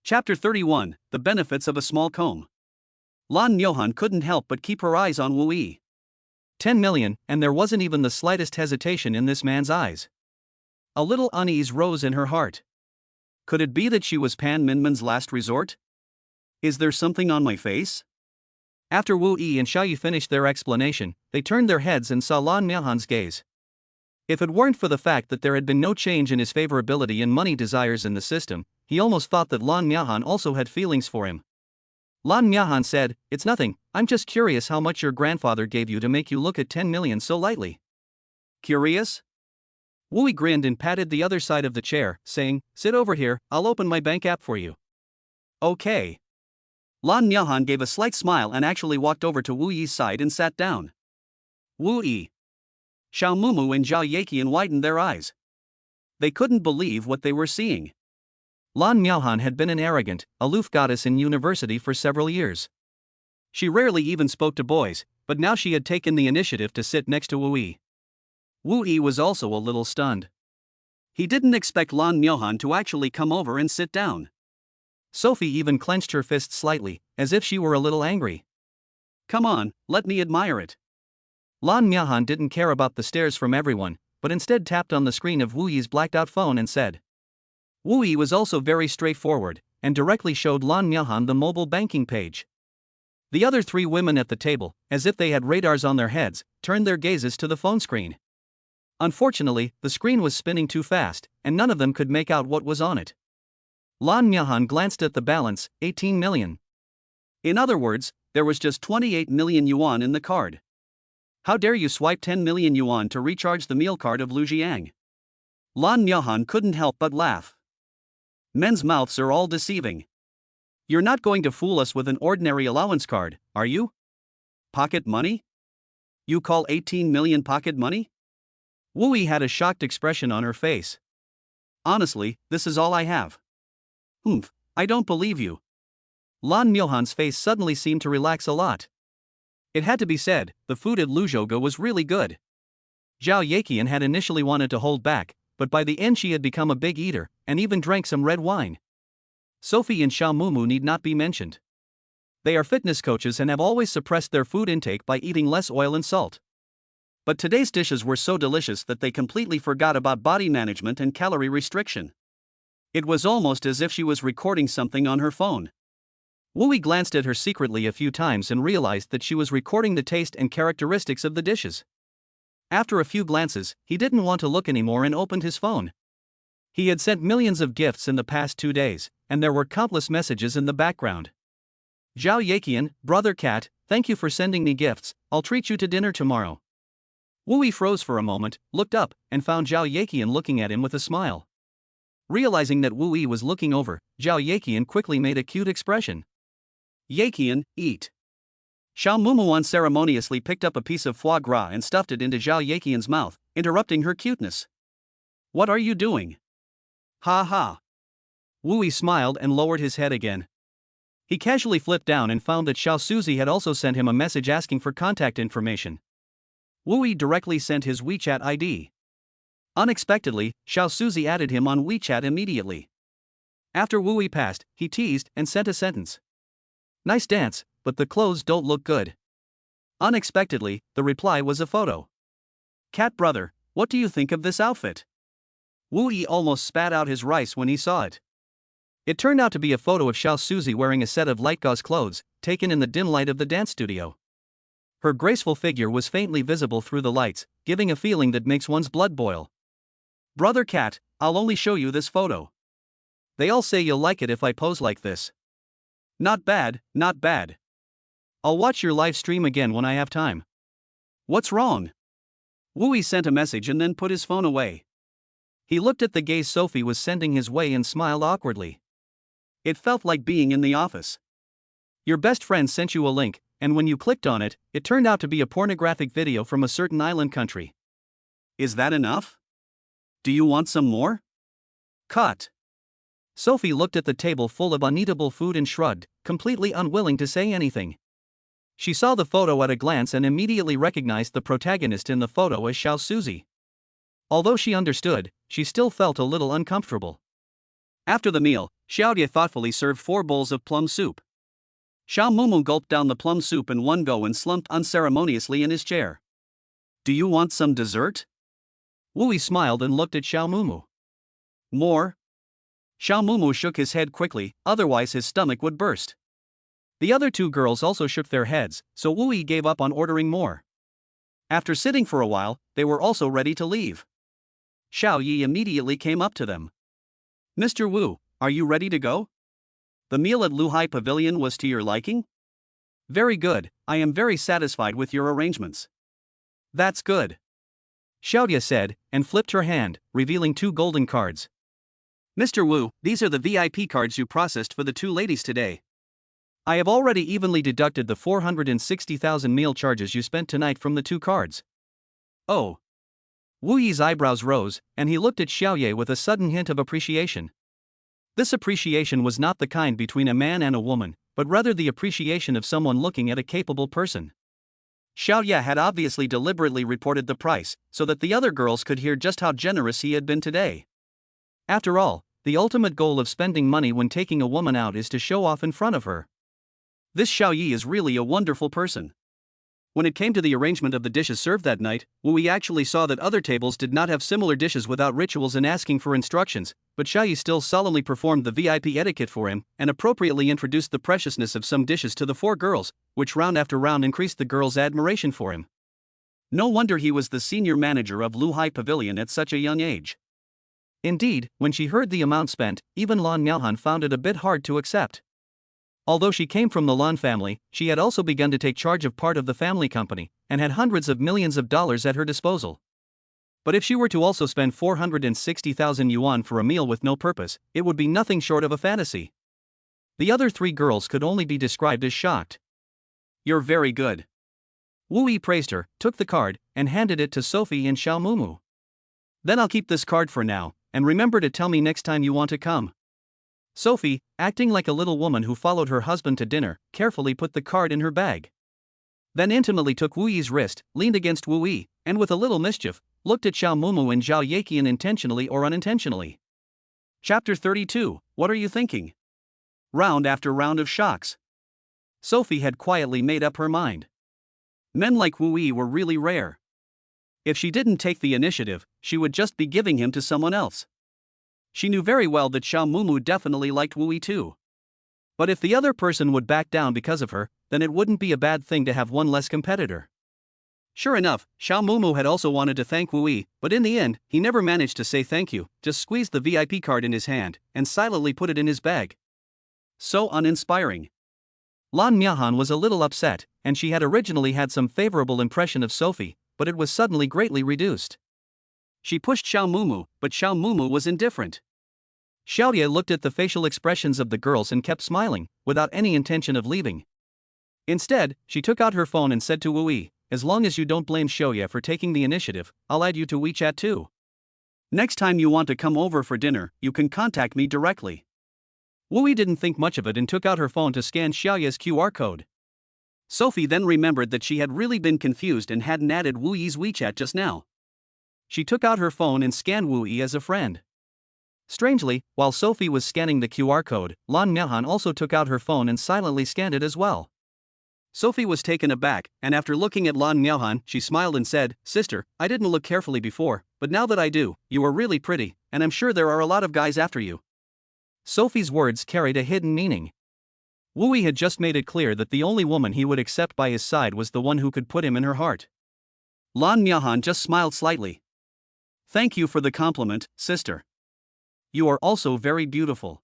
Chapter 31, The Benefits of a Small Comb. Lan Myohan couldn't help but keep her eyes on Wu Yi. 10 million, and there wasn't even the slightest hesitation in this man's eyes. A little unease rose in her heart. Could it be that she was Pan Minman's last resort? Is there something on my face? After Wu Yi and Xiaoyu finished their explanation, they turned their heads and saw Lan Myohan's gaze. If it weren't for the fact that there had been no change in his favorability and money desires in the system, he almost thought that Lan Myohan also had feelings for him. Lan Myohan said, "It's nothing, I'm just curious how much your grandfather gave you to make you look at 10 million so lightly." Curious? Wu Yi grinned and patted the other side of the chair, saying, "Sit over here, I'll open my bank app for you." Okay. Lan Myohan gave a slight smile and actually walked over to Wu Yi's side and sat down. Wu Yi, Xiao Mumu and Zhao Yeqian widened their eyes. They couldn't believe what they were seeing. Lan Myohan had been an arrogant, aloof goddess in university for several years. She rarely even spoke to boys, but now she had taken the initiative to sit next to Wu Yi. Wu Yi was also a little stunned. He didn't expect Lan Myohan to actually come over and sit down. Sophie even clenched her fist slightly, as if she were a little angry. "Come on, let me admire it." Lan Myohan didn't care about the stares from everyone, but instead tapped on the screen of Wu Yi's blacked-out phone and said. Wu Yi was also very straightforward, and directly showed Lan Myohan the mobile banking page. The other three women at the table, as if they had radars on their heads, turned their gazes to the phone screen. Unfortunately, the screen was spinning too fast, and none of them could make out what was on it. Lan Myohan glanced at the balance, 18 million. In other words, there was just 28 million yuan in the card. How dare you swipe 10 million yuan to recharge the meal card of Lu Jiang? Lan Myohan couldn't help but laugh. Men's mouths are all deceiving. You're not going to fool us with an ordinary allowance card, are you? Pocket money? You call 18 million pocket money? Wu Yi had a shocked expression on her face. Honestly, this is all I have. Humph, I don't believe you. Lan Myohan's face suddenly seemed to relax a lot. It had to be said, the food at Luzhogo was really good. Zhao Yeqian had initially wanted to hold back, but by the end she had become a big eater, and even drank some red wine. Sophie and Xiao Mumu need not be mentioned. They are fitness coaches and have always suppressed their food intake by eating less oil and salt. But today's dishes were so delicious that they completely forgot about body management and calorie restriction. It was almost as if she was recording something on her phone. Wu Yi glanced at her secretly a few times and realized that she was recording the taste and characteristics of the dishes. After a few glances, he didn't want to look anymore and opened his phone. He had sent millions of gifts in the past 2 days, and there were countless messages in the background. Zhao Yeqian, brother cat, thank you for sending me gifts, I'll treat you to dinner tomorrow. Wu Yi froze for a moment, looked up, and found Zhao Yeqian looking at him with a smile. Realizing that Wu Yi was looking over, Zhao Yeqian quickly made a cute expression. Yeqian, eat. Xiao Mumu unceremoniously picked up a piece of foie gras and stuffed it into Zhao Yeqian's mouth, interrupting her cuteness. What are you doing? Ha ha. Wu Yi smiled and lowered his head again. He casually flipped down and found that Xiao Suzi had also sent him a message asking for contact information. Wu Yi directly sent his WeChat ID. Unexpectedly, Xiao Suzi added him on WeChat immediately. After Wu Yi passed, he teased and sent a sentence. Nice dance, but the clothes don't look good. Unexpectedly, the reply was a photo. Cat brother, what do you think of this outfit? Wu Yi almost spat out his rice when he saw it. It turned out to be a photo of Xiao Suzi wearing a set of light gauze clothes, taken in the dim light of the dance studio. Her graceful figure was faintly visible through the lights, giving a feeling that makes one's blood boil. Brother cat, I'll only show you this photo. They all say you'll like it if I pose like this. Not bad, not bad. I'll watch your live stream again when I have time. What's wrong? Wu Yi sent a message and then put his phone away. He looked at the gaze Sophie was sending his way and smiled awkwardly. It felt like being in the office. Your best friend sent you a link, and when you clicked on it, it turned out to be a pornographic video from a certain island country. Is that enough? Do you want some more? Cut. Sophie looked at the table full of uneatable food and shrugged, completely unwilling to say anything. She saw the photo at a glance and immediately recognized the protagonist in the photo as Xiao Suzi. Although she understood, she still felt a little uncomfortable. After the meal, Xiao Ye thoughtfully served 4 bowls of plum soup. Xiao Mumu gulped down the plum soup in one go and slumped unceremoniously in his chair. Do you want some dessert? Wu Yi smiled and looked at Xiao Mumu. More? Xiao Mumu shook his head quickly, otherwise his stomach would burst. The other 2 girls also shook their heads, so Wu Yi gave up on ordering more. After sitting for a while, they were also ready to leave. Xiao Yi immediately came up to them. Mr. Wu, are you ready to go? The meal at Luhai Pavilion was to your liking? Very good, I am very satisfied with your arrangements. That's good. Xiao Ye said, and flipped her hand, revealing 2 golden cards. Mr. Wu, these are the VIP cards you processed for the 2 ladies today. I have already evenly deducted the 460,000 meal charges you spent tonight from the 2 cards. Oh. Wu Yi's eyebrows rose, and he looked at Xiao Ye with a sudden hint of appreciation. This appreciation was not the kind between a man and a woman, but rather the appreciation of someone looking at a capable person. Xiao Ye had obviously deliberately reported the price, so that the other girls could hear just how generous he had been today. After all, the ultimate goal of spending money when taking a woman out is to show off in front of her. This Xiao Yi is really a wonderful person. When it came to the arrangement of the dishes served that night, Wu Yi actually saw that other tables did not have similar dishes without rituals and asking for instructions, but Xiao Yi still solemnly performed the VIP etiquette for him and appropriately introduced the preciousness of some dishes to the 4 girls, which round after round increased the girls' admiration for him. No wonder he was the senior manager of Luhai Pavilion at such a young age. Indeed, when she heard the amount spent, even Lan Miaohan found it a bit hard to accept. Although she came from the Lan family, she had also begun to take charge of part of the family company, and had hundreds of millions of dollars at her disposal. But if she were to also spend 460,000 yuan for a meal with no purpose, it would be nothing short of a fantasy. The other 3 girls could only be described as shocked. You're very good. Wu Yi praised her, took the card, and handed it to Sophie and Xiao Mumu. Then I'll keep this card for now, and remember to tell me next time you want to come. Sophie, acting like a little woman who followed her husband to dinner, carefully put the card in her bag. Then intimately took Wu Yi's wrist, leaned against Wu Yi, and with a little mischief, looked at Xiao Mumu and Zhao Yeqian intentionally or unintentionally. Chapter 32, What are you thinking? Round after round of shocks. Sophie had quietly made up her mind. Men like Wu Yi were really rare. If she didn't take the initiative, she would just be giving him to someone else. She knew very well that Xiao Mumu definitely liked Wu Yi too. But if the other person would back down because of her, then it wouldn't be a bad thing to have one less competitor. Sure enough, Xiao Mumu had also wanted to thank Wu Yi, but in the end, he never managed to say thank you, just squeezed the VIP card in his hand, and silently put it in his bag. So uninspiring. Lan Miaohan was a little upset, and she had originally had some favorable impression of Sophie, but it was suddenly greatly reduced. She pushed Xiao Mumu, but Xiao Mumu was indifferent. Xiao Ye looked at the facial expressions of the girls and kept smiling, without any intention of leaving. Instead, she took out her phone and said to Wu Yi, as long as you don't blame Xiao Ye for taking the initiative, I'll add you to WeChat too. Next time you want to come over for dinner, you can contact me directly. Wu Yi didn't think much of it and took out her phone to scan Xiao Ye's QR code. Sophie then remembered that she had really been confused and hadn't added Wu Yi's WeChat just now. She took out her phone and scanned Wu Yi as a friend. Strangely, while Sophie was scanning the QR code, Lan Miaohan also took out her phone and silently scanned it as well. Sophie was taken aback, and after looking at Lan Miaohan, she smiled and said, "Sister, I didn't look carefully before, but now that I do, you are really pretty, and I'm sure there are a lot of guys after you." Sophie's words carried a hidden meaning. Wu Yi had just made it clear that the only woman he would accept by his side was the one who could put him in her heart. Lan Miaohan just smiled slightly. "Thank you for the compliment, sister. You are also very beautiful.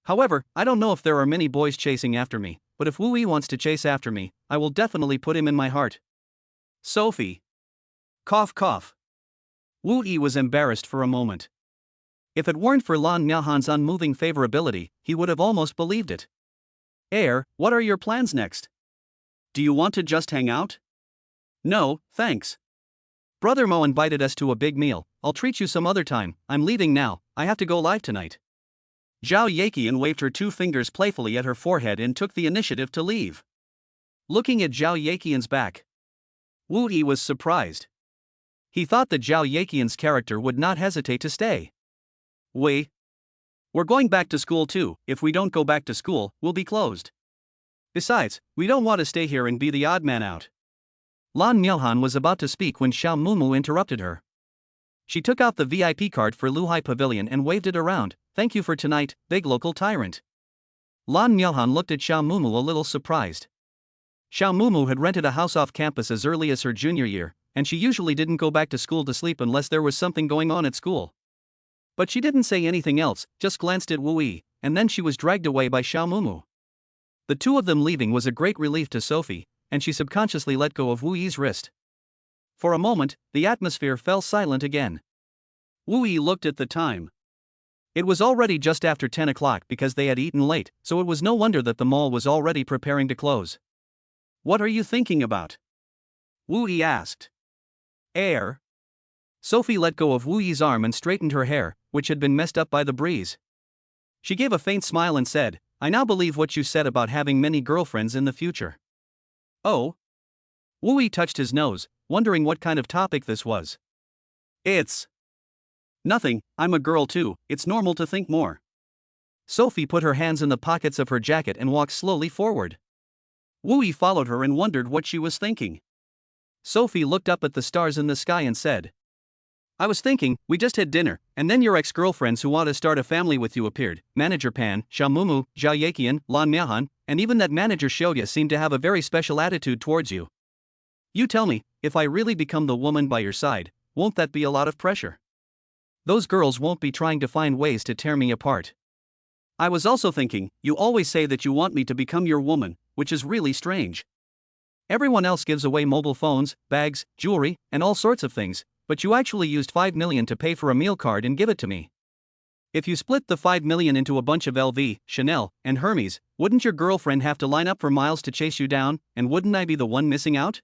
However, I don't know if there are many boys chasing after me, but if Wu Yi wants to chase after me, I will definitely put him in my heart." Sophie. Cough cough. Wu Yi was embarrassed for a moment. If it weren't for Lan Miaohan's unmoving favorability, he would have almost believed it. What are your plans next? Do you want to just hang out? No, thanks. Brother Mo invited us to a big meal. I'll treat you some other time. I'm leaving now, I have to go live tonight. Zhao Yeqian waved her 2 fingers playfully at her forehead and took the initiative to leave. Looking at Zhao Yeqian's back, Wu Yi was surprised. He thought that Zhao Yeqian's character would not hesitate to stay. Wei. We're going back to school too. If we don't go back to school, we'll be closed. Besides, we don't want to stay here and be the odd man out. Lan Myohan was about to speak when Xiao Mumu interrupted her. She took out the VIP card for Luhai Pavilion and waved it around. Thank you for tonight, big local tyrant. Lan Myohan looked at Xiao Mumu a little surprised. Xiao Mumu had rented a house off campus as early as her junior year, and she usually didn't go back to school to sleep unless there was something going on at school. But she didn't say anything else, just glanced at Wu Yi, and then she was dragged away by Xiao Mumu. The two of them leaving was a great relief to Sophie, and she subconsciously let go of Wu Yi's wrist. For a moment, the atmosphere fell silent again. Wu Yi looked at the time. It was already just after 10 o'clock because they had eaten late, so it was no wonder that the mall was already preparing to close. What are you thinking about? Wu Yi asked. Air. Sophie let go of Wu Yi's arm and straightened her hair, which had been messed up by the breeze. She gave a faint smile and said, I now believe what you said about having many girlfriends in the future. Oh? Wu Yi touched his nose, wondering what kind of topic this was. It's nothing, I'm a girl too, it's normal to think more. Sophie put her hands in the pockets of her jacket and walked slowly forward. Wu Yi followed her and wondered what she was thinking. Sophie looked up at the stars in the sky and said, I was thinking, we just had dinner, and then your ex-girlfriends who want to start a family with you appeared. Manager Pan, Xiao Mumu, Zhao Yeqian, Lan Miahan, and even that manager Xiaoya seemed to have a very special attitude towards you. You tell me, if I really become the woman by your side, won't that be a lot of pressure? Those girls won't be trying to find ways to tear me apart. I was also thinking, you always say that you want me to become your woman, which is really strange. Everyone else gives away mobile phones, bags, jewelry, and all sorts of things, but you actually used 5 million to pay for a meal card and give it to me. If you split the 5 million into a bunch of LV, Chanel, and Hermes, wouldn't your girlfriend have to line up for miles to chase you down, and wouldn't I be the one missing out?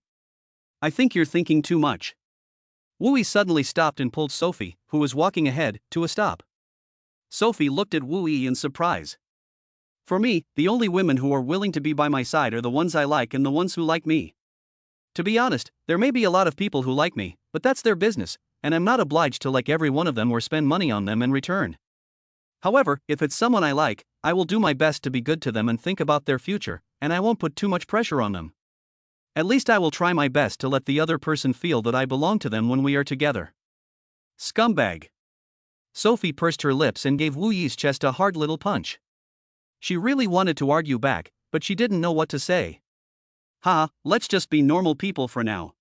I think you're thinking too much. Wu Yi suddenly stopped and pulled Sophie, who was walking ahead, to a stop. Sophie looked at Wu Yi in surprise. For me, the only women who are willing to be by my side are the ones I like and the ones who like me. To be honest, there may be a lot of people who like me, but that's their business, and I'm not obliged to like every one of them or spend money on them in return. However, if it's someone I like, I will do my best to be good to them and think about their future, and I won't put too much pressure on them. At least I will try my best to let the other person feel that I belong to them when we are together. Scumbag. Sophie pursed her lips and gave Wu Yi's chest a hard little punch. She really wanted to argue back, but she didn't know what to say. Let's just be normal people for now.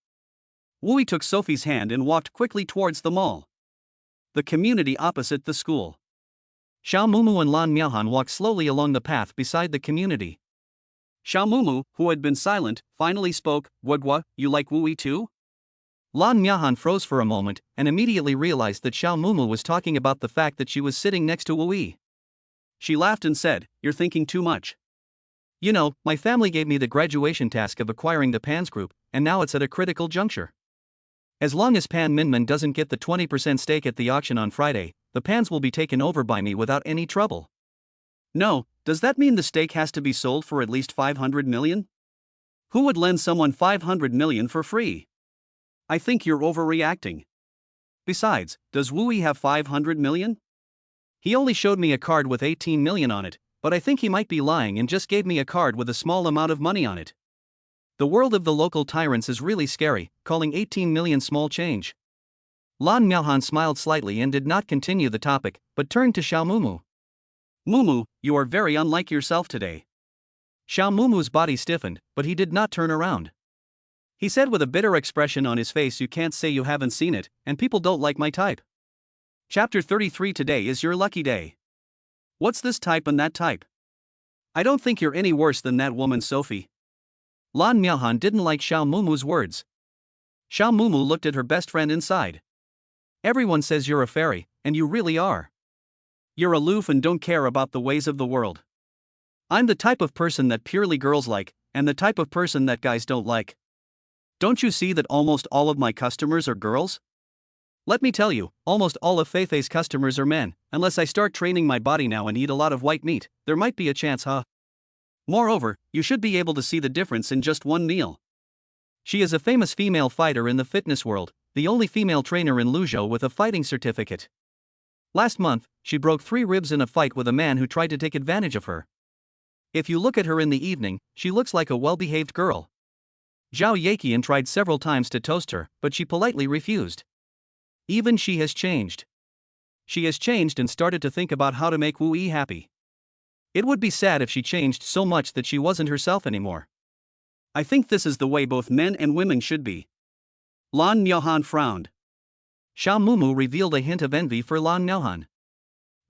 Wu Yi took Sophie's hand and walked quickly towards the mall. The community opposite the school. Xiao Mumu and Lan Miahan walked slowly along the path beside the community. Xiao Mumu, who had been silent, finally spoke. Wugwa, you like Wu Yi too? Lan Miahan froze for a moment and immediately realized that Xiao Mumu was talking about the fact that she was sitting next to Wu Yi. She laughed and said, you're thinking too much. You know, my family gave me the graduation task of acquiring the Pans Group, and now it's at a critical juncture. As long as Pan Minman doesn't get the 20% stake at the auction on Friday, the Pans will be taken over by me without any trouble. No, does that mean the stake has to be sold for at least 500 million? Who would lend someone 500 million for free? I think you're overreacting. Besides, does Wu Yi have 500 million? He only showed me a card with 18 million on it, but I think he might be lying and just gave me a card with a small amount of money on it. The world of the local tyrants is really scary, calling 18 million small change. Lan Miahan smiled slightly and did not continue the topic, but turned to Xiao Mumu. Mumu, you are very unlike yourself today. Xiao Mumu's body stiffened, but he did not turn around. He said with a bitter expression on his face, you can't say you haven't seen it, and people don't like my type. Chapter 33. Today is your lucky day. What's this type and that type? I don't think you're any worse than that woman Sophie. Lan Miahan didn't like Xiao Mumu's words. Xiao Mumu looked at her best friend inside. Everyone says you're a fairy, and you really are. You're aloof and don't care about the ways of the world. I'm the type of person that purely girls like, and the type of person that guys don't like. Don't you see that almost all of my customers are girls? Let me tell you, almost all of Feifei's customers are men. Unless I start training my body now and eat a lot of white meat, there might be a chance, Moreover, you should be able to see the difference in just one meal. She is a famous female fighter in the fitness world, the only female trainer in Luzhou with a fighting certificate. Last month, she broke 3 ribs in a fight with a man who tried to take advantage of her. If you look at her in the evening, she looks like a well-behaved girl. Zhao Yaqian tried several times to toast her, but she politely refused. Even she has changed. She has changed and started to think about how to make Wu Yi happy. It would be sad if she changed so much that she wasn't herself anymore. I think this is the way both men and women should be. Lan Myohan frowned. Xiao Mumu revealed a hint of envy for Lan Myohan.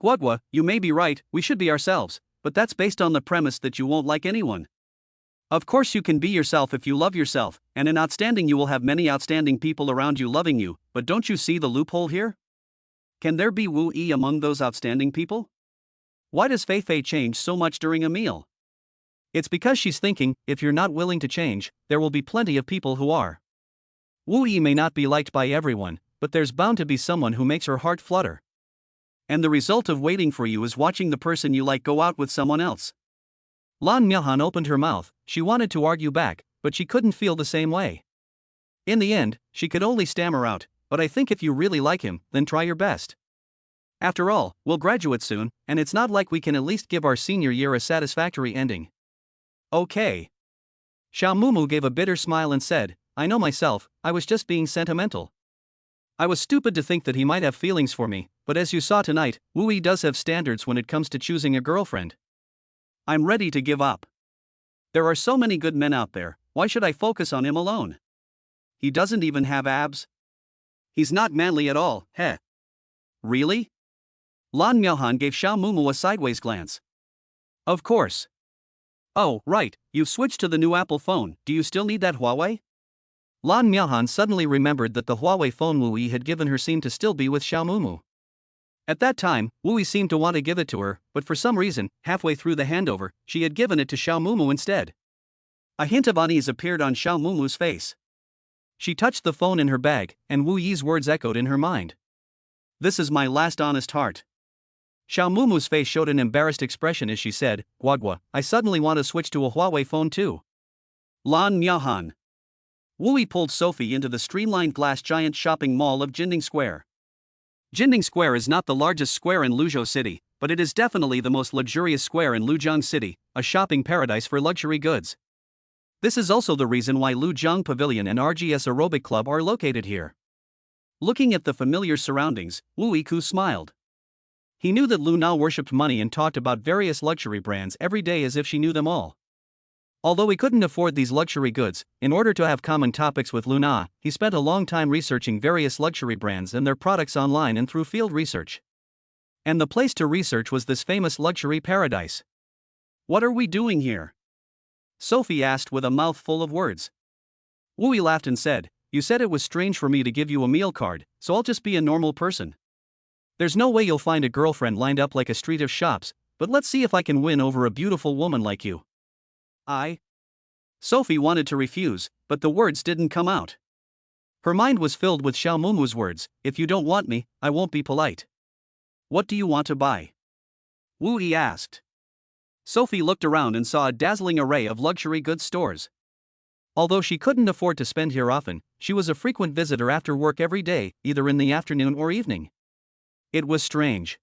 Guogua, you may be right, we should be ourselves, but that's based on the premise that you won't like anyone. Of course you can be yourself if you love yourself, and in outstanding you will have many outstanding people around you loving you, but don't you see the loophole here? Can there be Wu Yi among those outstanding people? Why does Fei Fei change so much during a meal? It's because she's thinking, if you're not willing to change, there will be plenty of people who are. Wu Yi may not be liked by everyone, but there's bound to be someone who makes her heart flutter. And the result of waiting for you is watching the person you like go out with someone else. Lan Myohan opened her mouth. She wanted to argue back, but she couldn't feel the same way. In the end, she could only stammer out, but I think if you really like him, then try your best. After all, we'll graduate soon, and it's not like we can at least give our senior year a satisfactory ending. Okay. Xiao Mumu gave a bitter smile and said, I know myself, I was just being sentimental. I was stupid to think that he might have feelings for me, but as you saw tonight, Wu Yi does have standards when it comes to choosing a girlfriend. I'm ready to give up. There are so many good men out there, why should I focus on him alone? He doesn't even have abs. He's not manly at all, heh. Really? Lan Myohan gave Xiao Mumu a sideways glance. Of course. Oh, right, you've switched to the new Apple phone, do you still need that Huawei? Lan Myohan suddenly remembered that the Huawei phone Wu Yi had given her seemed to still be with Xiao Mumu. At that time, Wu Yi seemed to want to give it to her, but for some reason, halfway through the handover, she had given it to Xiao Mumu instead. A hint of unease appeared on Xiao Mumu's face. She touched the phone in her bag, and Wu Yi's words echoed in her mind. This is my last honest heart. Xiao Mumu's face showed an embarrassed expression as she said, Guagua, I suddenly want to switch to a Huawei phone too. Lan Myohan. Wu Yi pulled Sophie into the streamlined glass giant shopping mall of Jinding Square. Jinding Square is not the largest square in Luzhou City, but it is definitely the most luxurious square in Lujiang City, a shopping paradise for luxury goods. This is also the reason why Lujiang Pavilion and RGS Aerobic Club are located here. Looking at the familiar surroundings, Wu Yiku smiled. He knew that Lu Na worshipped money and talked about various luxury brands every day as if she knew them all. Although he couldn't afford these luxury goods, in order to have common topics with Lu Na, he spent a long time researching various luxury brands and their products online and through field research. And the place to research was this famous luxury paradise. What are we doing here? Sophie asked with a mouth full of words. Wu Yi laughed and said, You said it was strange for me to give you a meal card, so I'll just be a normal person. There's no way you'll find a girlfriend lined up like a street of shops, but let's see if I can win over a beautiful woman like you. Sophie wanted to refuse, but the words didn't come out. Her mind was filled with Xiao Mumu's words, if you don't want me, I won't be polite. What do you want to buy? Wu Yi asked. Sophie looked around and saw a dazzling array of luxury goods stores. Although she couldn't afford to spend here often, she was a frequent visitor after work every day, either in the afternoon or evening. It was strange.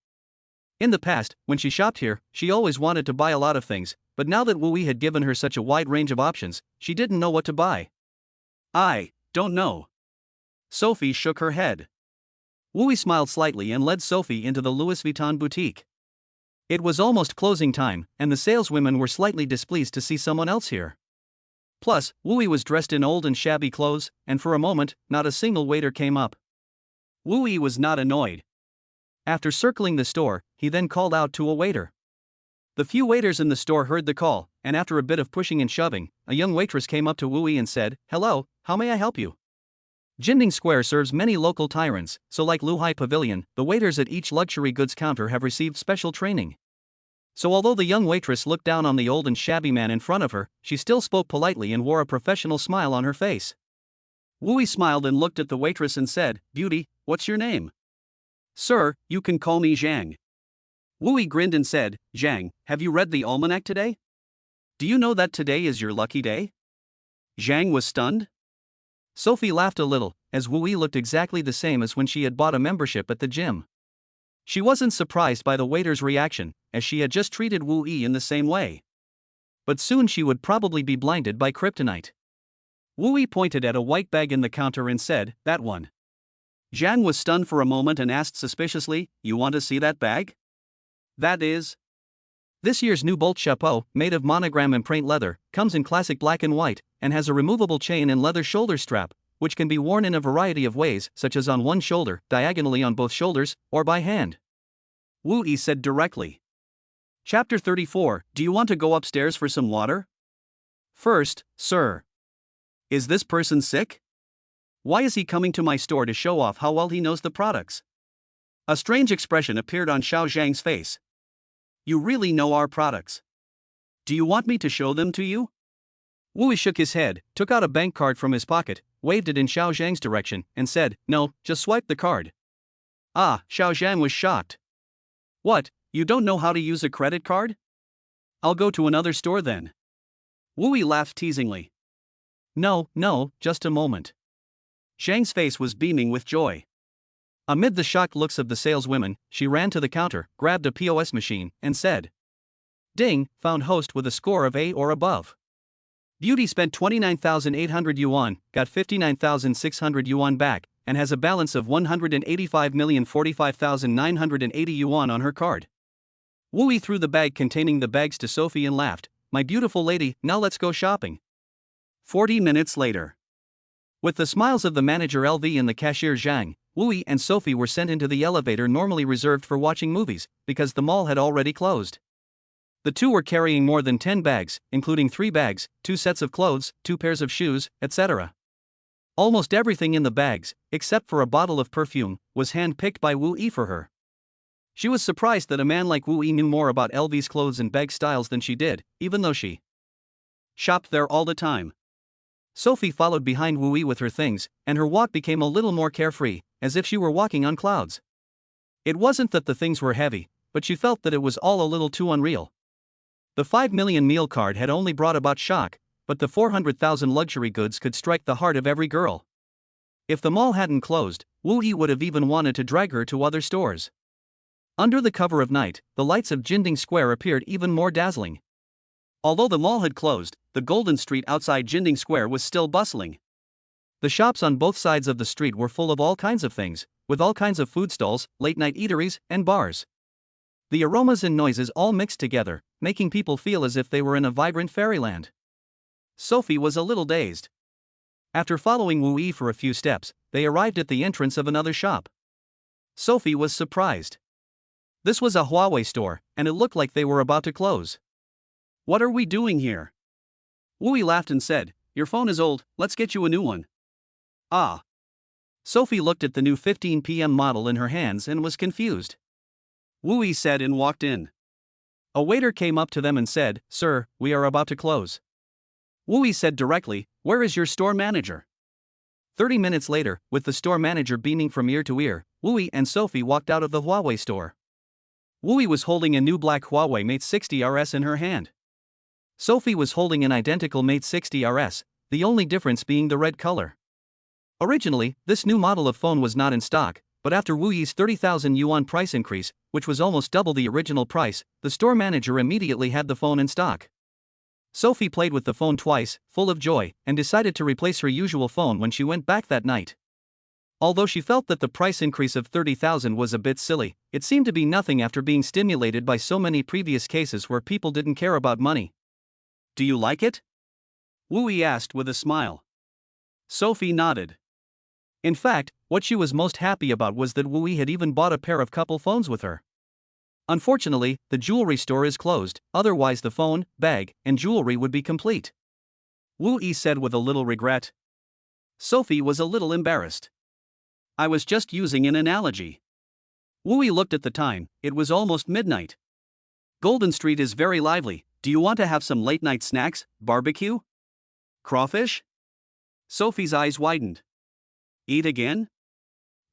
In the past, when she shopped here, she always wanted to buy a lot of things, but now that Wu Yi had given her such a wide range of options, she didn't know what to buy. I don't know. Sophie shook her head. Wu Yi smiled slightly and led Sophie into the Louis Vuitton boutique. It was almost closing time, and the saleswomen were slightly displeased to see someone else here. Plus, Wu Yi was dressed in old and shabby clothes, and for a moment, not a single waiter came up. Wu Yi was not annoyed. After circling the store, he then called out to a waiter. The few waiters in the store heard the call, and after a bit of pushing and shoving, a young waitress came up to Wu Yi and said, Hello, how may I help you? Jinding Square serves many local tyrants, so like Luhai Pavilion, the waiters at each luxury goods counter have received special training. So although the young waitress looked down on the old and shabby man in front of her, she still spoke politely and wore a professional smile on her face. Wu Yi smiled and looked at the waitress and said, Beauty, what's your name? Sir, you can call me Zhang. Wu Yi grinned and said, Zhang, have you read the almanac today? Do you know that today is your lucky day? Zhang was stunned. Sophie laughed a little, as Wu Yi looked exactly the same as when she had bought a membership at the gym. She wasn't surprised by the waiter's reaction, as she had just treated Wu Yi in the same way. But soon she would probably be blinded by kryptonite. Wu Yi pointed at a white bag in the counter and said, "That one." Zhang was stunned for a moment and asked suspiciously, "You want to see that bag?" "That is." This year's new Bolt chapeau, made of monogram empreinte leather, comes in classic black and white, and has a removable chain and leather shoulder strap, which can be worn in a variety of ways, such as on one shoulder, diagonally on both shoulders, or by hand. Wu Yi said directly. Chapter 34, Do you want to go upstairs for some water? First, sir. Is this person sick? Why is he coming to my store to show off how well he knows the products? A strange expression appeared on Xiao Zhang's face. You really know our products. Do you want me to show them to you? Wu Yi shook his head, took out a bank card from his pocket, waved it in Xiao Zhang's direction, and said, "No, just swipe the card." Ah, Xiao Zhang was shocked. What, you don't know how to use a credit card? I'll go to another store then. Wu Yi laughed teasingly. No, just a moment. Zhang's face was beaming with joy. Amid the shocked looks of the saleswomen, she ran to the counter, grabbed a POS machine, and said, "Ding, found host with a score of A or above." Beauty spent 29,800 yuan, got 59,600 yuan back, and has a balance of 185,045,980 yuan on her card. Wu Yi threw the bag containing the bags to Sophie and laughed, "My beautiful lady, now let's go shopping." 40 minutes later. With the smiles of the manager LV and the cashier Zhang, Wu Yi and Sophie were sent into the elevator normally reserved for watching movies, because the mall had already closed. The two were carrying more than 10 bags, including 3 bags, 2 sets of clothes, 2 pairs of shoes, etc. Almost everything in the bags, except for a bottle of perfume, was hand-picked by Wu Yi for her. She was surprised that a man like Wu Yi knew more about LV's clothes and bag styles than she did, even though she shopped there all the time. Sophie followed behind Wu Yi with her things, and her walk became a little more carefree, as if she were walking on clouds. It wasn't that the things were heavy, but she felt that it was all a little too unreal. The 5 million meal card had only brought about shock, but the 400,000 luxury goods could strike the heart of every girl. If the mall hadn't closed, Wu Yi would have even wanted to drag her to other stores. Under the cover of night, the lights of Jinding Square appeared even more dazzling. Although the mall had closed, the Golden Street outside Jinding Square was still bustling. The shops on both sides of the street were full of all kinds of things, with all kinds of food stalls, late-night eateries, and bars. The aromas and noises all mixed together, making people feel as if they were in a vibrant fairyland. Sophie was a little dazed. After following Wu Yi for a few steps, they arrived at the entrance of another shop. Sophie was surprised. This was a Huawei store, and it looked like they were about to close. What are we doing here? Wu Yi laughed and said, Your phone is old, let's get you a new one. Ah. Sophie looked at the new 15 PM model in her hands and was confused. Wu Yi said and walked in. A waiter came up to them and said, Sir, we are about to close. Wu Yi said directly, Where is your store manager? 30 minutes later, with the store manager beaming from ear to ear, Wu Yi and Sophie walked out of the Huawei store. Wu Yi was holding a new black Huawei Mate 60 RS in her hand. Sophie was holding an identical Mate 60 RS, the only difference being the red color. Originally, this new model of phone was not in stock, but after Wu Yi's 30,000 yuan price increase, which was almost double the original price, the store manager immediately had the phone in stock. Sophie played with the phone twice, full of joy, and decided to replace her usual phone when she went back that night. Although she felt that the price increase of 30,000 was a bit silly, it seemed to be nothing after being stimulated by so many previous cases where people didn't care about money. Do you like it? Wu Yi asked with a smile. Sophie nodded. In fact, what she was most happy about was that Wu Yi had even bought a pair of couple phones with her. Unfortunately, the jewelry store is closed, otherwise the phone, bag, and jewelry would be complete. Wu Yi said with a little regret. Sophie was a little embarrassed. I was just using an analogy. Wu Yi looked at the time, it was almost midnight. Golden Street is very lively, do you want to have some late-night snacks, barbecue? Crawfish? Sophie's eyes widened. Eat again?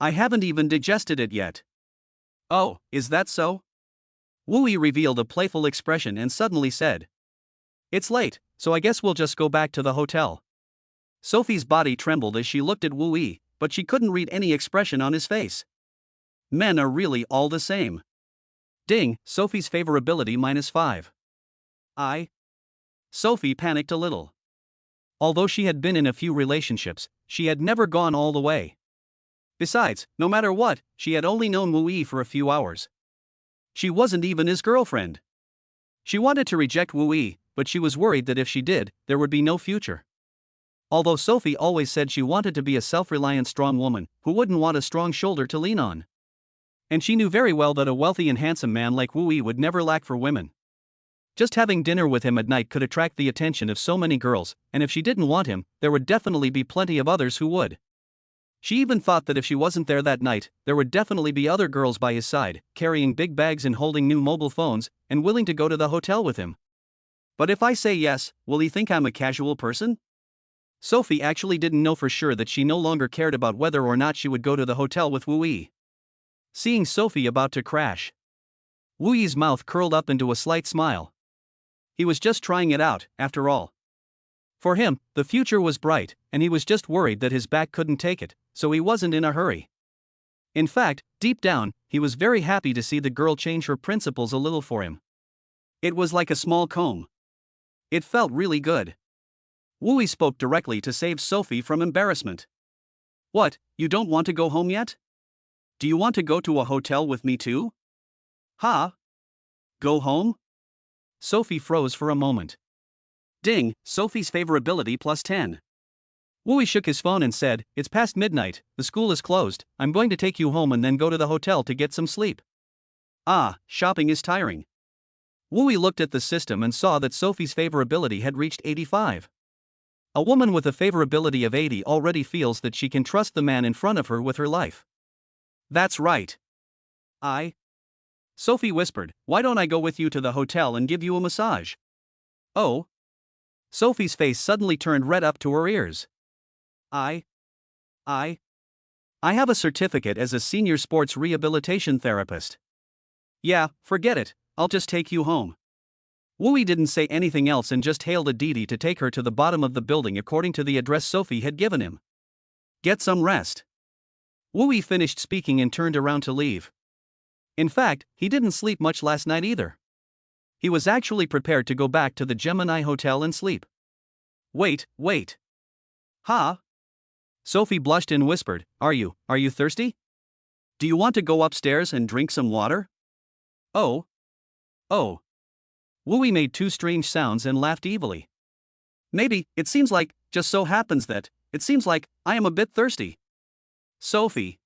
I haven't even digested it yet. Oh, is that so? Wu Yi revealed a playful expression and suddenly said. It's late, so I guess we'll just go back to the hotel. Sophie's body trembled as she looked at Wu Yi, but she couldn't read any expression on his face. Men are really all the same. Ding, Sophie's favorability -5. Sophie panicked a little. Although she had been in a few relationships, she had never gone all the way. Besides, no matter what, she had only known Wu Yi for a few hours. She wasn't even his girlfriend. She wanted to reject Wu Yi, but she was worried that if she did, there would be no future. Although Sophie always said she wanted to be a self-reliant strong woman, who wouldn't want a strong shoulder to lean on. And she knew very well that a wealthy and handsome man like Wu Yi would never lack for women. Just having dinner with him at night could attract the attention of so many girls, and if she didn't want him, there would definitely be plenty of others who would. She even thought that if she wasn't there that night, there would definitely be other girls by his side, carrying big bags and holding new mobile phones, and willing to go to the hotel with him. But if I say yes, will he think I'm a casual person? Sophie actually didn't know for sure that she no longer cared about whether or not she would go to the hotel with Wu Yi. Seeing Sophie about to crash, Wu Yi's mouth curled up into a slight smile. He was just trying it out, after all. For him, the future was bright, and he was just worried that his back couldn't take it, so he wasn't in a hurry. In fact, deep down, he was very happy to see the girl change her principles a little for him. It was like a small comb. It felt really good. Wu Yi spoke directly to save Sophie from embarrassment. What, you don't want to go home yet? Do you want to go to a hotel with me too? Go home? Sophie froze for a moment. Ding, Sophie's favorability +10. Wu Yi shook his phone and said, "It's past midnight, the school is closed, I'm going to take you home and then go to the hotel to get some sleep." Shopping is tiring. Wu Yi looked at the system and saw that Sophie's favorability had reached 85. A woman with a favorability of 80 already feels that she can trust the man in front of her with her life. That's right. Sophie whispered, "Why don't I go with you to the hotel and give you a massage?" Oh. Sophie's face suddenly turned red up to her ears. I have a certificate as a senior sports rehabilitation therapist. Yeah, forget it, I'll just take you home. Wu Yi didn't say anything else and just hailed a Didi to take her to the bottom of the building according to the address Sophie had given him. Get some rest. Wu Yi finished speaking and turned around to leave. In fact, he didn't sleep much last night either. He was actually prepared to go back to the Gemini Hotel and sleep. Wait. Sophie blushed and whispered, Are you thirsty? Do you want to go upstairs and drink some water? Oh. Wu Yi made two strange sounds and laughed evilly. Maybe, it seems like I am a bit thirsty. Sophie.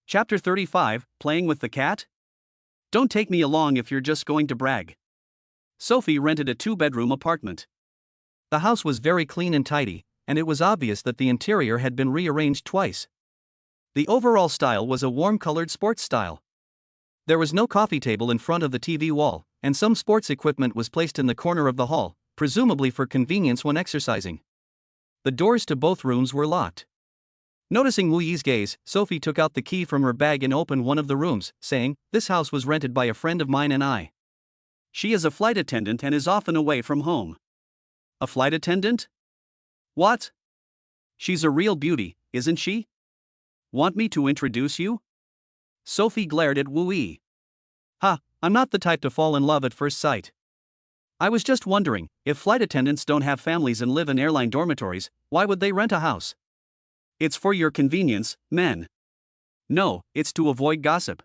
Chapter 35, Playing with the Cat? Don't take me along if you're just going to brag. Sophie rented a 2-bedroom apartment. The house was very clean and tidy, and it was obvious that the interior had been rearranged twice. The overall style was a warm-colored sports style. There was no coffee table in front of the TV wall, and some sports equipment was placed in the corner of the hall, presumably for convenience when exercising. The doors to both rooms were locked. Noticing Wu Yi's gaze, Sophie took out the key from her bag and opened one of the rooms, saying, "This house was rented by a friend of mine and I." She is a flight attendant and is often away from home. A flight attendant? What? She's a real beauty, isn't she? Want me to introduce you? Sophie glared at Wu Yi. I'm not the type to fall in love at first sight. I was just wondering, if flight attendants don't have families and live in airline dormitories, why would they rent a house? It's for your convenience, men. No, it's to avoid gossip.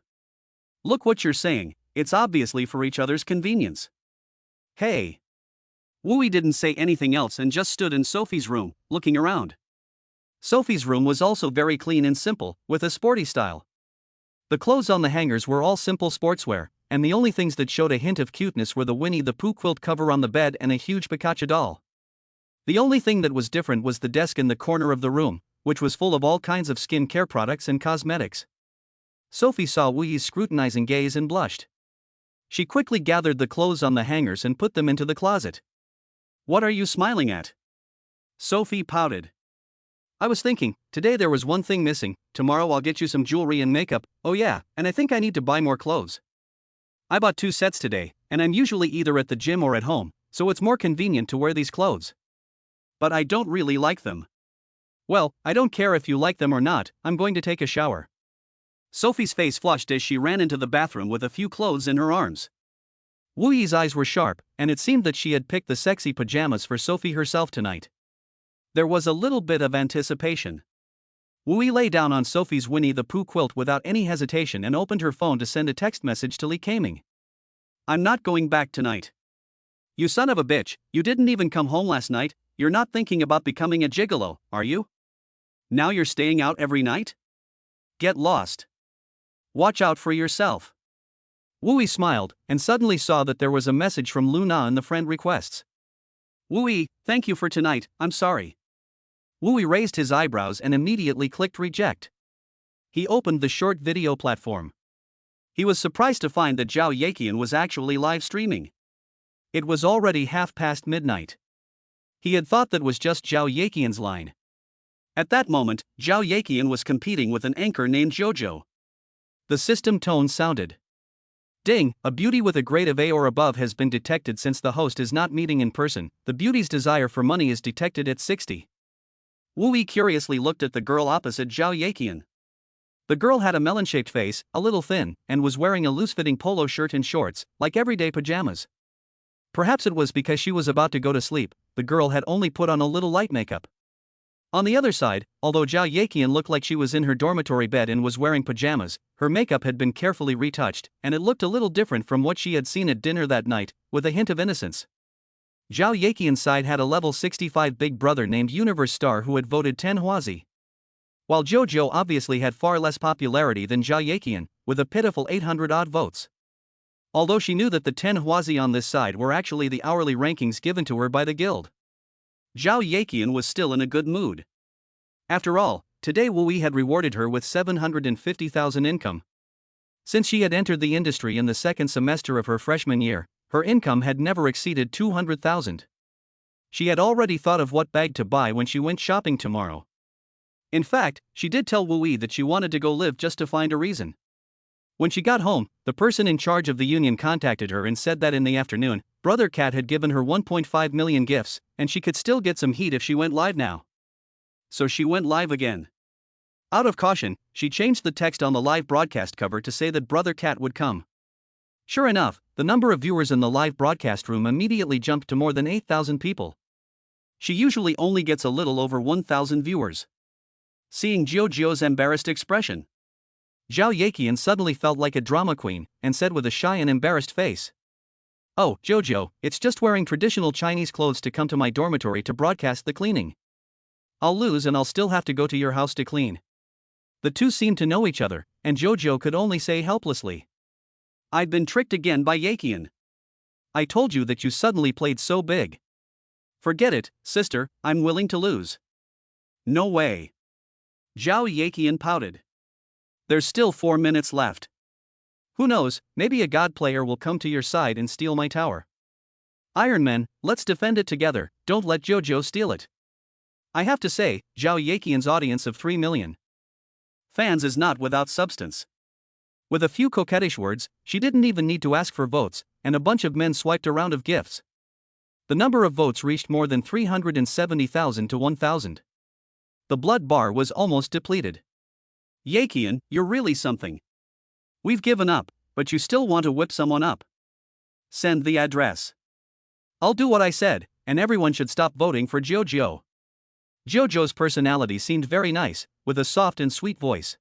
Look what you're saying, it's obviously for each other's convenience. Hey. Wu Yi didn't say anything else and just stood in Sophie's room, looking around. Sophie's room was also very clean and simple, with a sporty style. The clothes on the hangers were all simple sportswear, and the only things that showed a hint of cuteness were the Winnie the Pooh quilt cover on the bed and a huge Pikachu doll. The only thing that was different was the desk in the corner of the room, which was full of all kinds of skin care products and cosmetics. Sophie saw Wu Yi's scrutinizing gaze and blushed. She quickly gathered the clothes on the hangers and put them into the closet. What are you smiling at? Sophie pouted. I was thinking, today there was one thing missing, tomorrow I'll get you some jewelry and makeup, oh yeah, and I think I need to buy more clothes. I bought 2 sets today, and I'm usually either at the gym or at home, so it's more convenient to wear these clothes. But I don't really like them. Well, I don't care if you like them or not, I'm going to take a shower. Sophie's face flushed as she ran into the bathroom with a few clothes in her arms. Wu Yi's eyes were sharp, and it seemed that she had picked the sexy pajamas for Sophie herself tonight. There was a little bit of anticipation. Wu Yi lay down on Sophie's Winnie the Pooh quilt without any hesitation and opened her phone to send a text message to Li Kaming. I'm not going back tonight. You son of a bitch, you didn't even come home last night. You're not thinking about becoming a gigolo, are you? Now you're staying out every night? Get lost. Watch out for yourself. Wu Yi smiled, and suddenly saw that there was a message from Lu Na in the friend requests. Wu Yi, thank you for tonight, I'm sorry. Wu Yi raised his eyebrows and immediately clicked reject. He opened the short video platform. He was surprised to find that Zhao Yaqian was actually live streaming. It was already midnight. He had thought that was just Zhao Yaqian's line. At that moment, Zhao Yaqian was competing with an anchor named Jojo. The system tone sounded. Ding, a beauty with a grade of A or above has been detected since the host is not meeting in person. The beauty's desire for money is detected at 60. Wu Yi curiously looked at the girl opposite Zhao Yaqian. The girl had a melon-shaped face, a little thin, and was wearing a loose-fitting polo shirt and shorts, like everyday pajamas. Perhaps it was because she was about to go to sleep, the girl had only put on a little light makeup. On the other side, although Zhao Yaqian looked like she was in her dormitory bed and was wearing pajamas, her makeup had been carefully retouched, and it looked a little different from what she had seen at dinner that night, with a hint of innocence. Zhao Yaqian's side had a level 65 big brother named Universe Star who had voted 10 Huazi. While Jojo obviously had far less popularity than Zhao Yaqian, with a pitiful 800-odd votes. Although she knew that the 10 Huazi on this side were actually the hourly rankings given to her by the guild. Zhao Yaqian was still in a good mood. After all, today Wu Yi had rewarded her with 750,000 income. Since she had entered the industry in the second semester of her freshman year, her income had never exceeded 200,000. She had already thought of what bag to buy when she went shopping tomorrow. In fact, she did tell Wu Yi that she wanted to go live just to find a reason. When she got home, the person in charge of the union contacted her and said that in the afternoon, Brother Cat had given her 1.5 million gifts, and she could still get some heat if she went live now. So she went live again. Out of caution, she changed the text on the live broadcast cover to say that Brother Cat would come. Sure enough, the number of viewers in the live broadcast room immediately jumped to more than 8,000 people. She usually only gets a little over 1,000 viewers. Seeing Jojo's embarrassed expression, Zhao Yaqian suddenly felt like a drama queen, and said with a shy and embarrassed face, "Oh, Jojo, it's just wearing traditional Chinese clothes to come to my dormitory to broadcast the cleaning. I'll lose and I'll still have to go to your house to clean." The two seemed to know each other, and Jojo could only say helplessly, "I've been tricked again by Yaqian. I told you that you suddenly played so big. Forget it, sister, I'm willing to lose." "No way." Zhao Yaqian pouted. "There's still 4 minutes left. Who knows, maybe a god player will come to your side and steal my tower. Iron Man, let's defend it together, don't let Jojo steal it." I have to say, Zhao Yaqian's audience of 3 million fans is not without substance. With a few coquettish words, she didn't even need to ask for votes, and a bunch of men swiped a round of gifts. The number of votes reached more than 370,000 to 1,000. The blood bar was almost depleted. "Yaqian, you're really something. We've given up, but you still want to whip someone up. Send the address." "I'll do what I said, and everyone should stop voting for Jojo." Jojo's personality seemed very nice, with a soft and sweet voice.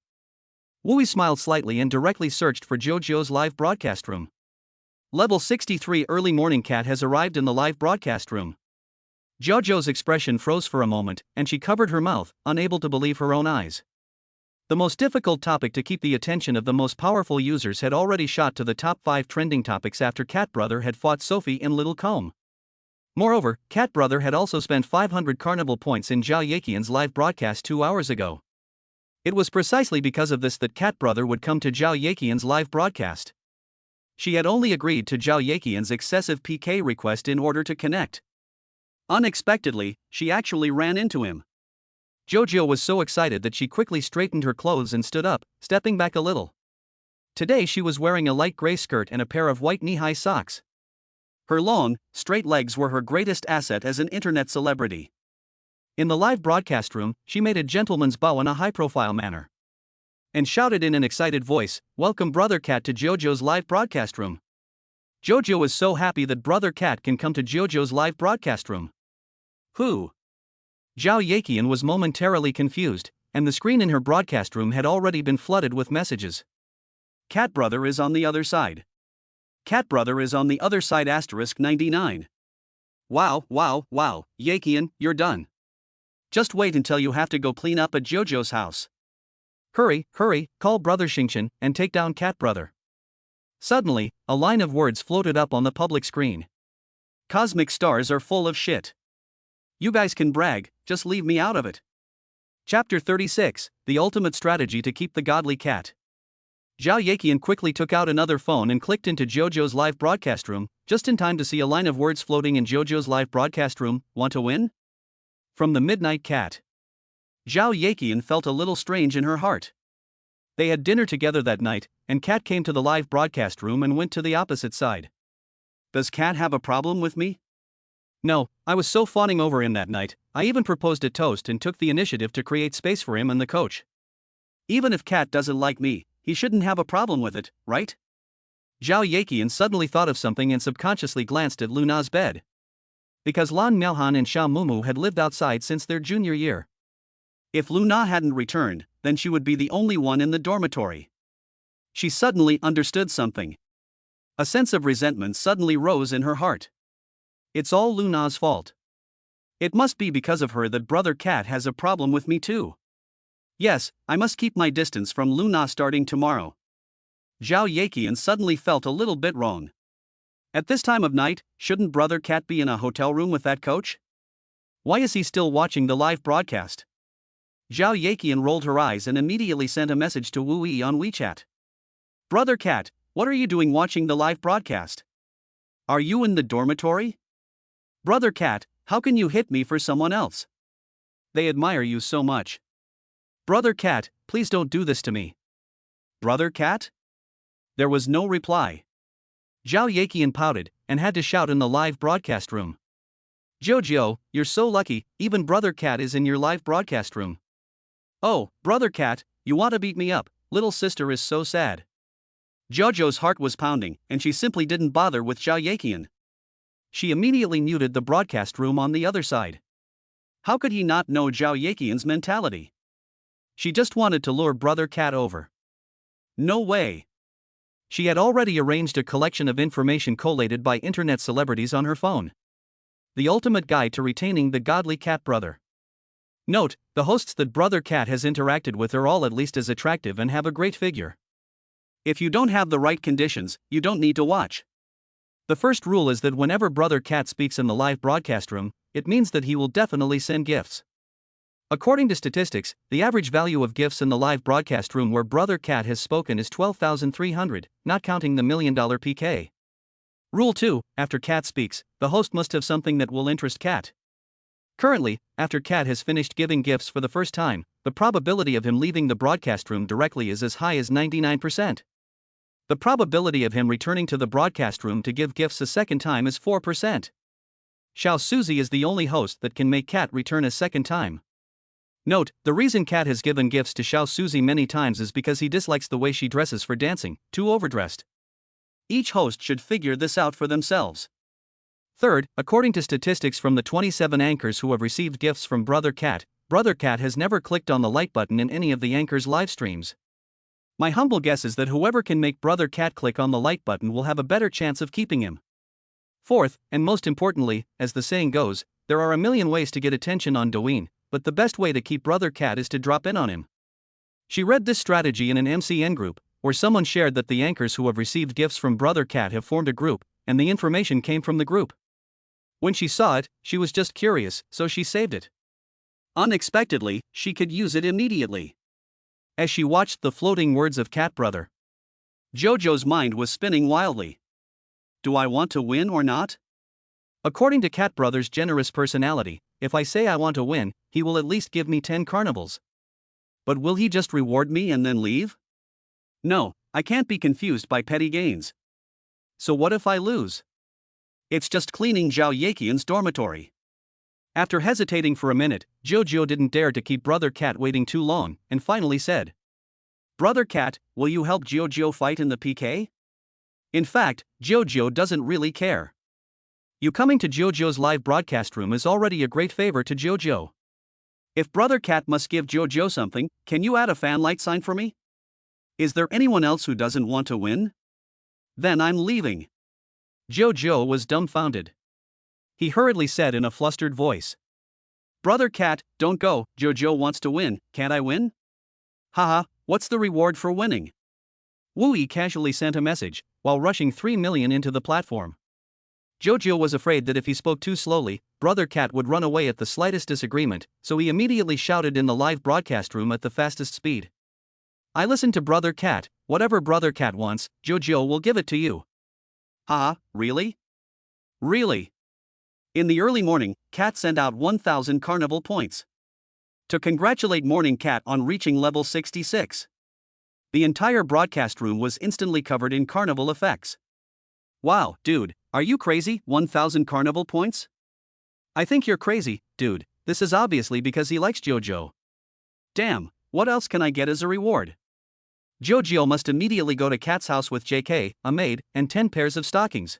Wu Yi smiled slightly and directly searched for Jojo's live broadcast room. Level 63 Early Morning Cat has arrived in the live broadcast room. Jojo's expression froze for a moment, and she covered her mouth, unable to believe her own eyes. The most difficult topic to keep the attention of the most powerful users had already shot to the top 5 trending topics after Cat Brother had fought Sophie in Little Comb. Moreover, Cat Brother had also spent 500 carnival points in Zhao Yaqian's live broadcast 2 hours ago. It was precisely because of this that Cat Brother would come to Zhao Yaqian's live broadcast. She had only agreed to Zhao Yaqian's excessive PK request in order to connect. Unexpectedly, she actually ran into him. Jojo was so excited that she quickly straightened her clothes and stood up, stepping back a little. Today she was wearing a light gray skirt and a pair of white knee-high socks. Her long, straight legs were her greatest asset as an internet celebrity. In the live broadcast room, she made a gentleman's bow in a high-profile manner. and shouted in an excited voice, "Welcome Brother Cat to JoJo's live broadcast room." JoJo is so happy that Brother Cat can come to JoJo's live broadcast room. Who? Zhao Yaqian was momentarily confused, and the screen in her broadcast room had already been flooded with messages. Cat brother is on the other side. Cat brother is on the other side *99. Wow, Yaqian, you're done. Just wait until you have to go clean up at JoJo's house. Hurry, call Brother Xingqian and take down Cat brother. Suddenly, a line of words floated up on the public screen. Cosmic stars are full of shit. You guys can brag, just leave me out of it. Chapter 36, The Ultimate Strategy to Keep the Godly Cat. Zhao Yaqian quickly took out another phone and clicked into JoJo's live broadcast room, just in time to see a line of words floating in JoJo's live broadcast room. Want to win? From the Midnight Cat. Zhao Yaqian felt a little strange in her heart. They had dinner together that night, and Cat came to the live broadcast room and went to the opposite side. Does Cat have a problem with me? No, I was so fawning over him that night, I even proposed a toast and took the initiative to create space for him and the coach. Even if Cat doesn't like me, he shouldn't have a problem with it, right? Zhao Yaqian suddenly thought of something and subconsciously glanced at Luna's bed. Because Lan Miaohan and Xiao Mumu had lived outside since their junior year. If Luna hadn't returned, then she would be the only one in the dormitory. She suddenly understood something. A sense of resentment suddenly rose in her heart. It's all Luna's fault. It must be because of her that Brother Cat has a problem with me too. Yes, I must keep my distance from Luna starting tomorrow. Zhao Yaqian suddenly felt a little bit wrong. At this time of night, shouldn't Brother Cat be in a hotel room with that coach? Why is he still watching the live broadcast? Zhao Yaqian rolled her eyes and immediately sent a message to Wu Yi on WeChat. Brother Cat, what are you doing watching the live broadcast? Are you in the dormitory? Brother Cat, how can you hit me for someone else? They admire you so much. Brother Cat, please don't do this to me. Brother Cat? There was no reply. Zhao Yaqian pouted, and had to shout in the live broadcast room. JoJo, you're so lucky, even Brother Cat is in your live broadcast room. Oh, Brother Cat, you want to beat me up, little sister is so sad. JoJo's heart was pounding, and she simply didn't bother with Zhao Yaqian. She immediately muted the broadcast room on the other side. How could he not know Zhao Yaqian's mentality? She just wanted to lure Brother Cat over. No way. She had already arranged a collection of information collated by internet celebrities on her phone. The ultimate guide to retaining the godly cat brother. Note, the hosts that Brother Cat has interacted with are all at least as attractive and have a great figure. If you don't have the right conditions, you don't need to watch. The first rule is that whenever Brother Cat speaks in the live broadcast room, it means that he will definitely send gifts. According to statistics, the average value of gifts in the live broadcast room where Brother Cat has spoken is 12,300, not counting the $1 million PK. Rule 2, after Cat speaks, the host must have something that will interest Cat. Currently, after Cat has finished giving gifts for the first time, the probability of him leaving the broadcast room directly is as high as 99%. The probability of him returning to the broadcast room to give gifts a second time is 4%. Xiao Suzy is the only host that can make Cat return a second time. Note, the reason Cat has given gifts to Xiao Suzy many times is because he dislikes the way she dresses for dancing, too overdressed. Each host should figure this out for themselves. Third, according to statistics from the 27 anchors who have received gifts from Brother Cat has never clicked on the like button in any of the anchors' live streams. My humble guess is that whoever can make Brother Cat click on the like button will have a better chance of keeping him. Fourth, and most importantly, as the saying goes, there are a million ways to get attention on Douyin, but the best way to keep Brother Cat is to drop in on him. She read this strategy in an MCN group, where someone shared that the anchors who have received gifts from Brother Cat have formed a group, and the information came from the group. When she saw it, she was just curious, so she saved it. Unexpectedly, she could use it immediately. As she watched the floating words of Cat Brother, JoJo's mind was spinning wildly. Do I want to win or not? According to Cat Brother's generous personality, if I say I want to win, he will at least give me 10 carnivals. But will he just reward me and then leave? No, I can't be confused by petty gains. So what if I lose? It's just cleaning Zhao Yaqian's dormitory. After hesitating for a minute, JoJo didn't dare to keep Brother Cat waiting too long, and finally said, Brother Cat, will you help Jojo fight in the PK? In fact, Jojo doesn't really care. You coming to Jojo's live broadcast room is already a great favor to Jojo. If Brother Cat must give Jojo something, can you add a fan light sign for me? Is there anyone else who doesn't want to win? Then I'm leaving. Jojo was dumbfounded. He hurriedly said in a flustered voice. Brother Cat, don't go, Jojo wants to win, can't I win? Haha, what's the reward for winning? Wooey casually sent a message, while rushing 3 million into the platform. Jojo was afraid that if he spoke too slowly, Brother Cat would run away at the slightest disagreement, so he immediately shouted in the live broadcast room at the fastest speed. I listened to Brother Cat, whatever Brother Cat wants, Jojo will give it to you. Haha, really? Really? In the early morning, Cat sent out 1,000 carnival points to congratulate Morning Cat on reaching level 66. The entire broadcast room was instantly covered in carnival effects. Wow, dude, are you crazy? 1,000 carnival points? I think you're crazy, dude. This is obviously because he likes Jojo. Damn, what else can I get as a reward? Jojo must immediately go to Cat's house with JK, a maid, and 10 pairs of stockings.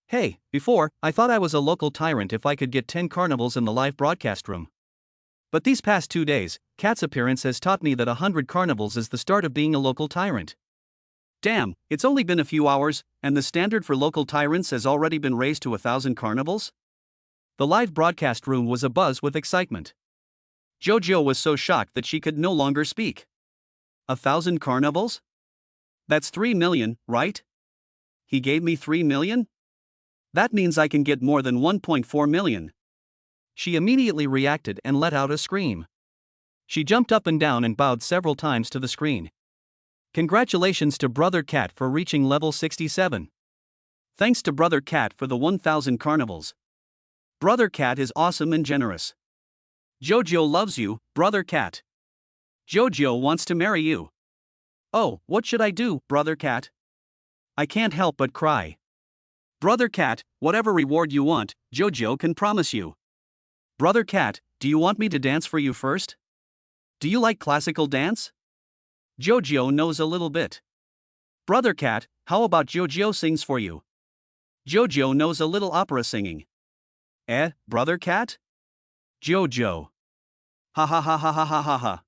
Hey, before, I thought I was a local tyrant if I could get 10 carnivals in the live broadcast room. But these past 2 days, Cat's appearance has taught me that 100 carnivals is the start of being a local tyrant. Damn, it's only been a few hours, and the standard for local tyrants has already been raised to 1,000 carnivals? The live broadcast room was abuzz with excitement. Jojo was so shocked that she could no longer speak. 1,000 carnivals? That's 3 million, right? He gave me 3 million? That means I can get more than 1.4 million. She immediately reacted and let out a scream. She jumped up and down and bowed several times to the screen. Congratulations to Brother Cat for reaching level 67. Thanks to Brother Cat for the 1,000 carnivals. Brother Cat is awesome and generous. Jojo loves you, Brother Cat. Jojo wants to marry you. Oh, what should I do, Brother Cat? I can't help but cry. Brother Cat, whatever reward you want, Jojo can promise you. Brother Cat, do you want me to dance for you first? Do you like classical dance? Jojo knows a little bit. Brother Cat, how about Jojo sings for you? Jojo knows a little opera singing. Brother Cat? Jojo. Ha ha ha ha ha ha ha ha.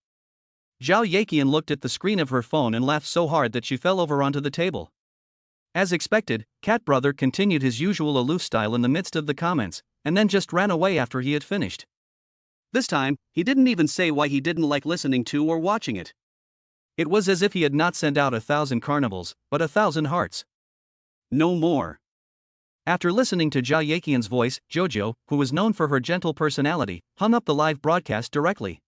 Zhao Yaqian looked at the screen of her phone and laughed so hard that she fell over onto the table. As expected, Cat Brother continued his usual aloof style in the midst of the comments, and then just ran away after he had finished. This time, he didn't even say why he didn't like listening to or watching it. It was as if he had not sent out 1,000 carnivals, but 1,000 hearts. No more. After listening to Zhao Yaqian's voice, Jojo, who was known for her gentle personality, hung up the live broadcast directly.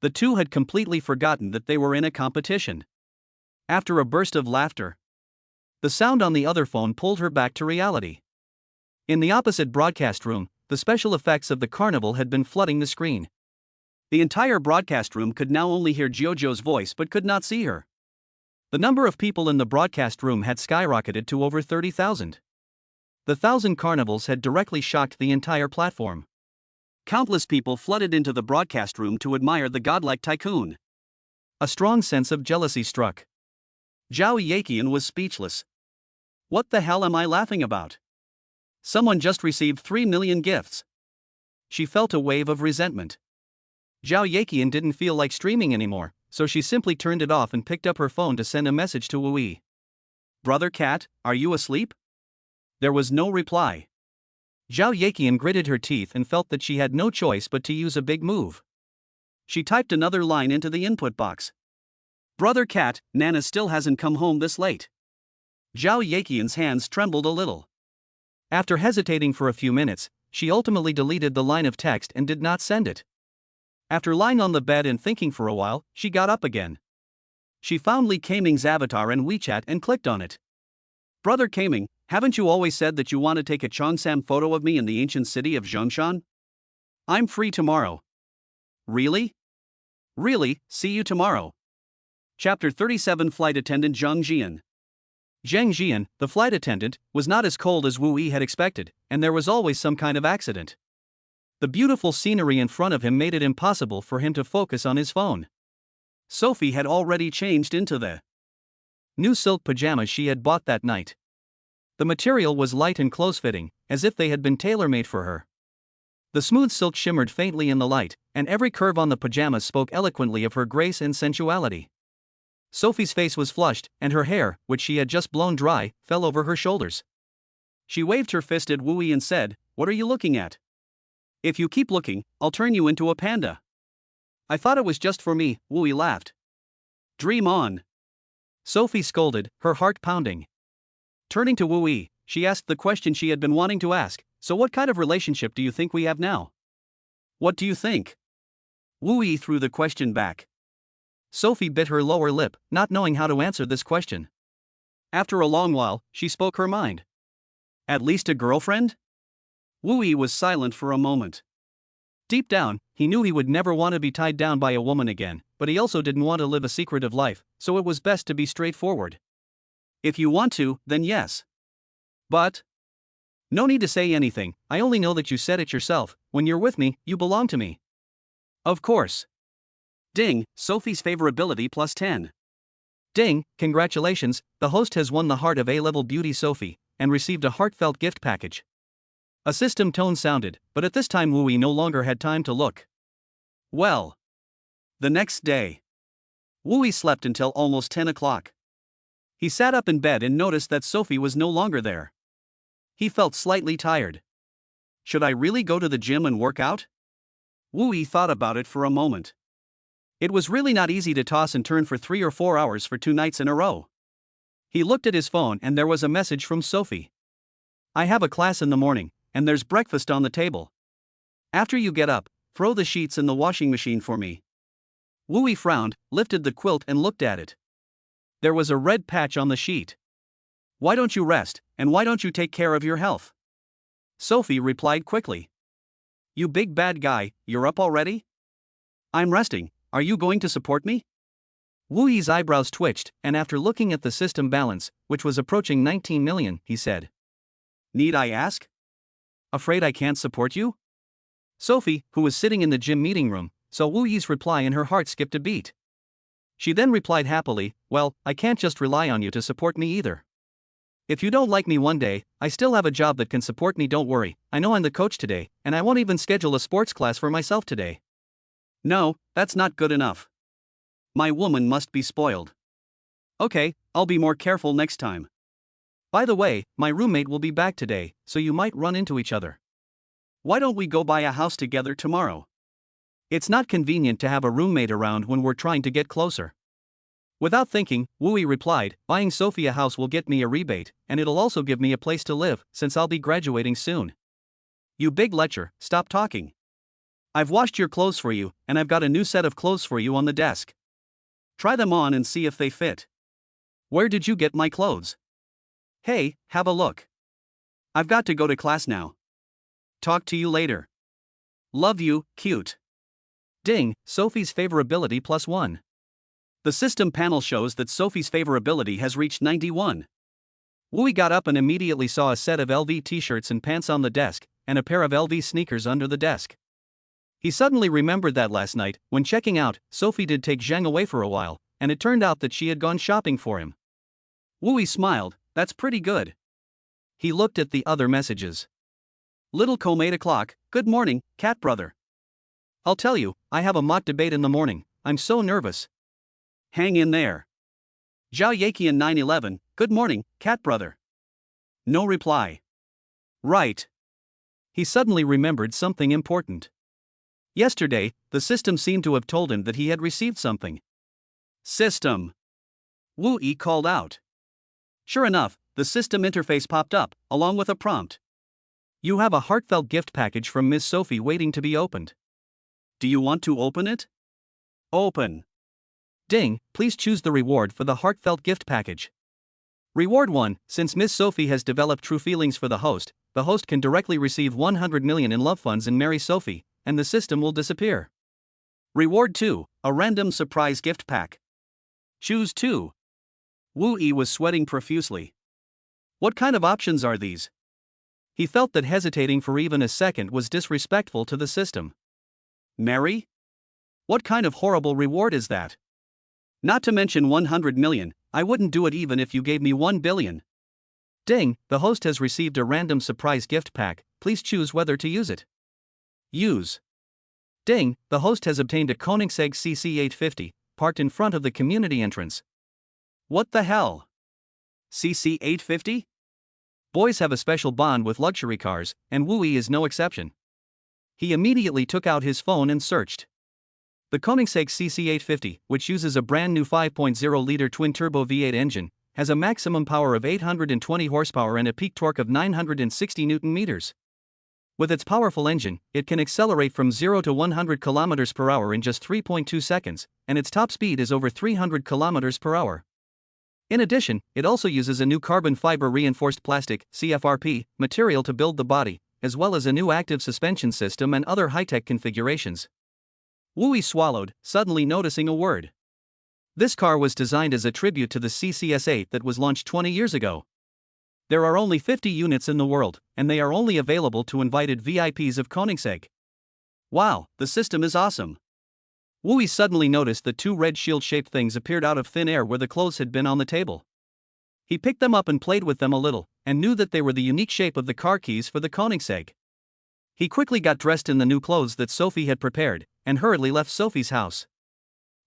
The two had completely forgotten that they were in a competition. After a burst of laughter, the sound on the other phone pulled her back to reality. In the opposite broadcast room, the special effects of the carnival had been flooding the screen. The entire broadcast room could now only hear Jojo's voice but could not see her. The number of people in the broadcast room had skyrocketed to over 30,000. The 1,000 carnivals had directly shocked the entire platform. Countless people flooded into the broadcast room to admire the godlike tycoon. A strong sense of jealousy struck. Zhao Yaqian was speechless. What the hell am I laughing about? Someone just received 3 million gifts. She felt a wave of resentment. Zhao Yaqian didn't feel like streaming anymore, so she simply turned it off and picked up her phone to send a message to Wui. Brother Cat, are you asleep? There was no reply. Zhao Yaqian gritted her teeth and felt that she had no choice but to use a big move. She typed another line into the input box. Brother Cat, Nana still hasn't come home this late. Zhao Yaqian's hands trembled a little. After hesitating for a few minutes, she ultimately deleted the line of text and did not send it. After lying on the bed and thinking for a while, she got up again. She found Li Kaming's avatar in WeChat and clicked on it. Brother Kaming, haven't you always said that you want to take a Cheongsam photo of me in the ancient city of Zhongshan? I'm free tomorrow. Really? Really, see you tomorrow. Chapter 37 Flight Attendant Zheng Jian. Zheng Jian, the flight attendant, was not as cold as Wu Yi had expected, and there was always some kind of accident. The beautiful scenery in front of him made it impossible for him to focus on his phone. Sophie had already changed into the new silk pajamas she had bought that night. The material was light and close-fitting, as if they had been tailor-made for her. The smooth silk shimmered faintly in the light, and every curve on the pajamas spoke eloquently of her grace and sensuality. Sophie's face was flushed, and her hair, which she had just blown dry, fell over her shoulders. She waved her fist at Wu Yi and said, "What are you looking at? If you keep looking, I'll turn you into a panda." "I thought it was just for me," Wu Yi laughed. "Dream on," Sophie scolded, her heart pounding. Turning to Wu Yi, she asked the question she had been wanting to ask, "So what kind of relationship do you think we have now?" "What do you think?" Wu Yi threw the question back. Sophie bit her lower lip, not knowing how to answer this question. After a long while, she spoke her mind. "At least a girlfriend?" Wu Yi was silent for a moment. Deep down, he knew he would never want to be tied down by a woman again, but he also didn't want to live a secretive life, so it was best to be straightforward. "If you want to, then yes. But no need to say anything, I only know that you said it yourself, when you're with me, you belong to me." "Of course." Ding, Sophie's favorability plus 10. Ding, congratulations, the host has won the heart of A-level beauty Sophie, and received a heartfelt gift package. A system tone sounded, but at this time Wu Yi no longer had time to look. Well. The next day. Wu Yi slept until almost 10 o'clock. He sat up in bed and noticed that Sophie was no longer there. He felt slightly tired. Should I really go to the gym and work out? Wu Yi thought about it for a moment. It was really not easy to toss and turn for 3 or 4 hours for 2 nights in a row. He looked at his phone and there was a message from Sophie. "I have a class in the morning, and there's breakfast on the table. After you get up, throw the sheets in the washing machine for me." Wu Yi frowned, lifted the quilt and looked at it. There was a red patch on the sheet. "Why don't you rest, and why don't you take care of your health?" Sophie replied quickly. "You big bad guy, you're up already?" "I'm resting. Are you going to support me?" Wu Yi's eyebrows twitched, and after looking at the system balance, which was approaching 19 million, he said, "Need I ask?" "Afraid I can't support you?" Sophie, who was sitting in the gym meeting room, saw Wu Yi's reply and her heart skipped a beat. She then replied happily, "Well, I can't just rely on you to support me either. If you don't like me one day, I still have a job that can support me, don't worry, I know I'm the coach today, and I won't even schedule a sports class for myself today." "No, that's not good enough. My woman must be spoiled." "Okay, I'll be more careful next time. By the way, my roommate will be back today, so you might run into each other. Why don't we go buy a house together tomorrow?" It's not convenient to have a roommate around when we're trying to get closer. Without thinking, Wu Yi replied, "Buying Sophie a house will get me a rebate, and it'll also give me a place to live, since I'll be graduating soon." "You big lecher, stop talking. I've washed your clothes for you, and I've got a new set of clothes for you on the desk. Try them on and see if they fit." "Where did you get my clothes?" "Hey, have a look. I've got to go to class now. Talk to you later. Love you, cute." Ding, Sophie's favorability plus 1. The system panel shows that Sophie's favorability has reached 91. Wu Yi got up and immediately saw a set of LV t-shirts and pants on the desk, and a pair of LV sneakers under the desk. He suddenly remembered that last night, when checking out, Sophie did take Zhang away for a while, and it turned out that she had gone shopping for him. Wu Yi smiled, "That's pretty good." He looked at the other messages. "Little comb 8 o'clock, good morning, cat brother. I'll tell you, I have a mock debate in the morning, I'm so nervous." "Hang in there." Zhao Yaqian 911, good morning, cat brother. No reply. Right. He suddenly remembered something important. Yesterday, the system seemed to have told him that he had received something. System. Wu Yi called out. Sure enough, the system interface popped up, along with a prompt. You have a heartfelt gift package from Miss Sophie waiting to be opened. Do you want to open it? Open. Ding, please choose the reward for the heartfelt gift package. Reward 1, since Miss Sophie has developed true feelings for the host can directly receive 100 million in love funds and marry Sophie, and the system will disappear. Reward 2, a random surprise gift pack. Choose 2. Wu Yi was sweating profusely. What kind of options are these? He felt that hesitating for even a second was disrespectful to the system. Marry? What kind of horrible reward is that? Not to mention 100 million, I wouldn't do it even if you gave me 1 billion. Ding, the host has received a random surprise gift pack, please choose whether to use it. Use. Ding, the host has obtained a Koenigsegg CC850, parked in front of the community entrance. What the hell? CC850? Boys have a special bond with luxury cars, and Wooey is no exception. He immediately took out his phone and searched. The Koenigsegg CC850, which uses a brand new 5.0-liter twin-turbo V8 engine, has a maximum power of 820 horsepower and a peak torque of 960 Nm. With its powerful engine, it can accelerate from 0 to 100 km per hour in just 3.2 seconds, and its top speed is over 300 km per hour. In addition, it also uses a new carbon fiber reinforced plastic (CFRP) material to build the body, as well as a new active suspension system and other high-tech configurations. Wooey swallowed, suddenly noticing a word. This car was designed as a tribute to the CCS8 that was launched 20 years ago. There are only 50 units in the world, and they are only available to invited VIPs of Koenigsegg. Wow, the system is awesome. Wooey suddenly noticed that two red shield-shaped things appeared out of thin air where the clothes had been on the table. He picked them up and played with them a little, and knew that they were the unique shape of the car keys for the Koenigsegg. He quickly got dressed in the new clothes that Sophie had prepared, and hurriedly left Sophie's house.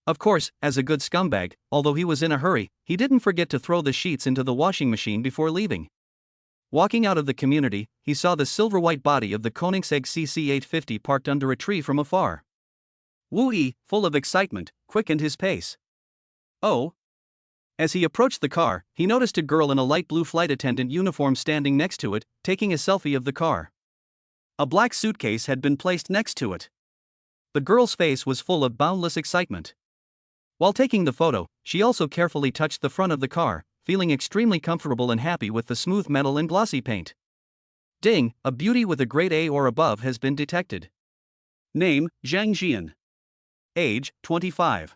Of course, as a good scumbag, although he was in a hurry, he didn't forget to throw the sheets into the washing machine before leaving. Walking out of the community, he saw the silver-white body of the Koenigsegg CC850 parked under a tree from afar. Wooey, full of excitement, quickened his pace. Oh! As he approached the car, he noticed a girl in a light blue flight attendant uniform standing next to it, taking a selfie of the car. A black suitcase had been placed next to it. The girl's face was full of boundless excitement. While taking the photo, she also carefully touched the front of the car, feeling extremely comfortable and happy with the smooth metal and glossy paint. Ding, a beauty with a grade A or above has been detected. Name, Zhang Jian. Age, 25.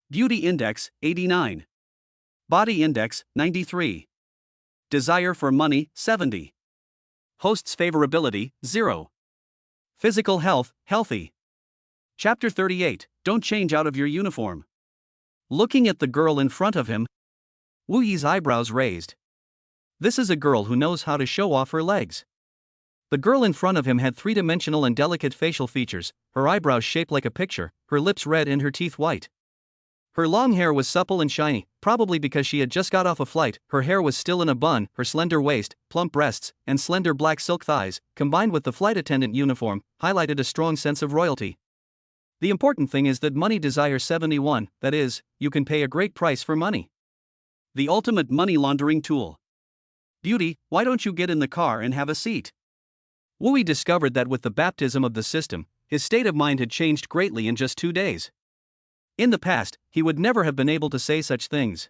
Beauty Index, 89. Body Index, 93. Desire for money, 70. Host's favorability, 0. Physical health, healthy. Chapter 38, Don't change out of your uniform. Looking at the girl in front of him, Wooey's eyebrows raised. This is a girl who knows how to show off her legs. The girl in front of him had three-dimensional and delicate facial features, her eyebrows shaped like a picture, her lips red and her teeth white. Her long hair was supple and shiny, probably because she had just got off a flight. Her hair was still in a bun, her slender waist, plump breasts, and slender black silk thighs, combined with the flight attendant uniform, highlighted a strong sense of royalty. The important thing is that money desire 71, that is, you can pay a great price for money. The ultimate money laundering tool. Beauty, why don't you get in the car and have a seat? Wooey discovered that with the baptism of the system, his state of mind had changed greatly in just 2 days. In the past, he would never have been able to say such things.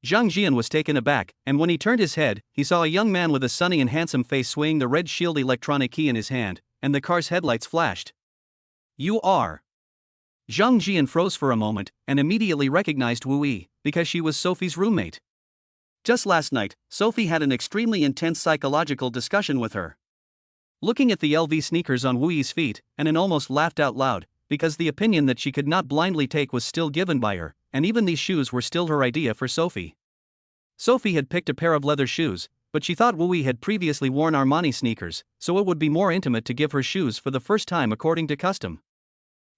Zhang Jian was taken aback, and when he turned his head, he saw a young man with a sunny and handsome face swaying the red shield electronic key in his hand, and the car's headlights flashed. You are. Zhang Jian froze for a moment, and immediately recognized Wooey, because she was Sophie's roommate. Just last night, Sophie had an extremely intense psychological discussion with her. Looking at the LV sneakers on Wooey's feet, Anan almost laughed out loud, because the opinion that she could not blindly take was still given by her, and even these shoes were still her idea for Sophie. Sophie had picked a pair of leather shoes, but she thought Wooey had previously worn Armani sneakers, so it would be more intimate to give her shoes for the first time according to custom.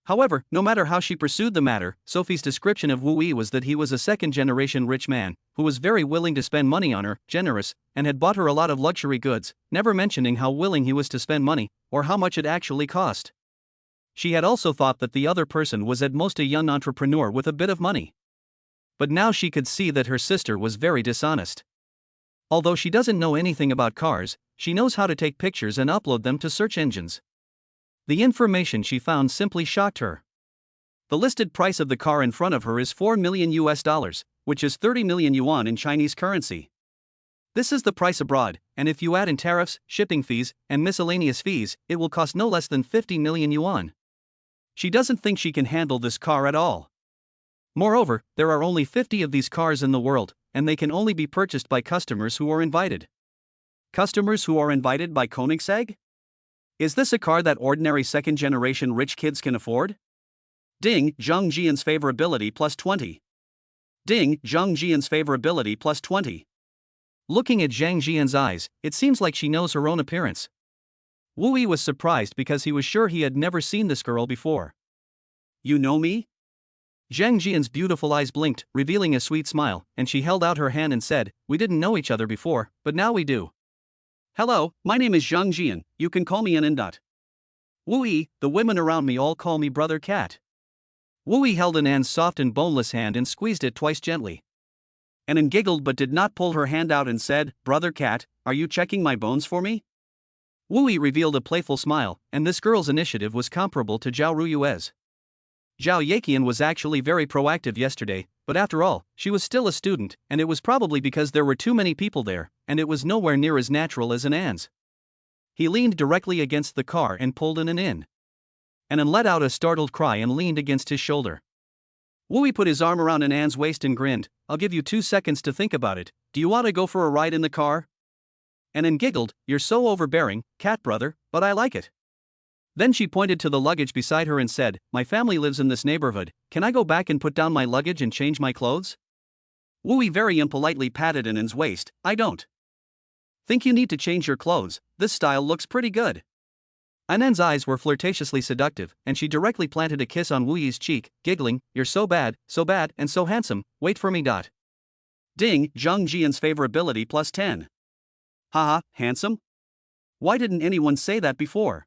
However, no matter how she pursued the matter, Sophie's description of Wooey was that he was a second-generation rich man, who was very willing to spend money on her, generous, and had bought her a lot of luxury goods, never mentioning how willing he was to spend money, or how much it actually cost. She had also thought that the other person was at most a young entrepreneur with a bit of money. But now she could see that her sister was very dishonest. Although she doesn't know anything about cars, she knows how to take pictures and upload them to search engines. The information she found simply shocked her. The listed price of the car in front of her is $4 million, which is 30 million yuan in Chinese currency. This is the price abroad, and if you add in tariffs, shipping fees, and miscellaneous fees, it will cost no less than 50 million yuan. She doesn't think she can handle this car at all. Moreover, there are only 50 of these cars in the world, and they can only be purchased by customers who are invited. Customers who are invited by Koenigsegg? Is this a car that ordinary second-generation rich kids can afford? Ding, Zhang Jian's favorability plus 20. Ding, Zhang Jian's favorability plus 20. Looking at Zhang Jian's eyes, it seems like she knows her own appearance. Wu Yi was surprised because he was sure he had never seen this girl before. You know me? Zhang Jian's beautiful eyes blinked, revealing a sweet smile, and she held out her hand and said, "We didn't know each other before, but now we do." Hello, my name is Zhang Jian, you can call me An. Wu Yi, the women around me all call me Brother Cat. Wu Yi held An's soft and boneless hand and squeezed it twice gently. An giggled but did not pull her hand out and said, "Brother Cat, are you checking my bones for me?" Wu Yi revealed a playful smile, and this girl's initiative was comparable to Zhao Ruyue's. Zhao Yaqian was actually very proactive yesterday, but after all, she was still a student, and it was probably because there were too many people there, and it was nowhere near as natural as An's. He leaned directly against the car and pulled An in. An let out a startled cry and leaned against his shoulder. Wu Yi put his arm around An's waist and grinned. "I'll give you 2 seconds to think about it. Do you want to go for a ride in the car?" An giggled, "You're so overbearing, cat brother, but I like it." Then she pointed to the luggage beside her and said, "My family lives in this neighborhood, can I go back and put down my luggage and change my clothes?" Wu Yi very impolitely patted An's waist. "I don't think you need to change your clothes, this style looks pretty good." An's eyes were flirtatiously seductive, and she directly planted a kiss on Wu Yi's cheek, giggling, "You're so bad, and so handsome, wait for me. Ding, Zhang Jian's favorability plus 10. Haha, handsome? Why didn't anyone say that before?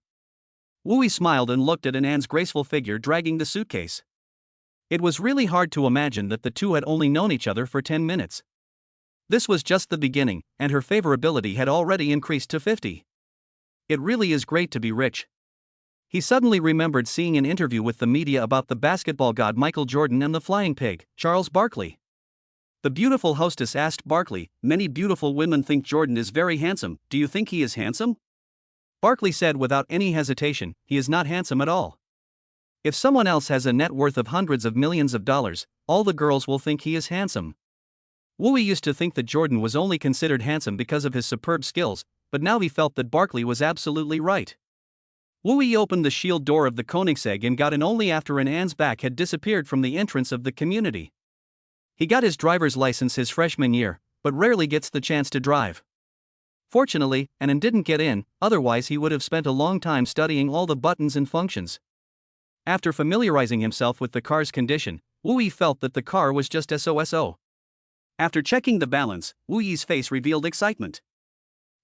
Wu Yi smiled and looked at An's graceful figure dragging the suitcase. It was really hard to imagine that the two had only known each other for 10 minutes. This was just the beginning, and her favorability had already increased to 50. It really is great to be rich. He suddenly remembered seeing an interview with the media about the basketball god Michael Jordan and the flying pig, Charles Barkley. The beautiful hostess asked Barkley, "Many beautiful women think Jordan is very handsome, do you think he is handsome?" Barkley said without any hesitation, "He is not handsome at all. If someone else has a net worth of hundreds of millions of dollars, all the girls will think he is handsome." Wu Yi used to think that Jordan was only considered handsome because of his superb skills, but now he felt that Barkley was absolutely right. Wu Yi opened the shield door of the Koenigsegg and got in only after An's back had disappeared from the entrance of the community. He got his driver's license his freshman year, but rarely gets the chance to drive. Fortunately, An didn't get in, otherwise he would have spent a long time studying all the buttons and functions. After familiarizing himself with the car's condition, Wu Yi felt that the car was just SOSO. After checking the balance, Wu Yi's face revealed excitement.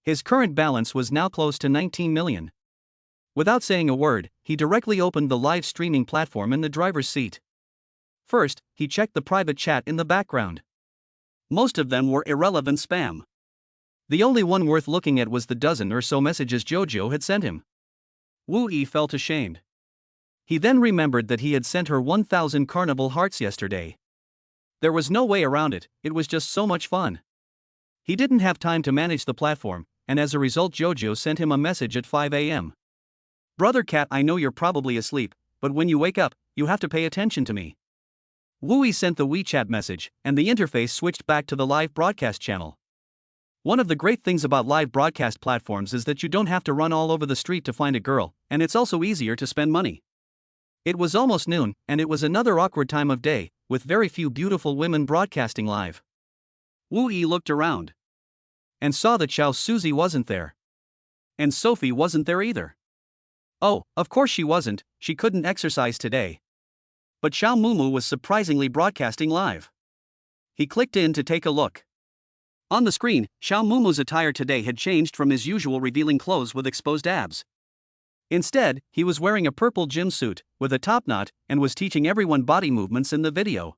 His current balance was now close to 19 million. Without saying a word, he directly opened the live streaming platform in the driver's seat. First, he checked the private chat in the background. Most of them were irrelevant spam. The only one worth looking at was the dozen or so messages Jojo had sent him. Wu Yi felt ashamed. He then remembered that he had sent her 1,000 carnival hearts yesterday. There was no way around it, it was just so much fun. He didn't have time to manage the platform, and as a result Jojo sent him a message at 5 a.m. "Brother Cat, I know you're probably asleep, but when you wake up, you have to pay attention to me." Wu Yi sent the WeChat message, and the interface switched back to the live broadcast channel. One of the great things about live broadcast platforms is that you don't have to run all over the street to find a girl, and it's also easier to spend money. It was almost noon, and it was another awkward time of day, with very few beautiful women broadcasting live. Wu Yi looked around and saw that Xiao Suzy wasn't there. And Sophie wasn't there either. Oh, of course she wasn't, she couldn't exercise today. But Xiao Mumu was surprisingly broadcasting live. He clicked in to take a look. On the screen, Xiao Mumu's attire today had changed from his usual revealing clothes with exposed abs. Instead, he was wearing a purple gym suit, with a top knot, and was teaching everyone body movements in the video.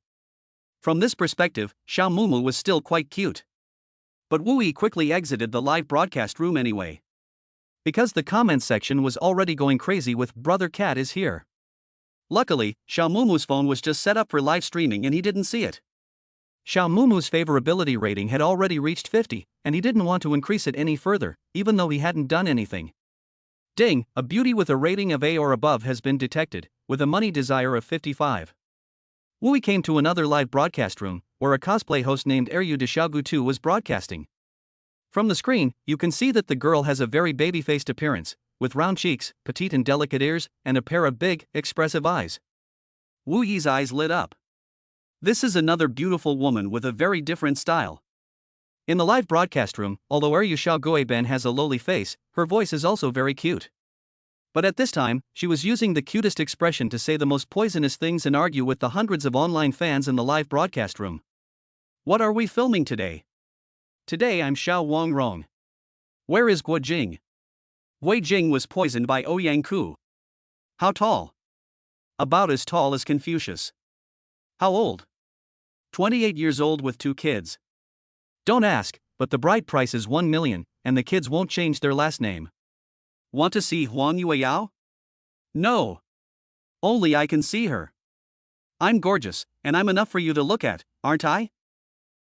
From this perspective, Xiao Mumu was still quite cute. But Wu Yi quickly exited the live broadcast room anyway. Because the comments section was already going crazy with "Brother Cat is here." Luckily, Xiao Mumu's phone was just set up for live streaming and he didn't see it. Xiao Mumu's favorability rating had already reached 50, and he didn't want to increase it any further, even though he hadn't done anything. Ding, a beauty with a rating of A or above has been detected, with a money desire of 55. Wu Yi came to another live broadcast room, where a cosplay host named Eryu de Xiaogutu was broadcasting. From the screen, you can see that the girl has a very baby-faced appearance, with round cheeks, petite and delicate ears, and a pair of big, expressive eyes. Wu Yi's eyes lit up. This is another beautiful woman with a very different style. In the live broadcast room, although Ryu Xiaogoeben has a lowly face, her voice is also very cute. But at this time, she was using the cutest expression to say the most poisonous things and argue with the hundreds of online fans in the live broadcast room. What are we filming today? Today I'm Xiao Wangrong. Where is Guo Jing? Wei Jing was poisoned by Ouyang Ku. How tall? About as tall as Confucius. How old? 28 years old with 2 kids. Don't ask, but the bride price is 1 million, and the kids won't change their last name. Want to see Huang Yueyao? No. Only I can see her. I'm gorgeous, and I'm enough for you to look at, aren't I?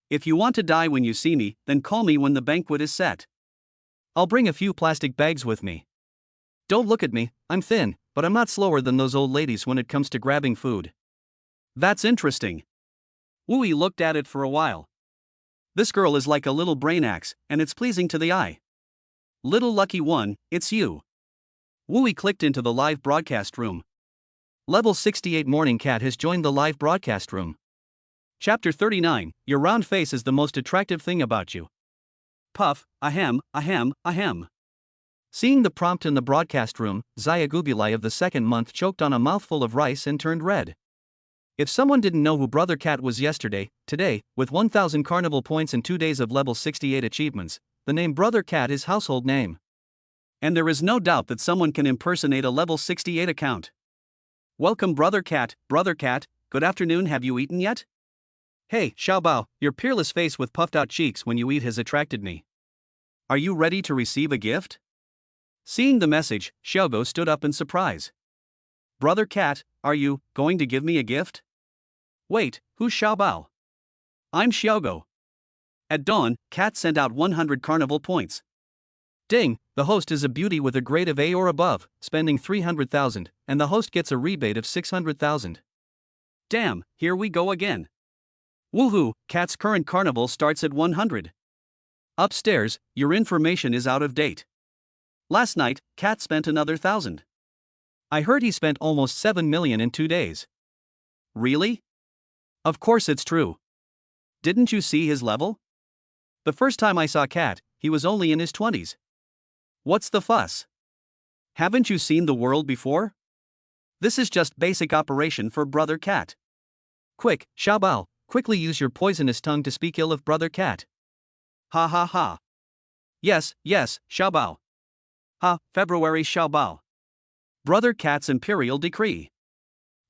If you want to die when you see me, then call me when the banquet is set. I'll bring a few plastic bags with me. Don't look at me, I'm thin, but I'm not slower than those old ladies when it comes to grabbing food. That's interesting. Wu Yi looked at it for a while. This girl is like a little brain axe, and it's pleasing to the eye. Little lucky one, it's you. Wu Yi clicked into the live broadcast room. Level 68 Morning Cat has joined the live broadcast room. Chapter 39, Your round face is the most attractive thing about you. Puff, ahem, ahem, ahem. Seeing the prompt in the broadcast room, Xiaogubulai of the second month choked on a mouthful of rice and turned red. If someone didn't know who Brother Cat was today, with 1000 carnival points and 2 days of level 68 achievements, the name Brother Cat is household name. And there is no doubt that someone can impersonate a level 68 account. Welcome Brother Cat, good afternoon, have you eaten yet? Hey, Xiaobao, your peerless face with puffed out cheeks when you eat has attracted me. Are you ready to receive a gift? Seeing the message, Xiaogo stood up in surprise. Brother Cat, are you going to give me a gift? Wait, who's Xiaobao? I'm Xiaogo. At dawn, Cat sent out 100 carnival points. Ding, the host is a beauty with a grade of A or above, spending 300,000, and the host gets a rebate of 600,000. Damn, here we go again. Woohoo, Cat's current carnival starts at 100. Upstairs, your information is out of date. Last night, Cat spent another 1,000. I heard he spent almost 7 million in 2 days. Really? Of course it's true. Didn't you see his level? The first time I saw Cat, he was only in his 20s. What's the fuss? Haven't you seen the world before? This is just basic operation for Brother Cat. Quick, Xiaobao, quickly use your poisonous tongue to speak ill of Brother Cat. Ha ha ha. Yes, Xiaobao. Ha, February Xiaobao. Brother Cat's imperial decree.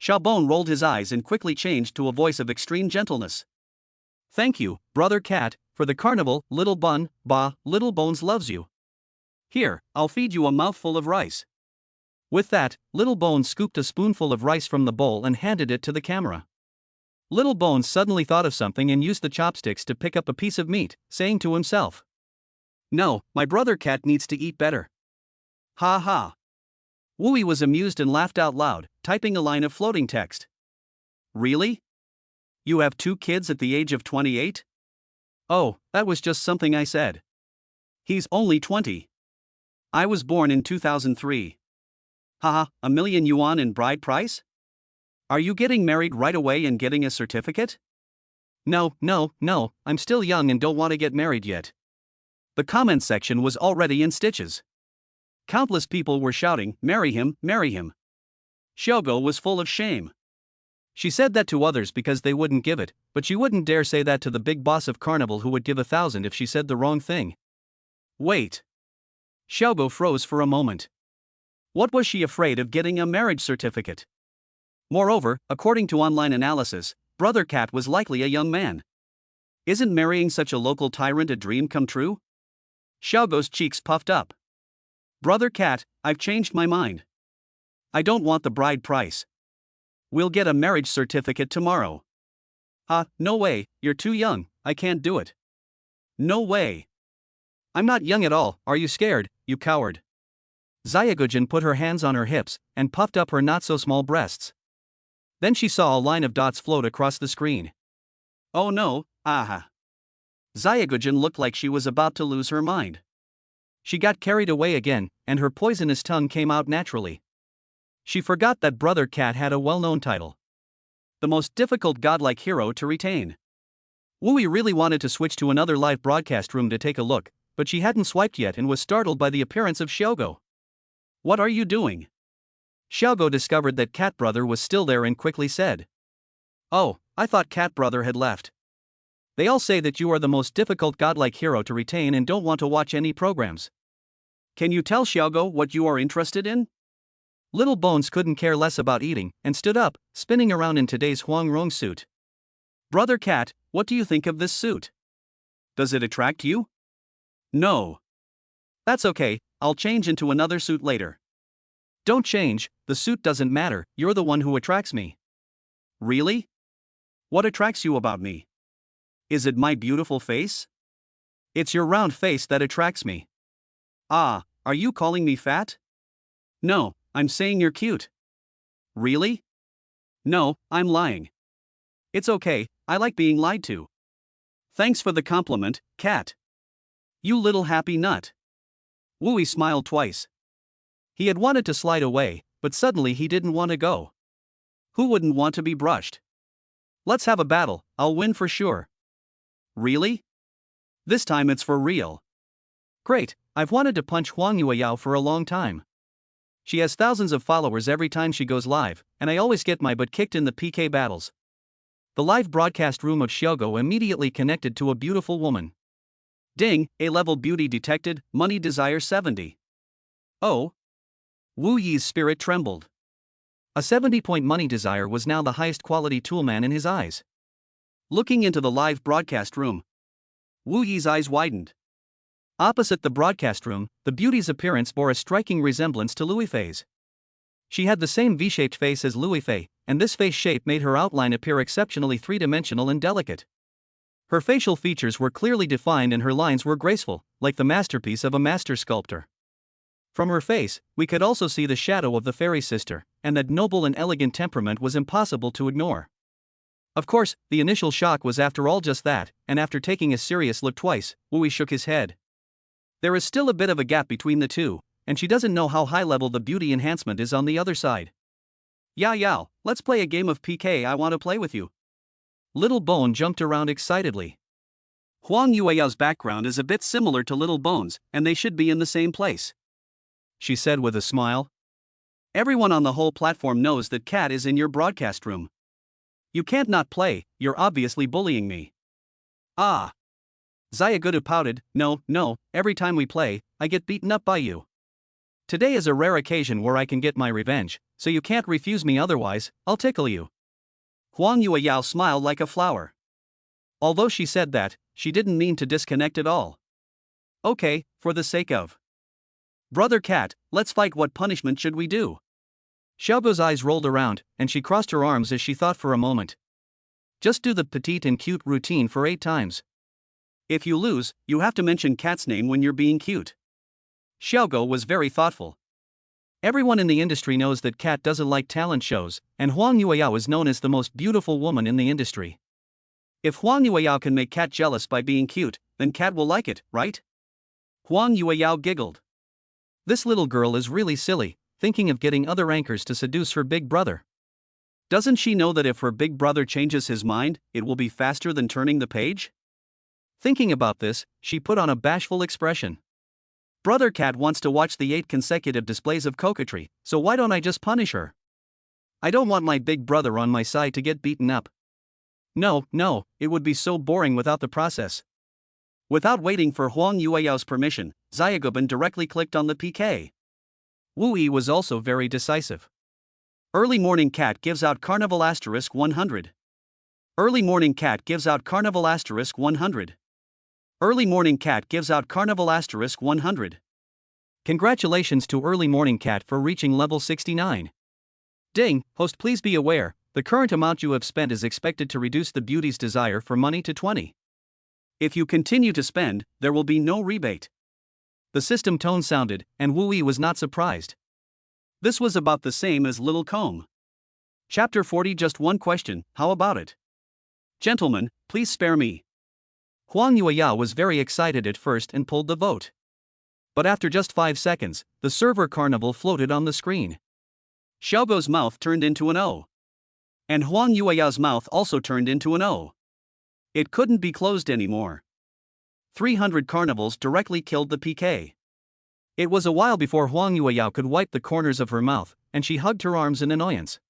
Xiaobon rolled his eyes and quickly changed to a voice of extreme gentleness. Thank you, Brother Cat, for the carnival, Little Little Bones loves you. Here, I'll feed you a mouthful of rice. With that, Little Bones scooped a spoonful of rice from the bowl and handed it to the camera. Little Bones suddenly thought of something and used the chopsticks to pick up a piece of meat, saying to himself, No, my Brother Cat needs to eat better. Ha ha. Wu Yi was amused and laughed out loud, typing a line of floating text. Really? You have 2 kids at the age of 28? Oh, that was just something I said. He's only 20. I was born in 2003. Haha, 1 million yuan in bride price? Are you getting married right away and getting a certificate? No, I'm still young and don't want to get married yet. The comment section was already in stitches. Countless people were shouting, marry him, marry him. Xiaogo was full of shame. She said that to others because they wouldn't give it, but she wouldn't dare say that to the big boss of Carnival who would give 1,000 if she said the wrong thing. Wait. Xiaogo froze for a moment. What was she afraid of getting a marriage certificate? Moreover, according to online analysis, Brother Cat was likely a young man. Isn't marrying such a local tyrant a dream come true? Xiaogo's cheeks puffed up. Brother Cat, I've changed my mind. I don't want the bride price. We'll get a marriage certificate tomorrow. No way, you're too young, I can't do it. No way. I'm not young at all, are you scared, you coward? Xiaogujin put her hands on her hips and puffed up her not-so-small breasts. Then she saw a line of dots float across the screen. Oh no, aha. Xiaogujin looked like she was about to lose her mind. She got carried away again, and her poisonous tongue came out naturally. She forgot that Brother Cat had a well-known title. the most difficult godlike hero to retain. Wu Yi really wanted to switch to another live broadcast room to take a look, but she hadn't swiped yet and was startled by the appearance of Xiaogo. What are you doing? Xiaogo discovered that Cat Brother was still there and quickly said. Oh, I thought Cat Brother had left. They all say that you are the most difficult godlike hero to retain and don't want to watch any programs. Can you tell Xiaogo what you are interested in? Little Bones couldn't care less about eating and stood up, spinning around in today's Huang Rong suit. Brother Cat, what do you think of this suit? Does it attract you? No. That's okay, I'll change into another suit later. Don't change, the suit doesn't matter, you're the one who attracts me. Really? What attracts you about me? Is it my beautiful face? It's your round face that attracts me. Ah, are you calling me fat? No, I'm saying you're cute. Really? No, I'm lying. It's okay, I like being lied to. Thanks for the compliment, Cat. You little happy nut. Wu Yi smiled twice. He had wanted to slide away, but suddenly he didn't want to go. Who wouldn't want to be brushed? Let's have a battle, I'll win for sure. Really? This time it's for real. Great, I've wanted to punch Huang Yueyao for a long time. She has thousands of followers every time she goes live, and I always get my butt kicked in the PK battles. The live broadcast room of Xiaogo immediately connected to a beautiful woman. Ding, A-level beauty detected, money desire 70. Oh. Wu Yi's spirit trembled. A 70-point money desire was now the highest quality toolman in his eyes. Looking into the live broadcast room, Wu Yi's eyes widened. Opposite the broadcast room, the beauty's appearance bore a striking resemblance to Louis Fei's. She had the same V-shaped face as Louis Fei, and this face shape made her outline appear exceptionally three-dimensional and delicate. Her facial features were clearly defined and her lines were graceful, like the masterpiece of a master sculptor. From her face, we could also see the shadow of the fairy sister, and that noble and elegant temperament was impossible to ignore. Of course, the initial shock was after all just that, and after taking a serious look twice, Wu Yi shook his head. There is still a bit of a gap between the two, and she doesn't know how high level the beauty enhancement is on the other side. Yao, let's play a game of PK, I want to play with you. Little Bone jumped around excitedly. Huang Yueyao's background is a bit similar to Little Bone's, and they should be in the same place, she said with a smile. Everyone on the whole platform knows that Cat is in your broadcast room. You can't not play, you're obviously bullying me. Ah. Xiaogudu pouted, no, every time we play, I get beaten up by you. Today is a rare occasion where I can get my revenge, so you can't refuse me, otherwise, I'll tickle you. Huang Yueyao smiled like a flower. Although she said that, she didn't mean to disconnect at all. Okay, for the sake of Brother Cat, let's fight. What punishment should we do? Xiaogo's eyes rolled around, and she crossed her arms as she thought for a moment. Just do the petite and cute routine for 8 times. If you lose, you have to mention Cat's name when you're being cute. Xiaogo was very thoughtful. Everyone in the industry knows that Cat doesn't like talent shows, and Huang Yueyao is known as the most beautiful woman in the industry. If Huang Yueyao can make Cat jealous by being cute, then Cat will like it, right? Huang Yueyao giggled. This little girl is really silly, thinking of getting other anchors to seduce her big brother. Doesn't she know that if her big brother changes his mind, it will be faster than turning the page? Thinking about this, she put on a bashful expression. Brother Cat wants to watch the 8 consecutive displays of coquetry, so why don't I just punish her? I don't want my big brother on my side to get beaten up. No, it would be so boring without the process. Without waiting for Huang Yueyao's permission, Xiaoguban directly clicked on the PK. Wu Yi was also very decisive. Early morning cat gives out carnival asterisk 100. Early morning cat gives out carnival asterisk 100. Early morning cat gives out carnival asterisk 100. Congratulations to Early Morning Cat for reaching level 69. Ding, host, please be aware, the current amount you have spent is expected to reduce the beauty's desire for money to 20. If you continue to spend, there will be no rebate. The system tone sounded, and Wu Yi was not surprised. This was about the same as Little Comb. Chapter 40. Just one question, how about it? Gentlemen, please spare me. Huang Yueyao was very excited at first and pulled the vote. But after just 5 seconds, the server carnival floated on the screen. Xiaogo's mouth turned into an O. And Huang Yueyao's mouth also turned into an O. It couldn't be closed anymore. 300 carnivals directly killed the PK. It was a while before Huang Yueyao could wipe the corners of her mouth, and she hugged her arms in annoyance.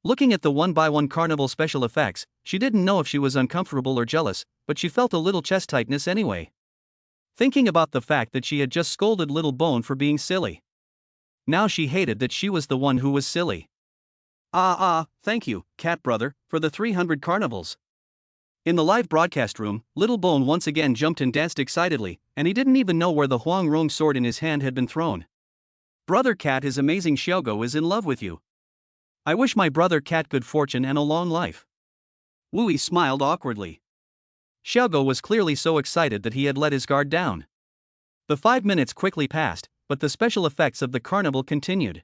Looking at the one-by-one carnival special effects, she didn't know if she was uncomfortable or jealous, but she felt a little chest tightness anyway. Thinking about the fact that she had just scolded Little Bone for being silly. Now she hated that she was the one who was silly. Thank you, cat brother, for the 300 carnivals. In the live broadcast room, Little Bone once again jumped and danced excitedly, and he didn't even know where the Huang Rong sword in his hand had been thrown. Brother Cat, His amazing Xiaogo is in love with you. I wish my brother Cat good fortune and a long life. Wu Yi smiled awkwardly. Xiaogo was clearly so excited that he had let his guard down. The 5 minutes quickly passed, but the special effects of the carnival continued.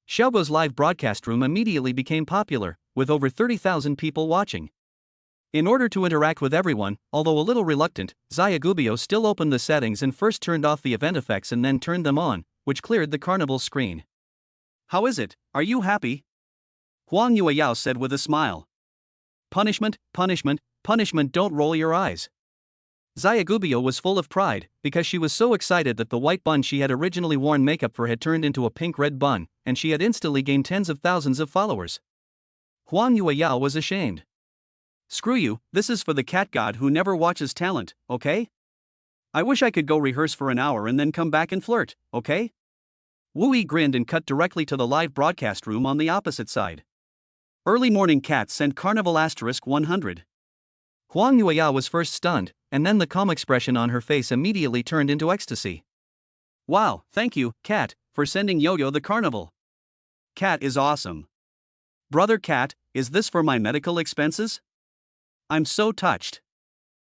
Xiaogo's live broadcast room immediately became popular, with over 30,000 people watching. In order to interact with everyone, although a little reluctant, Zayagubio still opened the settings and first turned off the event effects and then turned them on, which cleared the carnival screen. How is it? Are you happy? Huang Yueyao said with a smile. Punishment, punishment, punishment, don't roll your eyes. Zayagubio was full of pride, because she was so excited that the white bun she had originally worn makeup for had turned into a pink-red bun, and she had instantly gained tens of thousands of followers. Huang Yueyao was ashamed. Screw you, this is for the cat god who never watches talent, okay? I wish I could go rehearse for an hour and then come back and flirt, okay? Wu Yi grinned and cut directly to the live broadcast room on the opposite side. Early morning cat sent carnival *100. Huang Yueyao was first stunned, and then the calm expression on her face immediately turned into ecstasy. Wow, thank you, Cat, for sending Yo-Yo the carnival. Cat is awesome. Brother Cat, is this for my medical expenses? I'm so touched.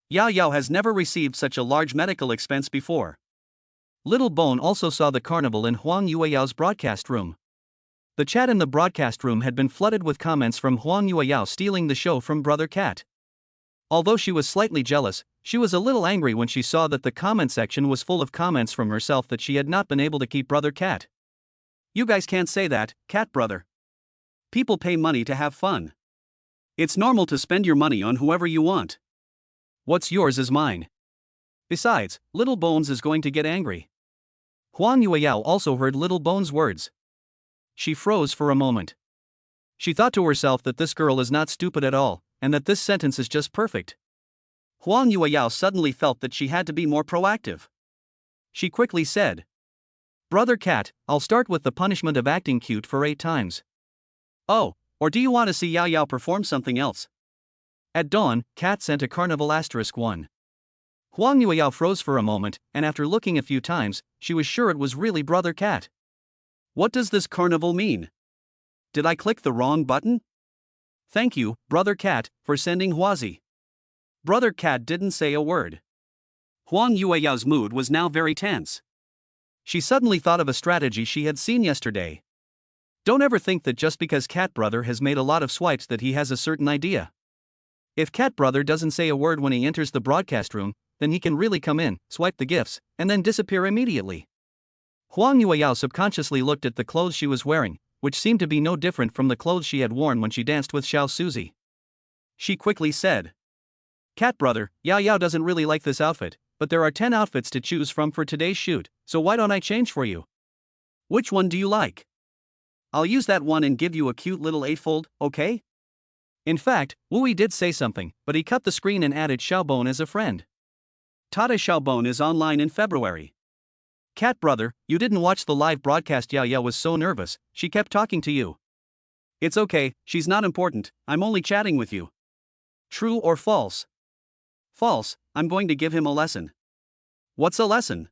Yao Yao has never received such a large medical expense before. Little Bone also saw the carnival in Huang Yueyao's broadcast room. The chat in the broadcast room had been flooded with comments from Huang Yueyao stealing the show from Brother Cat. Although she was slightly jealous, she was a little angry when she saw that the comment section was full of comments from herself that she had not been able to keep Brother Cat. You guys can't say that, Cat brother. People pay money to have fun. It's normal to spend your money on whoever you want. What's yours is mine. Besides, Little Bones is going to get angry. Huang Yueyao also heard Little Bones' words. She froze for a moment. She thought to herself that this girl is not stupid at all, and that this sentence is just perfect. Huang Yueyao suddenly felt that she had to be more proactive. She quickly said, Brother Cat, I'll start with the punishment of acting cute for 8 times. Oh, or do you want to see Yao Yao perform something else? At dawn, Cat sent a carnival *1. Huang Yueyao froze for a moment, and after looking a few times, she was sure it was really Brother Cat. What does this carnival mean? Did I click the wrong button? Thank you, Brother Cat, for sending Huazi. Brother Cat didn't say a word. Huang Yueyao's mood was now very tense. She suddenly thought of a strategy she had seen yesterday. Don't ever think that just because Cat Brother has made a lot of swipes that he has a certain idea. If Cat Brother doesn't say a word when he enters the broadcast room, then he can really come in, swipe the gifts, and then disappear immediately. Huang Yueyao subconsciously looked at the clothes she was wearing, which seemed to be no different from the clothes she had worn when she danced with Xiao Suzy. She quickly said, Cat Brother, Yao Yao doesn't really like this outfit, but there are 10 outfits to choose from for today's shoot, so why don't I change for you? Which one do you like? I'll use that one and give you a cute little eightfold, okay? In fact, Wu Yi did say something, but he cut the screen and added Xiaobone as a friend. Tata Xiaobone is online in February. Cat Brother, you didn't watch the live broadcast. Yao Yao was so nervous, she kept talking to you. It's okay, she's not important, I'm only chatting with you. True or false? False, I'm going to give him a lesson. What's a lesson?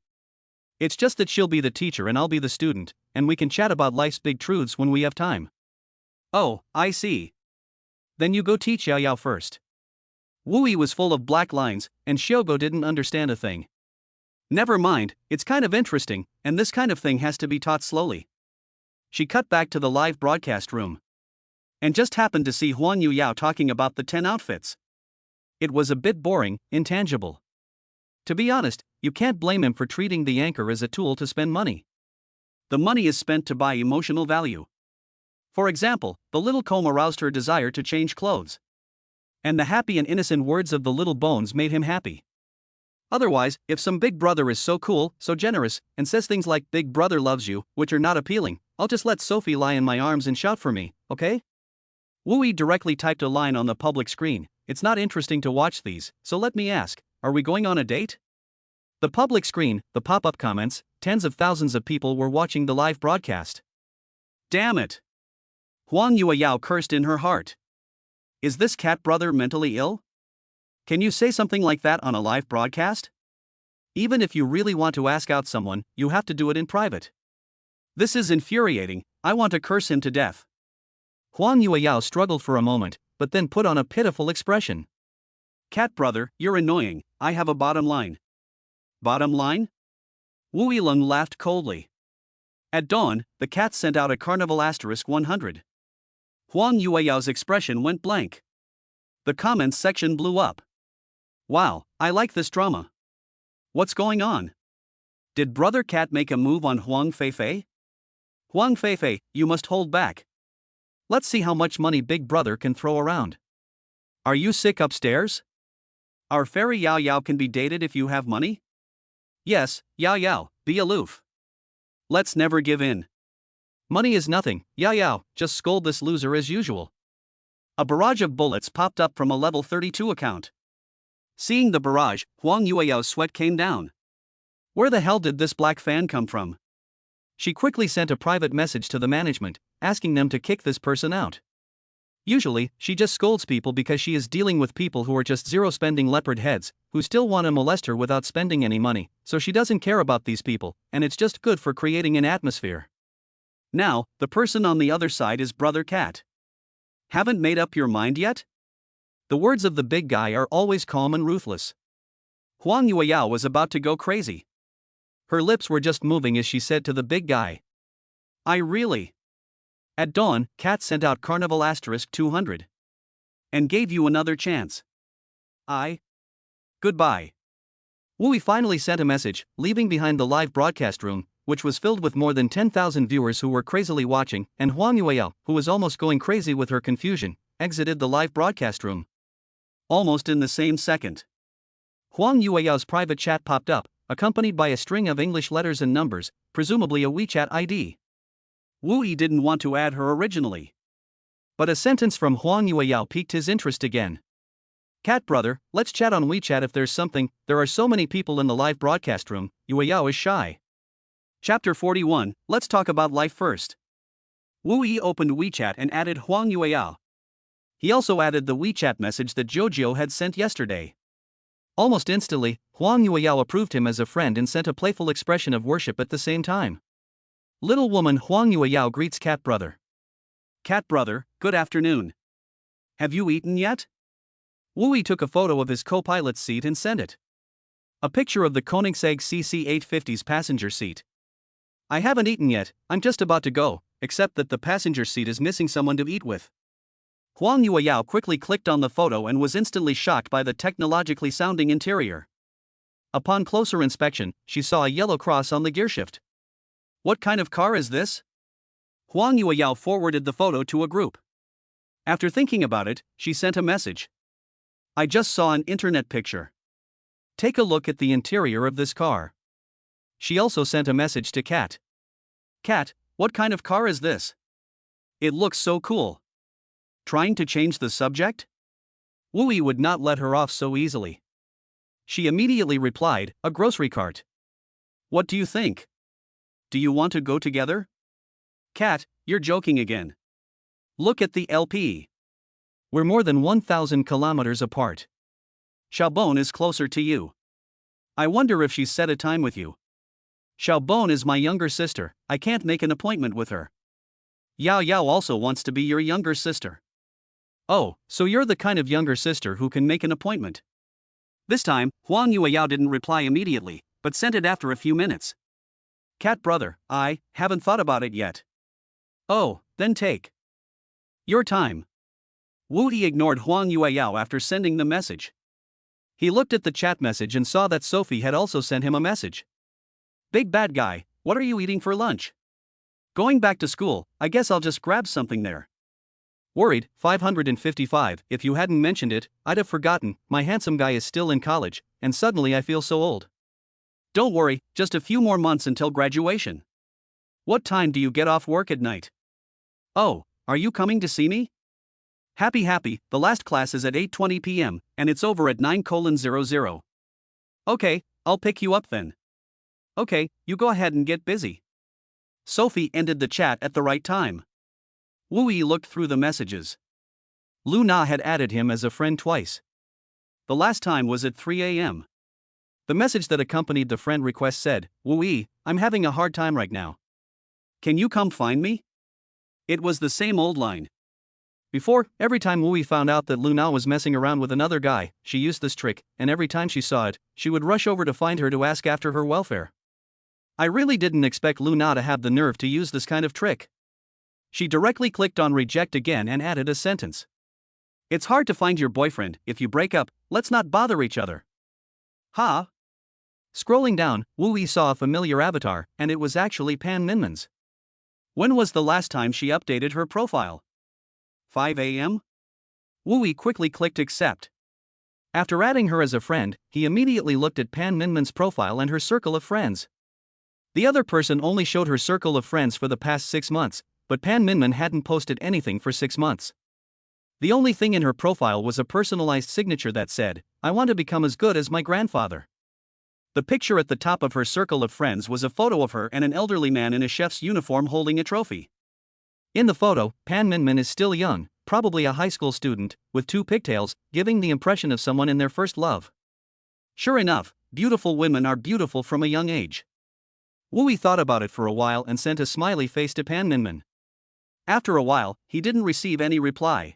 It's just that she'll be the teacher and I'll be the student, and we can chat about life's big truths when we have time. Oh, I see. Then you go teach Yao Yao first. Wu Yi was full of black lines, and Xiaogo didn't understand a thing. Never mind, it's kind of interesting, and this kind of thing has to be taught slowly. She cut back to the live broadcast room. And just happened to see Huang Yueyao talking about the 10 outfits. It was a bit boring, intangible. To be honest, you can't blame him for treating the anchor as a tool to spend money. The money is spent to buy emotional value. For example, the little comb aroused her desire to change clothes. And the happy and innocent words of the little bones made him happy. Otherwise, if some big brother is so cool, so generous, and says things like "Big brother loves you," which are not appealing, I'll just let Sophie lie in my arms and shout for me, okay? Wooey directly typed a line on the public screen. It's not interesting to watch these, so let me ask, are we going on a date? The public screen, the pop-up comments, tens of thousands of people were watching the live broadcast. Damn it! Huang Yueyao cursed in her heart. Is this cat brother mentally ill? Can you say something like that on a live broadcast? Even if you really want to ask out someone, you have to do it in private. This is infuriating, I want to curse him to death. Huang Yueyao struggled for a moment, but then put on a pitiful expression. Cat brother, you're annoying, I have a bottom line. Bottom line? Wu Yilong laughed coldly. At dawn, the cat sent out a carnival *100. Huang Yueyao's expression went blank. The comments section blew up. Wow, I like this drama. What's going on? Did Brother Cat make a move on Huang Feifei? Huang Feifei, you must hold back. Let's see how much money Big Brother can throw around. Are you sick upstairs? Our fairy Yao Yao can be dated if you have money? Yes, Yao Yao, be aloof. Let's never give in. Money is nothing, Yao Yao, just scold this loser as usual. A barrage of bullets popped up from a level 32 account. Seeing the barrage, Huang Yueyao's sweat came down. Where the hell did this black fan come from? She quickly sent a private message to the management, asking them to kick this person out. Usually, she just scolds people because she is dealing with people who are just zero-spending leopard heads, who still want to molest her without spending any money, so she doesn't care about these people, and it's just good for creating an atmosphere. Now, the person on the other side is Brother Cat. Haven't made up your mind yet? The words of the big guy are always calm and ruthless. Huang Yueyao was about to go crazy. Her lips were just moving as she said to the big guy. I really. At dawn, Cat sent out carnival *200. And gave you another chance. Goodbye. Wooey finally sent a message, leaving behind the live broadcast room, which was filled with more than 10,000 viewers who were crazily watching, and Huang Yueyao, who was almost going crazy with her confusion, exited the live broadcast room. Almost in the same second, Huang Yueyao's private chat popped up, accompanied by a string of English letters and numbers, presumably a WeChat ID. Wooey didn't want to add her originally. But a sentence from Huang Yueyao piqued his interest again. Cat brother, let's chat on WeChat if there's something, there are so many people in the live broadcast room, Yueyao is shy. Chapter 41, let's talk about life first. Wooey opened WeChat and added Huang Yueyao. He also added the WeChat message that Jojo had sent yesterday. Almost instantly, Huang Yueyao approved him as a friend and sent a playful expression of worship at the same time. Little woman Huang Yueyao greets Cat brother. Cat brother, good afternoon. Have you eaten yet? Wooey took a photo of his co-pilot's seat and sent it. A picture of the Koenigsegg CC850's passenger seat. I haven't eaten yet, I'm just about to go, except that the passenger seat is missing someone to eat with. Huang Yueyao quickly clicked on the photo and was instantly shocked by the technologically sounding interior. Upon closer inspection, she saw a yellow cross on the gearshift. What kind of car is this? Huang Yueyao forwarded the photo to a group. After thinking about it, she sent a message. I just saw an internet picture. Take a look at the interior of this car. She also sent a message to Cat. Cat, what kind of car is this? It looks so cool. Trying to change the subject? Wooey would not let her off so easily. She immediately replied, a grocery cart. What do you think? Do you want to go together? Cat, you're joking again. Look at the LP. We're more than 1,000 kilometers apart. Xiaobon is closer to you. I wonder if she's set a time with you. Xiaobon is my younger sister, I can't make an appointment with her. Yao Yao also wants to be your younger sister. Oh, so you're the kind of younger sister who can make an appointment. This time, Huang Yueyao didn't reply immediately, but sent it after a few minutes. Cat brother, I haven't thought about it yet. Oh, then take your time. Wooey ignored Huang Yueyao after sending the message. He looked at the chat message and saw that Sophie had also sent him a message. Big bad guy, what are you eating for lunch? Going back to school, I guess I'll just grab something there. Worried, 555, if you hadn't mentioned it, I'd have forgotten, my handsome guy is still in college, and suddenly I feel so old. Don't worry, just a few more months until graduation. What time do you get off work at night? Oh, are you coming to see me? Happy, the last class is at 8:20 p.m., and it's over at 9:00. Okay, I'll pick you up then. Okay, you go ahead and get busy. Sophie ended the chat at the right time. Wu Yi looked through the messages. Lu Na had added him as a friend twice. The last time was at 3 a.m. The message that accompanied the friend request said, Wu Yi, I'm having a hard time right now. Can you come find me? It was the same old line. Before, every time Wu Yi found out that Lu Na was messing around with another guy, she used this trick, and every time she saw it, she would rush over to find her to ask after her welfare. I really didn't expect Lu Na to have the nerve to use this kind of trick. She directly clicked on reject again and added a sentence. It's hard to find your boyfriend. If you break up, let's not bother each other. Ha! Scrolling down, Wu Yi saw a familiar avatar, and it was actually Pan Minmin's. When was the last time she updated her profile? 5 a.m.? Wu Yi quickly clicked accept. After adding her as a friend, he immediately looked at Pan Minmin's profile and her circle of friends. The other person only showed her circle of friends for the past 6 months, but Pan Minmin hadn't posted anything for 6 months. The only thing in her profile was a personalized signature that said, I want to become as good as my grandfather. The picture at the top of her circle of friends was a photo of her and an elderly man in a chef's uniform holding a trophy. In the photo, Pan Minmin is still young, probably a high school student, with 2 pigtails, giving the impression of someone in their first love. Sure enough, beautiful women are beautiful from a young age. Wu Yi thought about it for a while and sent a smiley face to Pan Minmin. After a while, he didn't receive any reply.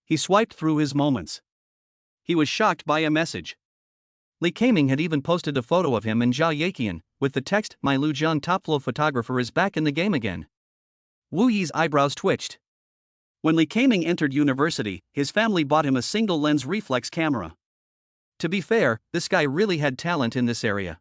He swiped through his moments. He was shocked by a message. Li Kaming had even posted a photo of him and Zhao Yeqian, with the text, My Lujiang top-flow photographer is back in the game again. Wu Yi's eyebrows twitched. When Li Kaming entered university, his family bought him a single-lens reflex camera. To be fair, this guy really had talent in this area.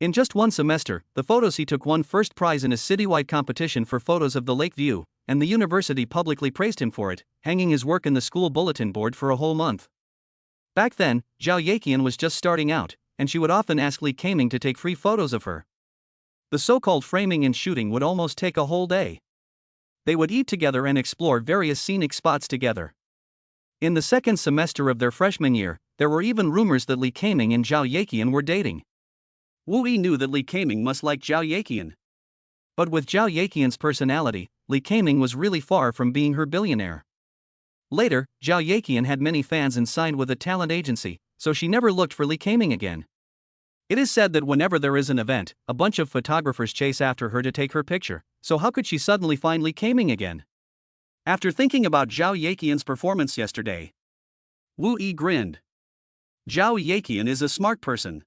In just one semester, the photos he took won first prize in a citywide competition for photos of the lake view, and the university publicly praised him for it, hanging his work in the school bulletin board for a whole month. Back then, Zhao Yeqian was just starting out, and she would often ask Li Kaming to take free photos of her. The so-called framing and shooting would almost take a whole day. They would eat together and explore various scenic spots together. In the second semester of their freshman year, there were even rumors that Li Kaming and Zhao Yeqian were dating. Wu Yi knew that Li Kaming must like Zhao Yeqian. But with Zhao Yeqian's personality, Li Kaming was really far from being her billionaire. Later, Zhao Yeqian had many fans and signed with a talent agency, so she never looked for Li Kaming again. It is said that whenever there is an event, a bunch of photographers chase after her to take her picture, so how could she suddenly find Li Kaming again? After thinking about Zhao Yeqian's performance yesterday, Wu Yi grinned. Zhao Yeqian is a smart person.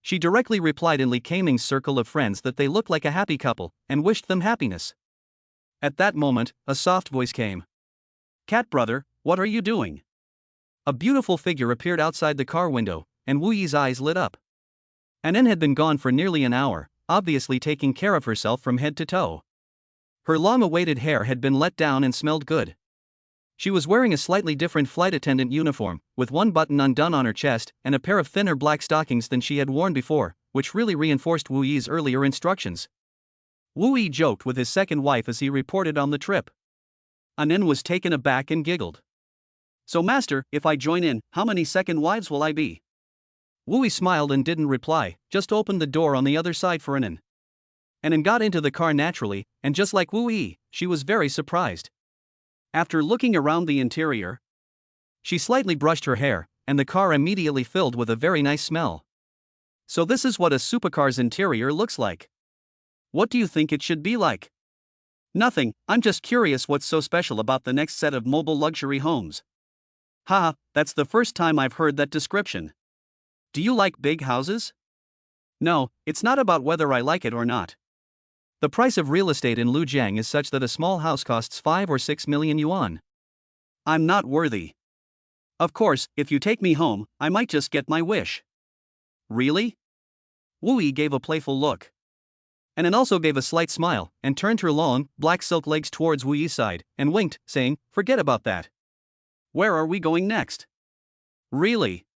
She directly replied in Li Kaming's circle of friends that they looked like a happy couple, and wished them happiness. At that moment, a soft voice came. Cat brother, what are you doing? A beautiful figure appeared outside the car window, and Wu Yi's eyes lit up. Anen had been gone for nearly an hour, obviously taking care of herself from head to toe. Her long-awaited hair had been let down and smelled good. She was wearing a slightly different flight attendant uniform, with one button undone on her chest and a pair of thinner black stockings than she had worn before, which really reinforced Wu Yi's earlier instructions. Wu Yi joked with his second wife as he reported on the trip. Anen was taken aback and giggled. So master, if I join in, how many second wives will I be? Wu Yi smiled and didn't reply, just opened the door on the other side for Anen. Anen got into the car naturally, and just like Wu Yi, she was very surprised. After looking around the interior, she slightly brushed her hair, and the car immediately filled with a very nice smell. So this is what a supercar's interior looks like. What do you think it should be like? Nothing, I'm just curious what's so special about the next set of mobile luxury homes. Haha, that's the first time I've heard that description. Do you like big houses? No, it's not about whether I like it or not. The price of real estate in Lujiang is such that a small house costs 5 or 6 million yuan. I'm not worthy. Of course, if you take me home, I might just get my wish. Really? Wu Yi gave a playful look. And An also gave a slight smile, and turned her long, black silk legs towards Wu Yi's side, and winked, saying, "Forget about that." Where are we going next? Really?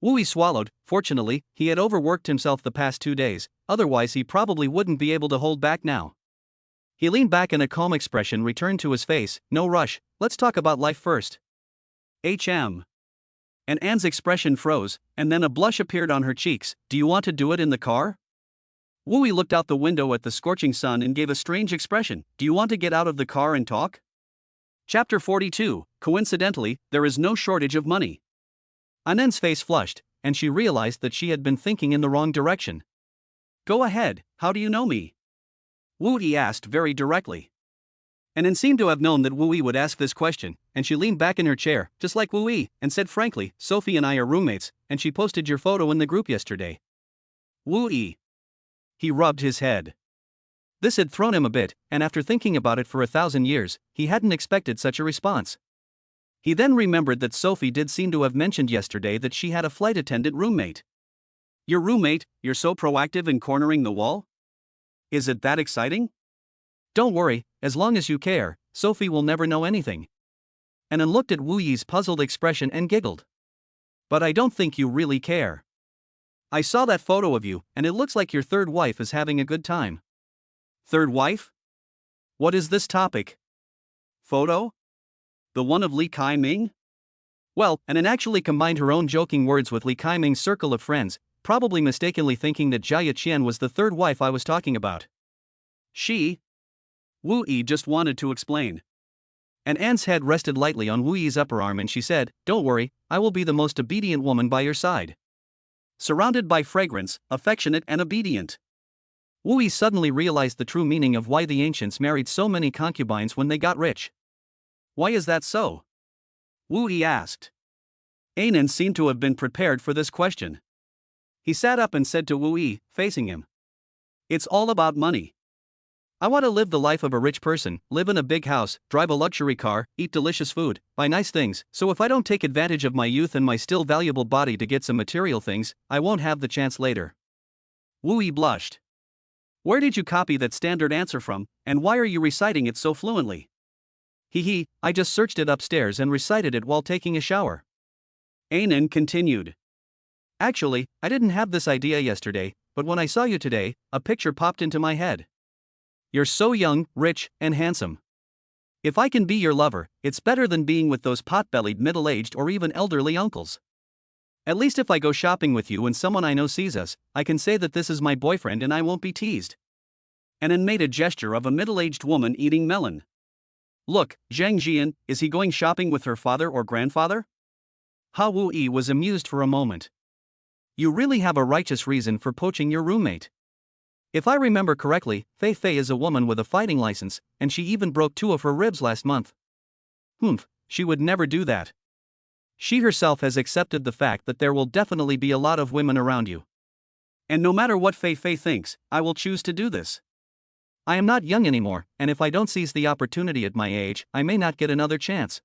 Wu Yi swallowed. Fortunately, he had overworked himself the past 2 days, otherwise he probably wouldn't be able to hold back now. He leaned back and a calm expression returned to his face. "No rush, let's talk about life first." And Anne's expression froze, and then a blush appeared on her cheeks. "Do you want to do it in the car?" Wu Yi looked out the window at the scorching sun and gave a strange expression. "Do you want to get out of the car and talk?" Chapter 42. Coincidentally, there is no shortage of money. Anen's face flushed, and she realized that she had been thinking in the wrong direction. "Go ahead, how do you know me?" Wu Yi asked very directly. Anen seemed to have known that Wu Yi would ask this question, and she leaned back in her chair, just like Wu Yi, and said frankly, "Sophie and I are roommates, and she posted your photo in the group yesterday." Wu Yi. He rubbed his head. This had thrown him a bit, and after thinking about it for 1,000 years, he hadn't expected such a response. He then remembered that Sophie did seem to have mentioned yesterday that she had a flight attendant roommate. Your roommate? You're so proactive in cornering the wall? Is it that exciting? Don't worry, as long as you care, Sophie will never know anything. Anen looked at Wu Yi's puzzled expression and giggled. But I don't think you really care. I saw that photo of you, and it looks like your third wife is having a good time. Third wife? What is this topic? Photo? The one of Li Kai-ming? Well, Anen actually combined her own joking words with Li Kai-ming's circle of friends, probably mistakenly thinking that Jia Qian was the third wife I was talking about. Wu Yi just wanted to explain. And Anne's head rested lightly on Wu Yi's upper arm and she said, "Don't worry, I will be the most obedient woman by your side." Surrounded by fragrance, affectionate and obedient. Wu Yi suddenly realized the true meaning of why the ancients married so many concubines when they got rich. Why is that so? Wu Yi asked. Anen seemed to have been prepared for this question. He sat up and said to Wu Yi, facing him, "It's all about money. I want to live the life of a rich person, live in a big house, drive a luxury car, eat delicious food, buy nice things, so if I don't take advantage of my youth and my still valuable body to get some material things, I won't have the chance later." Wu Yi blushed. Where did you copy that standard answer from, and why are you reciting it so fluently? I just searched it upstairs and recited it while taking a shower. Anen continued. Actually, I didn't have this idea yesterday, but when I saw you today, a picture popped into my head. You're so young, rich, and handsome. If I can be your lover, it's better than being with those pot-bellied middle-aged or even elderly uncles. At least if I go shopping with you and someone I know sees us, I can say that this is my boyfriend and I won't be teased. Anen made a gesture of a middle-aged woman eating melon. Look, Zhang Jian, is he going shopping with her father or grandfather? Wu Yi was amused for a moment. You really have a righteous reason for poaching your roommate. If I remember correctly, Fei Fei is a woman with a fighting license, and she even broke 2 of her ribs last month. She would never do that. She herself has accepted the fact that there will definitely be a lot of women around you. And no matter what Fei Fei thinks, I will choose to do this. I am not young anymore, and if I don't seize the opportunity at my age, I may not get another chance.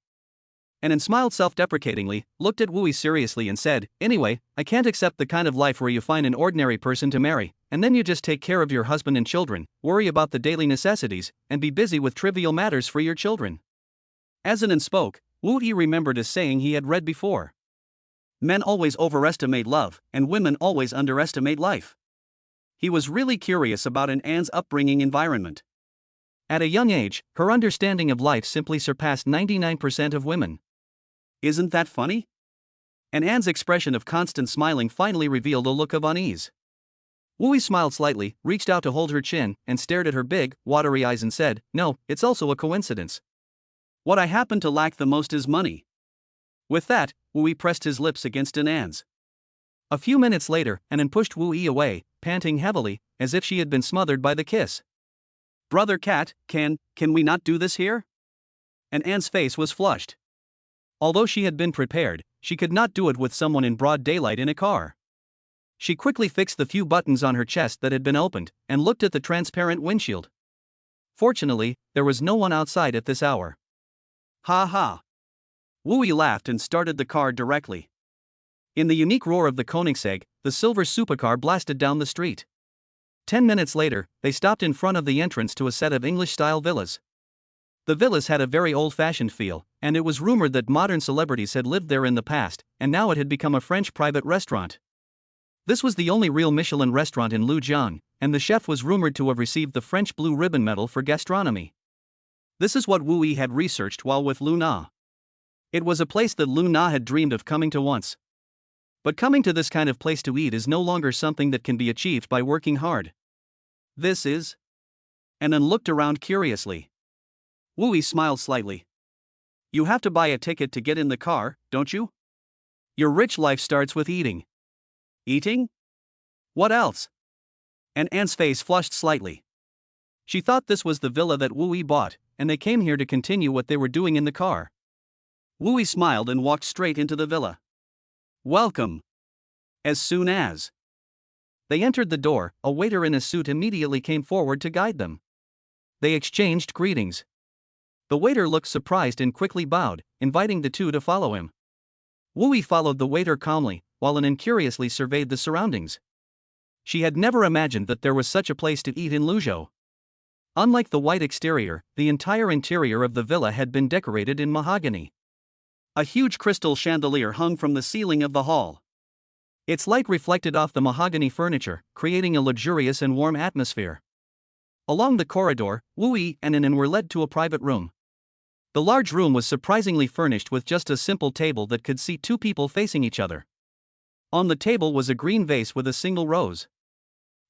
Anen smiled self-deprecatingly, looked at Wu Yi seriously and said, "Anyway, I can't accept the kind of life where you find an ordinary person to marry, and then you just take care of your husband and children, worry about the daily necessities, and be busy with trivial matters for your children." As Anen spoke, Wu Yi remembered a saying he had read before. Men always overestimate love, and women always underestimate life. He was really curious about Anne's upbringing environment. At a young age, her understanding of life simply surpassed 99% of women. Isn't that funny? Anne's expression of constant smiling finally revealed a look of unease. Wu Yi smiled slightly, reached out to hold her chin, and stared at her big, watery eyes and said, "No, it's also a coincidence. What I happen to lack the most is money." With that, Wu Yi pressed his lips against Anne's. A few minutes later, Anen pushed Wu Yi away, panting heavily, as if she had been smothered by the kiss. "Brother Cat, can we not do this here?" Anne's face was flushed. Although she had been prepared, she could not do it with someone in broad daylight in a car. She quickly fixed the few buttons on her chest that had been opened, and looked at the transparent windshield. Fortunately, there was no one outside at this hour. Ha ha. Wu Yi laughed and started the car directly. In the unique roar of the Koenigsegg, the silver supercar blasted down the street. 10 minutes later, they stopped in front of the entrance to a set of English-style villas. The villas had a very old-fashioned feel, and it was rumored that modern celebrities had lived there in the past, and now it had become a French private restaurant. This was the only real Michelin restaurant in Lujiang, and the chef was rumored to have received the French Blue Ribbon Medal for gastronomy. This is what Wu Yi had researched while with Lu Na. It was a place that Lu Na had dreamed of coming to once. But coming to this kind of place to eat is no longer something that can be achieved by working hard. This is? Anan looked around curiously. Wu Yi smiled slightly. You have to buy a ticket to get in the car, don't you? Your rich life starts with eating. Eating? What else? And Anne's face flushed slightly. She thought this was the villa that Wu Yi bought, and they came here to continue what they were doing in the car. Wu Yi smiled and walked straight into the villa. Welcome. As soon as they entered the door, a waiter in a suit immediately came forward to guide them. They exchanged greetings. The waiter looked surprised and quickly bowed, inviting the two to follow him. Wu Yi followed the waiter calmly, while Anan curiously surveyed the surroundings. She had never imagined that there was such a place to eat in Luzhou. Unlike the white exterior, the entire interior of the villa had been decorated in mahogany. A huge crystal chandelier hung from the ceiling of the hall. Its light reflected off the mahogany furniture, creating a luxurious and warm atmosphere. Along the corridor, Wu Yi and Anan were led to a private room. The large room was surprisingly furnished with just a simple table that could seat two people facing each other. On the table was a green vase with a single rose.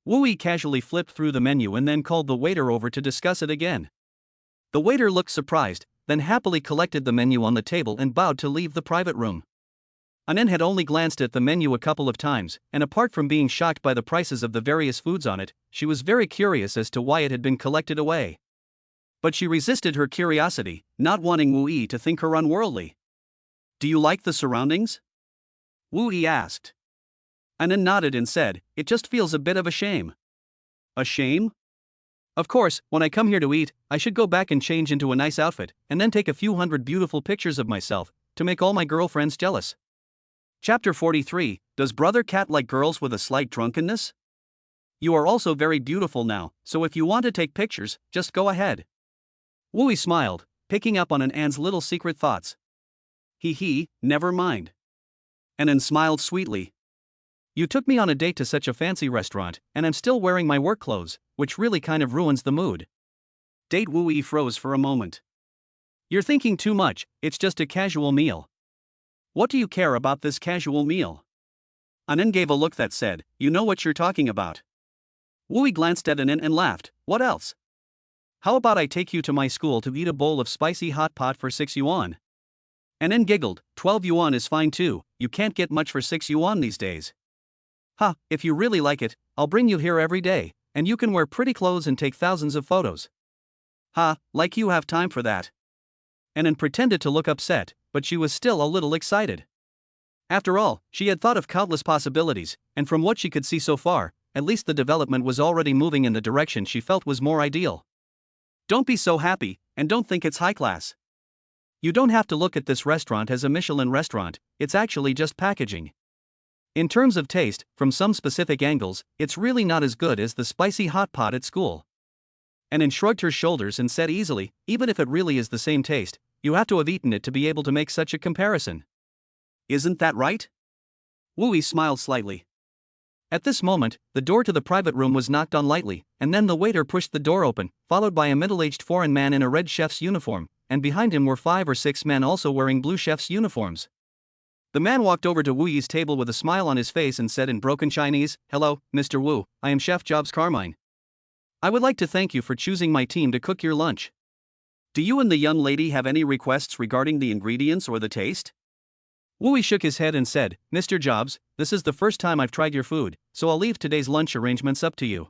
Wu Yi casually flipped through the menu and then called the waiter over to discuss it again. The waiter looked surprised, then happily collected the menu on the table and bowed to leave the private room. Anan had only glanced at the menu a couple of times, and apart from being shocked by the prices of the various foods on it, she was very curious as to why it had been collected away. But she resisted her curiosity, not wanting Wu Yi to think her unworldly. Do you like the surroundings? Wu Yi asked. Anan nodded and said, it just feels a bit of a shame. A shame? Of course, when I come here to eat, I should go back and change into a nice outfit, and then take a few hundred beautiful pictures of myself, to make all my girlfriends jealous. Chapter 43, Does Brother Cat like girls with a slight drunkenness? You are also very beautiful now, so if you want to take pictures, just go ahead. Wu Yi smiled, picking up on An's little secret thoughts. Never mind. An smiled sweetly. You took me on a date to such a fancy restaurant, and I'm still wearing my work clothes, which really kind of ruins the mood. Date. Wu Yi froze for a moment. You're thinking too much, it's just a casual meal. What do you care about this casual meal? Anan gave a look that said, you know what you're talking about. Wu Yi glanced at Anan and laughed, what else? How about I take you to my school to eat a bowl of spicy hot pot for 6 yuan? Anan giggled, 12 yuan is fine too, you can't get much for 6 yuan these days. If you really like it, I'll bring you here every day, and you can wear pretty clothes and take thousands of photos. Like you have time for that. Anan pretended to look upset, but she was still a little excited. After all, she had thought of countless possibilities, and from what she could see so far, at least the development was already moving in the direction she felt was more ideal. Don't be so happy, and don't think it's high class. You don't have to look at this restaurant as a Michelin restaurant, it's actually just packaging. In terms of taste, from some specific angles, it's really not as good as the spicy hot pot at school. Anan shrugged her shoulders and said easily, even if it really is the same taste, you have to have eaten it to be able to make such a comparison. Isn't that right? Wu Yi smiled slightly. At this moment, the door to the private room was knocked on lightly, and then the waiter pushed the door open, followed by a middle-aged foreign man in a red chef's uniform, and behind him were 5 or 6 men also wearing blue chef's uniforms. The man walked over to Wu Yi's table with a smile on his face and said in broken Chinese, Hello, Mr. Wu, I am Chef Jobs Carmine. I would like to thank you for choosing my team to cook your lunch. Do you and the young lady have any requests regarding the ingredients or the taste? Wu Yi shook his head and said, Mr. Jobs, this is the first time I've tried your food, so I'll leave today's lunch arrangements up to you.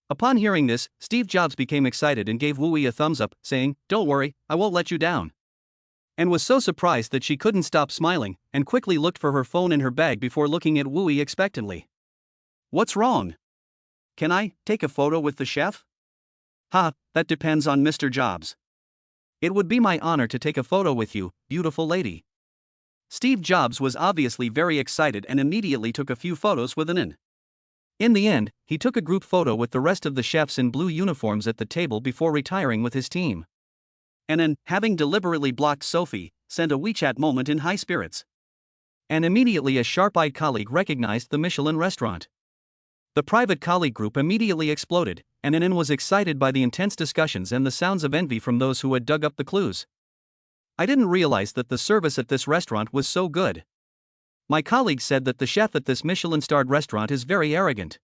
Upon hearing this, Steve Jobs became excited and gave Wu Yi a thumbs up, saying, Don't worry, I won't let you down. And was so surprised that she couldn't stop smiling, and quickly looked for her phone in her bag before looking at Wu Yi expectantly. What's wrong? Can I take a photo with the chef? That depends on Mr. Jobs. It would be my honor to take a photo with you, beautiful lady. Steve Jobs was obviously very excited and immediately took a few photos with Anan. In the end, he took a group photo with the rest of the chefs in blue uniforms at the table before retiring with his team. Annan, having deliberately blocked Sophie, sent a WeChat moment in high spirits. And immediately a sharp-eyed colleague recognized the Michelin restaurant. The private colleague group immediately exploded, and Annan was excited by the intense discussions and the sounds of envy from those who had dug up the clues. I didn't realize that the service at this restaurant was so good. My colleague said that the chef at this Michelin-starred restaurant is very arrogant.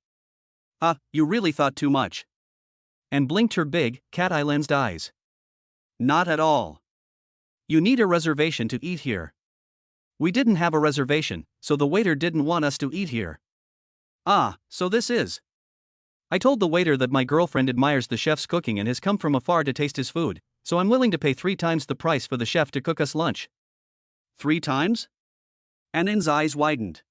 You really thought too much. And blinked her big, cat-eye lensed eyes. Not at all. You need a reservation to eat here. We didn't have a reservation, so the waiter didn't want us to eat here. So this is. I told the waiter that my girlfriend admires the chef's cooking and has come from afar to taste his food, so I'm willing to pay 3 times the price for the chef to cook us lunch. 3 times? Annan's eyes widened.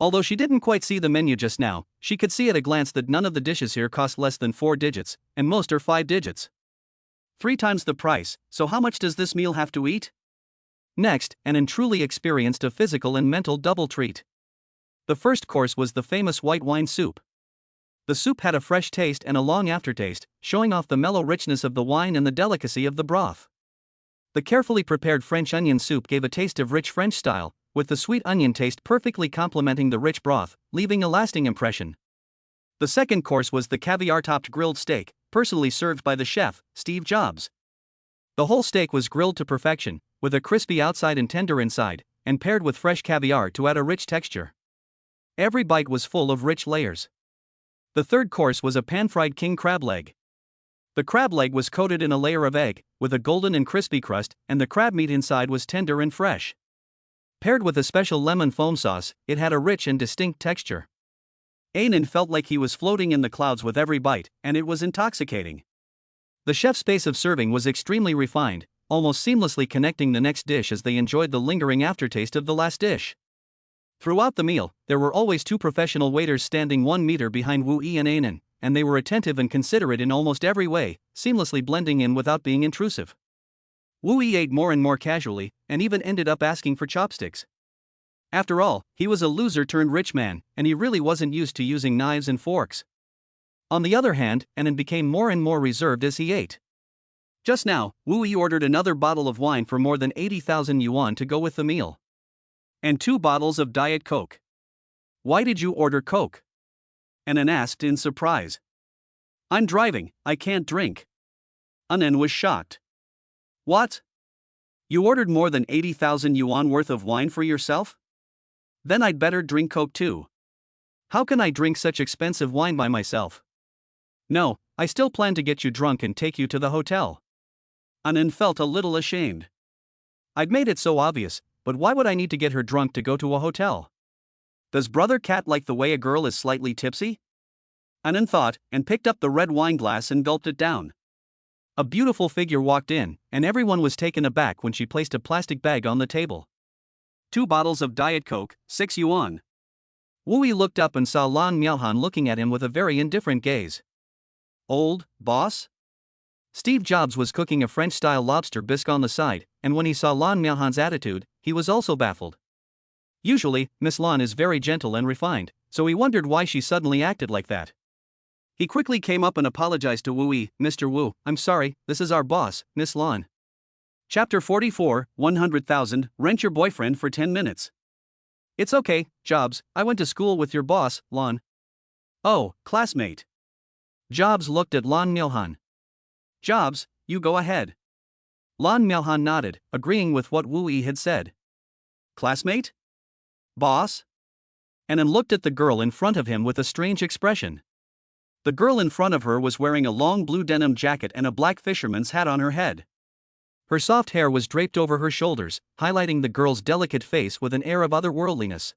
Although she didn't quite see the menu just now, she could see at a glance that none of the dishes here cost less than 4 digits, and most are 5 digits. 3 times the price, so how much does this meal have to eat? Next, Annan truly experienced a physical and mental double treat. The first course was the famous white wine soup. The soup had a fresh taste and a long aftertaste, showing off the mellow richness of the wine and the delicacy of the broth. The carefully prepared French onion soup gave a taste of rich French style, with the sweet onion taste perfectly complementing the rich broth, leaving a lasting impression. The second course was the caviar-topped grilled steak, personally served by the chef, Steve Jobs. The whole steak was grilled to perfection, with a crispy outside and tender inside, and paired with fresh caviar to add a rich texture. Every bite was full of rich layers. The third course was a pan-fried king crab leg. The crab leg was coated in a layer of egg, with a golden and crispy crust, and the crab meat inside was tender and fresh. Paired with a special lemon foam sauce, it had a rich and distinct texture. Annan felt like he was floating in the clouds with every bite, and it was intoxicating. The chef's pace of serving was extremely refined, almost seamlessly connecting the next dish as they enjoyed the lingering aftertaste of the last dish. Throughout the meal, there were always 2 professional waiters standing 1 meter behind Wu Yi and Annan, and they were attentive and considerate in almost every way, seamlessly blending in without being intrusive. Wu Yi ate more and more casually, and even ended up asking for chopsticks. After all, he was a loser-turned-rich man, and he really wasn't used to using knives and forks. On the other hand, Annan became more and more reserved as he ate. Just now, Wu Yi ordered another bottle of wine for more than 80,000 yuan to go with the meal. And 2 bottles of Diet Coke. Why did you order Coke? Annan asked in surprise. I'm driving, I can't drink. Annan was shocked. What? You ordered more than 80,000 yuan worth of wine for yourself? Then I'd better drink Coke too. How can I drink such expensive wine by myself? No, I still plan to get you drunk and take you to the hotel. Annan felt a little ashamed. I'd made it so obvious, but why would I need to get her drunk to go to a hotel? Does Brother Cat like the way a girl is slightly tipsy? Annan thought, and picked up the red wine glass and gulped it down. A beautiful figure walked in, and everyone was taken aback when she placed a plastic bag on the table. 2 bottles of Diet Coke, 6 yuan. Wu Yi looked up and saw Lan Miaohan looking at him with a very indifferent gaze. Old, boss? Steve Jobs was cooking a French-style lobster bisque on the side, and when he saw Lan Miaohan's attitude, he was also baffled. Usually, Miss Lan is very gentle and refined, so he wondered why she suddenly acted like that. He quickly came up and apologized to Wu Yi. Mr. Wu, I'm sorry, this is our boss, Miss Lan. Chapter 44, 100,000, rent your boyfriend for 10 minutes. It's okay, Jobs, I went to school with your boss, Lan. Oh, classmate. Jobs looked at Lan Miaohan. Jobs, you go ahead. Lan Miaohan nodded, agreeing with what Wu Yi had said. Classmate? Boss? Annan looked at the girl in front of him with a strange expression. The girl in front of her was wearing a long blue denim jacket and a black fisherman's hat on her head. Her soft hair was draped over her shoulders, highlighting the girl's delicate face with an air of otherworldliness.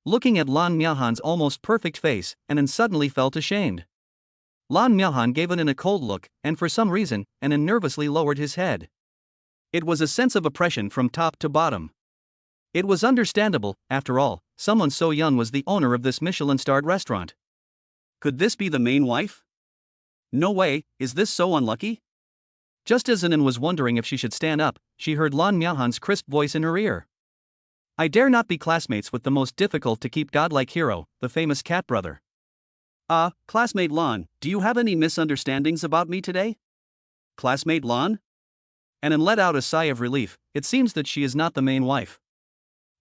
Looking at Lan Miaohan's almost perfect face, Annan suddenly felt ashamed. Lan Miaohan gave Annan a cold look, and for some reason, Annan nervously lowered his head. It was a sense of oppression from top to bottom. It was understandable, after all, someone so young was the owner of this Michelin-starred restaurant. Could this be the main wife? No way, is this so unlucky? Just as Annan was wondering if she should stand up, she heard Lan Miaohan's crisp voice in her ear. I dare not be classmates with the most difficult to keep godlike hero, the famous cat brother. Classmate Lon, do you have any misunderstandings about me today? Classmate Lon? Annan let out a sigh of relief. It seems that she is not the main wife.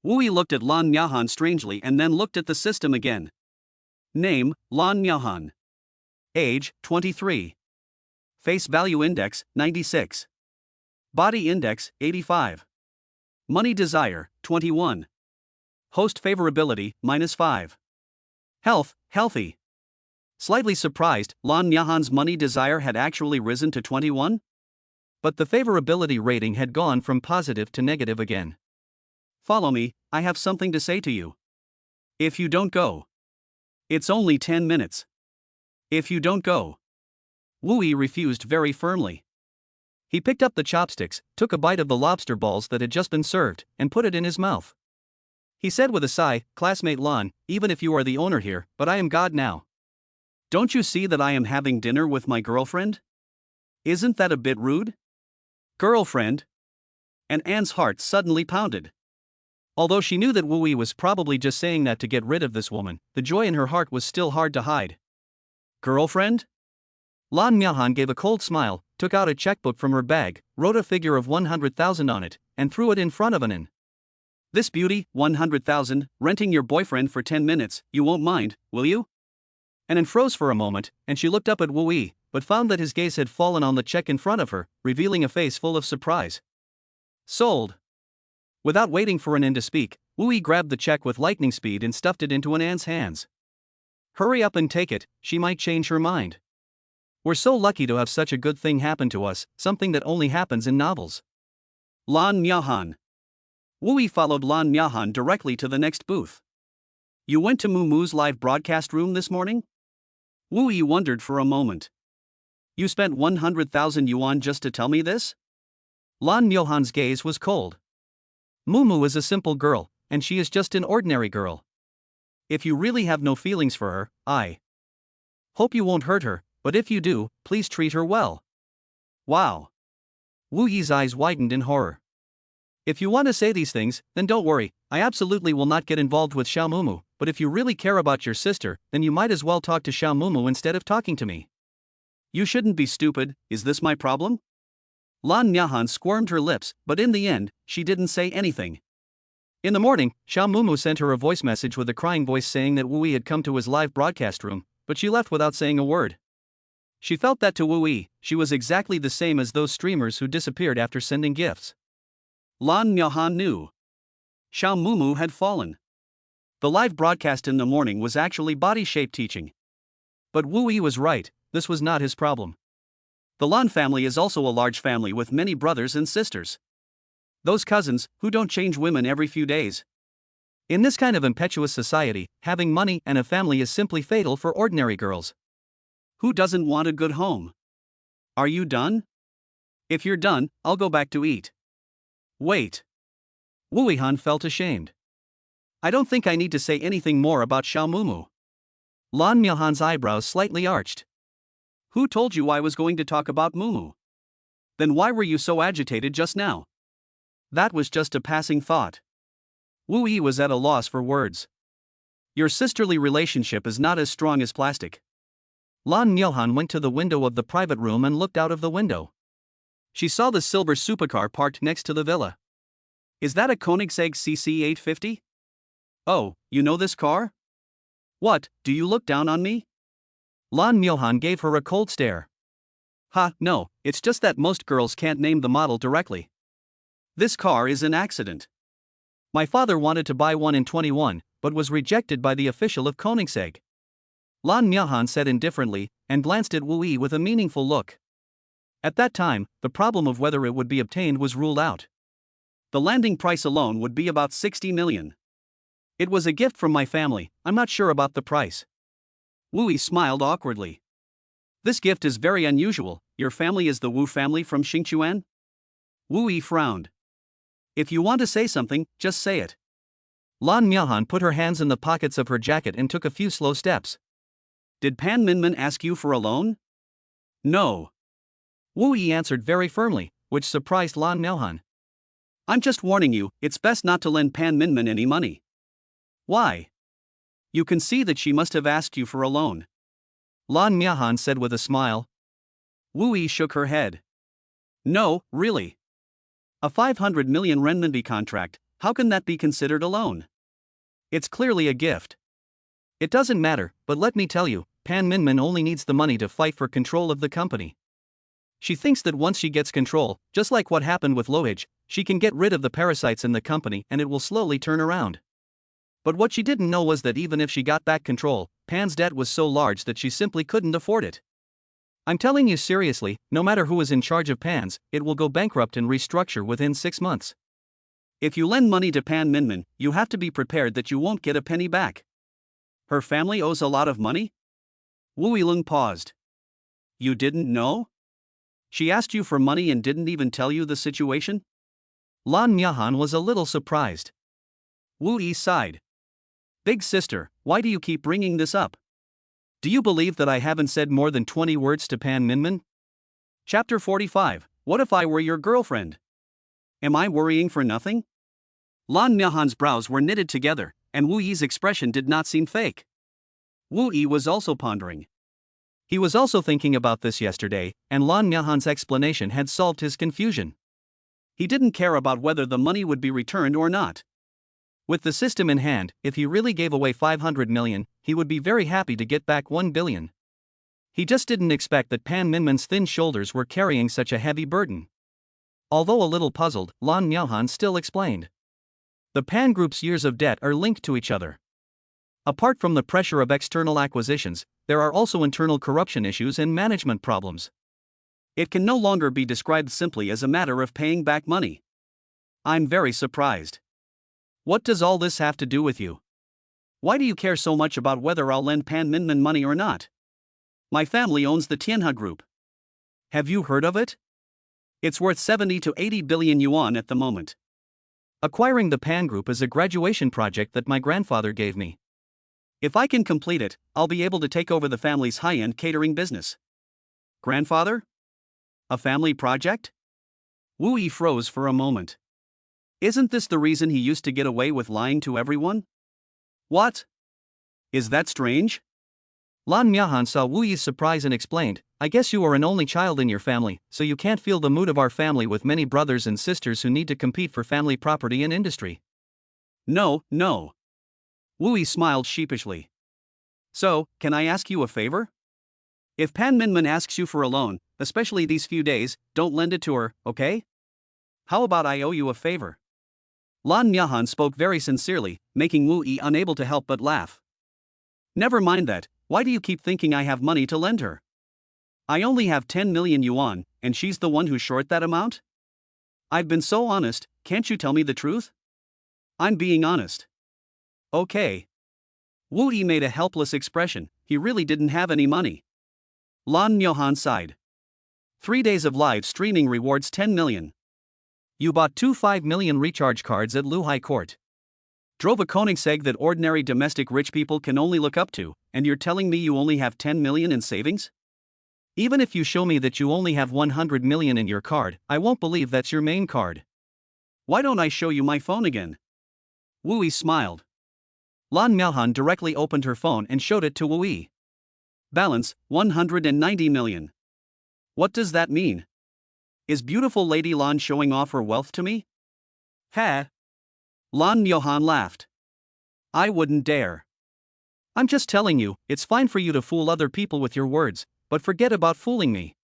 Wu Yi looked at Lan Miahan strangely and then looked at the system again. Name, Lan Miahan. Age, 23. Face Value Index, 96. Body Index, 85. Money Desire, 21. Host Favorability, -5. Health, healthy. Slightly surprised, Lan Miahan's money desire had actually risen to 21? But the favorability rating had gone from positive to negative again. Follow me, I have something to say to you. If you don't go. It's only 10 minutes. If you don't go. Wu Yi refused very firmly. He picked up the chopsticks, took a bite of the lobster balls that had just been served, and put it in his mouth. He said with a sigh, Classmate Lon, even if you are the owner here, but I am God now. Don't you see that I am having dinner with my girlfriend? Isn't that a bit rude? Girlfriend? And Anne's heart suddenly pounded. Although she knew that Wu Yi was probably just saying that to get rid of this woman, the joy in her heart was still hard to hide. Girlfriend? Lan Miahan gave a cold smile, took out a checkbook from her bag, wrote a figure of 100,000 on it, and threw it in front of Annan. This beauty, 100,000, renting your boyfriend for 10 minutes, you won't mind, will you? Annan froze for a moment, and she looked up at Wu Yi, but found that his gaze had fallen on the check in front of her, revealing a face full of surprise. Sold. Without waiting for Annan to speak, Wu Yi grabbed the check with lightning speed and stuffed it into Annan's hands. Hurry up and take it, she might change her mind. We're so lucky to have such a good thing happen to us, something that only happens in novels. Lan Miahan. Wu Yi followed Lan Miahan directly to the next booth. You went to Mumu's live broadcast room this morning? Wu Yi wondered for a moment. You spent 100,000 yuan just to tell me this? Lan Miahan's gaze was cold. Mumu is a simple girl, and she is just an ordinary girl. If you really have no feelings for her, I hope you won't hurt her, but if you do, please treat her well. Wow. Wu Yi's eyes widened in horror. If you want to say these things, then don't worry, I absolutely will not get involved with Xiao Mumu, but if you really care about your sister, then you might as well talk to Xiao Mumu instead of talking to me. You shouldn't be stupid, is this my problem? Lan Miahan squirmed her lips, but in the end, she didn't say anything. In the morning, Xiao Mumu sent her a voice message with a crying voice saying that Wu Yi had come to his live broadcast room, but she left without saying a word. She felt that to Wu Yi, she was exactly the same as those streamers who disappeared after sending gifts. Lan Miahan knew. Xiao Mumu had fallen. The live broadcast in the morning was actually body shape teaching. But Wu Yi was right, this was not his problem. The Lan family is also a large family with many brothers and sisters. Those cousins, who don't change women every few days. In this kind of impetuous society, having money and a family is simply fatal for ordinary girls. Who doesn't want a good home? Are you done? If you're done, I'll go back to eat. Wait. Wu Yihan felt ashamed. I don't think I need to say anything more about Xiao Mumu. Lan Miahan's eyebrows slightly arched. Who told you I was going to talk about Mumu? Then why were you so agitated just now? That was just a passing thought. Wu Yi was at a loss for words. Your sisterly relationship is not as strong as plastic. Lan Miahan went to the window of the private room and looked out of the window. She saw the silver supercar parked next to the villa. Is that a Koenigsegg CC850? Oh, you know this car? What, do you look down on me? Lan Miahan gave her a cold stare. No, it's just that most girls can't name the model directly. This car is an accident. My father wanted to buy one in 21, but was rejected by the official of Koenigsegg. Lan Miahan said indifferently, and glanced at Wu Yi with a meaningful look. At that time, the problem of whether it would be obtained was ruled out. The landing price alone would be about 60 million. It was a gift from my family, I'm not sure about the price. Wu Yi smiled awkwardly. This gift is very unusual, your family is the Wu family from Xingchuan? Wu Yi frowned. If you want to say something, just say it. Lan Miahan put her hands in the pockets of her jacket and took a few slow steps. Did Pan Minmin ask you for a loan? No. Wu Yi answered very firmly, which surprised Lan Miahan. I'm just warning you, it's best not to lend Pan Minmin any money. Why? You can see that she must have asked you for a loan. Lan Miahan said with a smile. Wu Yi shook her head. No, really. A 500 million renminbi contract, how can that be considered a loan? It's clearly a gift. It doesn't matter, but let me tell you, Pan Minmin only needs the money to fight for control of the company. She thinks that once she gets control, just like what happened with Lohij, she can get rid of the parasites in the company and it will slowly turn around. But what she didn't know was that even if she got back control, Pan's debt was so large that she simply couldn't afford it. I'm telling you seriously, no matter who is in charge of Pan's, it will go bankrupt and restructure within 6 months. If you lend money to Pan Minmin, you have to be prepared that you won't get a penny back. Her family owes a lot of money? Wu Yilong paused. You didn't know? She asked you for money and didn't even tell you the situation? Lan Miahan was a little surprised. Wu Yi sighed. Big sister, why do you keep bringing this up? Do you believe that I haven't said more than 20 words to Pan Minmin? Chapter 45, What if I were your girlfriend? Am I worrying for nothing? Lan Miahan's brows were knitted together, and Wu Yi's expression did not seem fake. Wu Yi was also pondering. He was also thinking about this yesterday, and Lan Miahan's explanation had solved his confusion. He didn't care about whether the money would be returned or not. With the system in hand, if he really gave away 500 million, he would be very happy to get back 1 billion. He just didn't expect that Pan Minmin's thin shoulders were carrying such a heavy burden. Although a little puzzled, Lan Miahan still explained. The Pan Group's years of debt are linked to each other. Apart from the pressure of external acquisitions, there are also internal corruption issues and management problems. It can no longer be described simply as a matter of paying back money. I'm very surprised. What does all this have to do with you? Why do you care so much about whether I'll lend Pan Minmin money or not? My family owns the Tianhe Group. Have you heard of it? It's worth 70 to 80 billion yuan at the moment. Acquiring the Pan Group is a graduation project that my grandfather gave me. If I can complete it, I'll be able to take over the family's high-end catering business. Grandfather? A family project? Wu Yi froze for a moment. Isn't this the reason he used to get away with lying to everyone? What? Is that strange? Lan Miahan saw Wu Yi's surprise and explained, I guess you are an only child in your family, so you can't feel the mood of our family with many brothers and sisters who need to compete for family property and industry. No. Wu Yi smiled sheepishly. So, can I ask you a favor? If Pan Minmin asks you for a loan, especially these few days, don't lend it to her, okay? How about I owe you a favor? Lan Miahan spoke very sincerely, making Wu Yi unable to help but laugh. Never mind that, why do you keep thinking I have money to lend her? I only have 10 million yuan, and she's the one who's short that amount? I've been so honest, can't you tell me the truth? I'm being honest. Okay. Wu Yi made a helpless expression, he really didn't have any money. Lan Miahan sighed. 3 days of live streaming rewards 10 million. You bought 5 million recharge cards at Luhai Court. Drove a Koenigsegg that ordinary domestic rich people can only look up to, and you're telling me you only have 10 million in savings? Even if you show me that you only have 100 million in your card, I won't believe that's your main card. Why don't I show you my phone again? Wu Yi smiled. Lan Miahan directly opened her phone and showed it to Wu Yi. Balance, 190 million. What does that mean? Is beautiful Lady Lan showing off her wealth to me? Ha! Lan Miahan laughed. I wouldn't dare. I'm just telling you, it's fine for you to fool other people with your words, but forget about fooling me.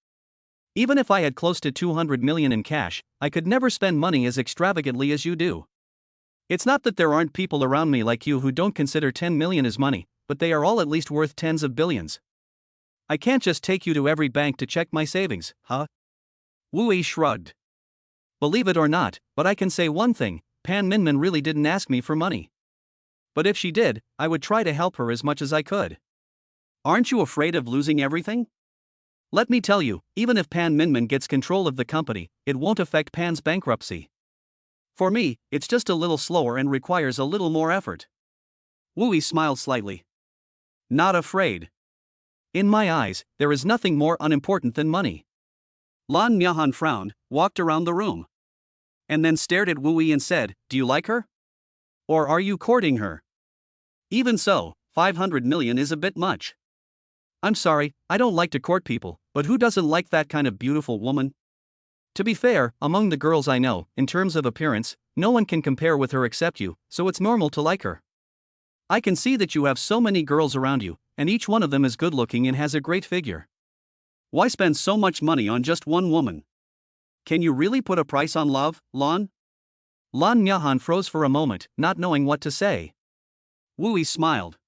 Even if I had close to 200 million in cash, I could never spend money as extravagantly as you do. It's not that there aren't people around me like you who don't consider 10 million as money, but they are all at least worth tens of billions. I can't just take you to every bank to check my savings, huh? Wu Yi shrugged. Believe it or not, but I can say one thing, Pan Minmin really didn't ask me for money. But if she did, I would try to help her as much as I could. Aren't you afraid of losing everything? Let me tell you, even if Pan Minmin gets control of the company, it won't affect Pan's bankruptcy. For me, it's just a little slower and requires a little more effort. Wu Yi smiled slightly. Not afraid. In my eyes, there is nothing more unimportant than money. Lan Miahan frowned, walked around the room. And then stared at Wu Yi and said, Do you like her? Or are you courting her? Even so, 500 million is a bit much. I'm sorry, I don't like to court people, but who doesn't like that kind of beautiful woman? To be fair, among the girls I know, in terms of appearance, no one can compare with her except you, so it's normal to like her. I can see that you have so many girls around you, and each one of them is good looking and has a great figure. Why spend so much money on just one woman? Can you really put a price on love, Lon? Lan Myahan froze for a moment, not knowing what to say. Wooey smiled.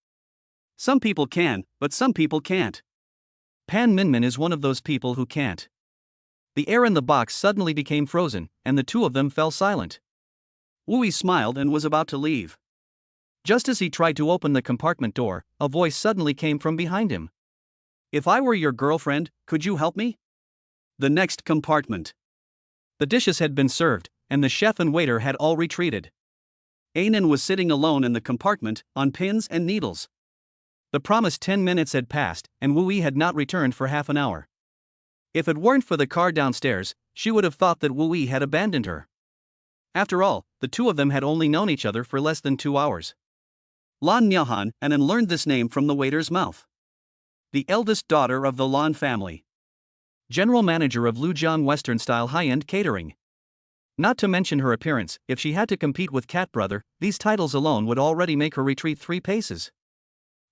Some people can, but some people can't. Pan Minmin is one of those people who can't. The air in the box suddenly became frozen, and the two of them fell silent. Wooey smiled and was about to leave. Just as he tried to open the compartment door, a voice suddenly came from behind him. If I were your girlfriend, could you help me? The next compartment. The dishes had been served, and the chef and waiter had all retreated. Anan was sitting alone in the compartment, on pins and needles. The promised 10 minutes had passed, and Wooey had not returned for half an hour. If it weren't for the car downstairs, she would have thought that Wooey had abandoned her. After all, the two of them had only known each other for less than 2 hours. Lan Myahan Anan learned this name from the waiter's mouth. The eldest daughter of the Lan family. General manager of Lujiang Western-style high-end catering. Not to mention her appearance, if she had to compete with Cat Brother, these titles alone would already make her retreat 3 paces.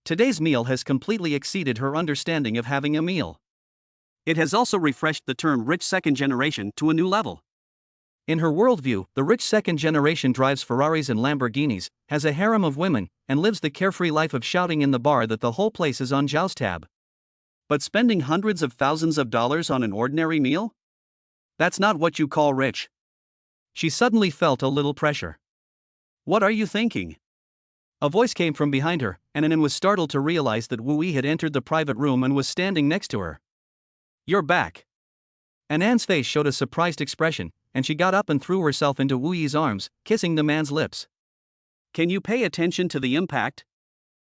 Today's meal has completely exceeded her understanding of having a meal. It has also refreshed the term rich second generation to a new level. In her worldview, the rich second generation drives Ferraris and Lamborghinis, has a harem of women, and lives the carefree life of shouting in the bar that the whole place is on Zhao's tab. But spending hundreds of thousands of dollars on an ordinary meal? That's not what you call rich. She suddenly felt a little pressure. What are you thinking? A voice came from behind her, and Anan was startled to realize that Wooey had entered the private room and was standing next to her. You're back. Anan's face showed a surprised expression, and she got up and threw herself into Wooey's arms, kissing the man's lips. Can you pay attention to the impact?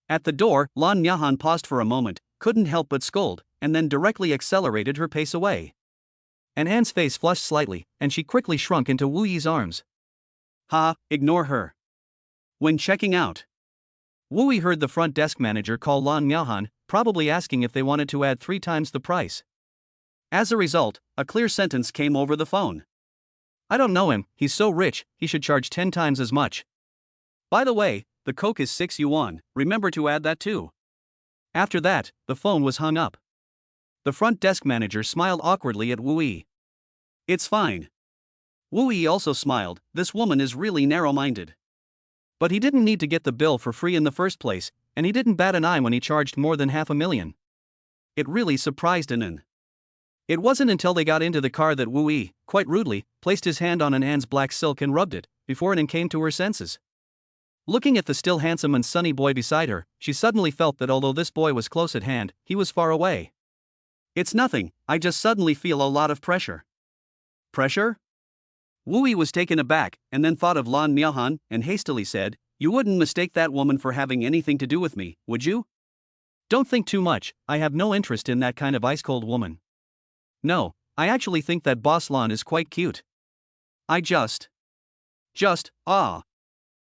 At the door, Lan Myahan paused for a moment, couldn't help but scold, and then directly accelerated her pace away. Anan's face flushed slightly, and she quickly shrunk into Wooey's arms. Ha, ignore her. When checking out, Wooey heard the front desk manager call Lan Myahan, probably asking if they wanted to add 3 times the price. As a result, a clear sentence came over the phone. I don't know him, he's so rich, he should charge 10 times as much. By the way, the Coke is 6 yuan, remember to add that too. After that, the phone was hung up. The front desk manager smiled awkwardly at Wooey. It's fine. Wooey also smiled, this woman is really narrow-minded. But he didn't need to get the bill for free in the first place, and he didn't bat an eye when he charged more than $500,000. It really surprised Anan. It wasn't until they got into the car that Wooey, quite rudely, placed his hand on Anan's black silk and rubbed it, before Anan came to her senses. Looking at the still handsome and sunny boy beside her, she suddenly felt that although this boy was close at hand, he was far away. It's nothing, I just suddenly feel a lot of pressure. Pressure? Wooey was taken aback, and then thought of Lan Myahan, and hastily said, You wouldn't mistake that woman for having anything to do with me, would you? Don't think too much, I have no interest in that kind of ice-cold woman. No, I actually think that Boss Lan is quite cute. I just,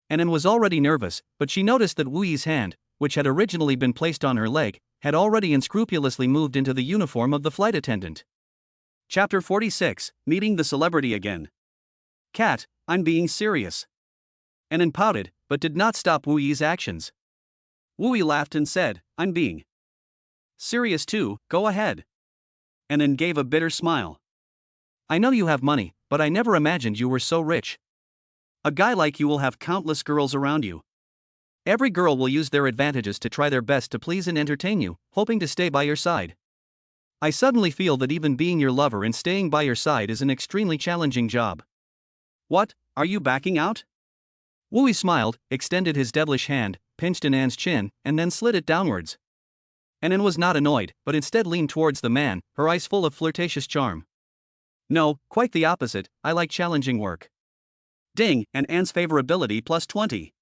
Anan was already nervous, but she noticed that Wooey's hand, which had originally been placed on her leg, had already unscrupulously moved into the uniform of the flight attendant. Chapter 46, Meeting the Celebrity Again. Cat, I'm being serious. Anan pouted, but did not stop Wooey's actions. Wooey laughed and said, I'm being serious too, go ahead. Anan gave a bitter smile. I know you have money, but I never imagined you were so rich. A guy like you will have countless girls around you. Every girl will use their advantages to try their best to please and entertain you, hoping to stay by your side. I suddenly feel that even being your lover and staying by your side is an extremely challenging job. What, are you backing out? Wooey smiled, extended his devilish hand, pinched Anan's chin, and then slid it downwards. Anan was not annoyed, but instead leaned towards the man, her eyes full of flirtatious charm. No, quite the opposite, I like challenging work. Ding, and Anne's favorability plus 20.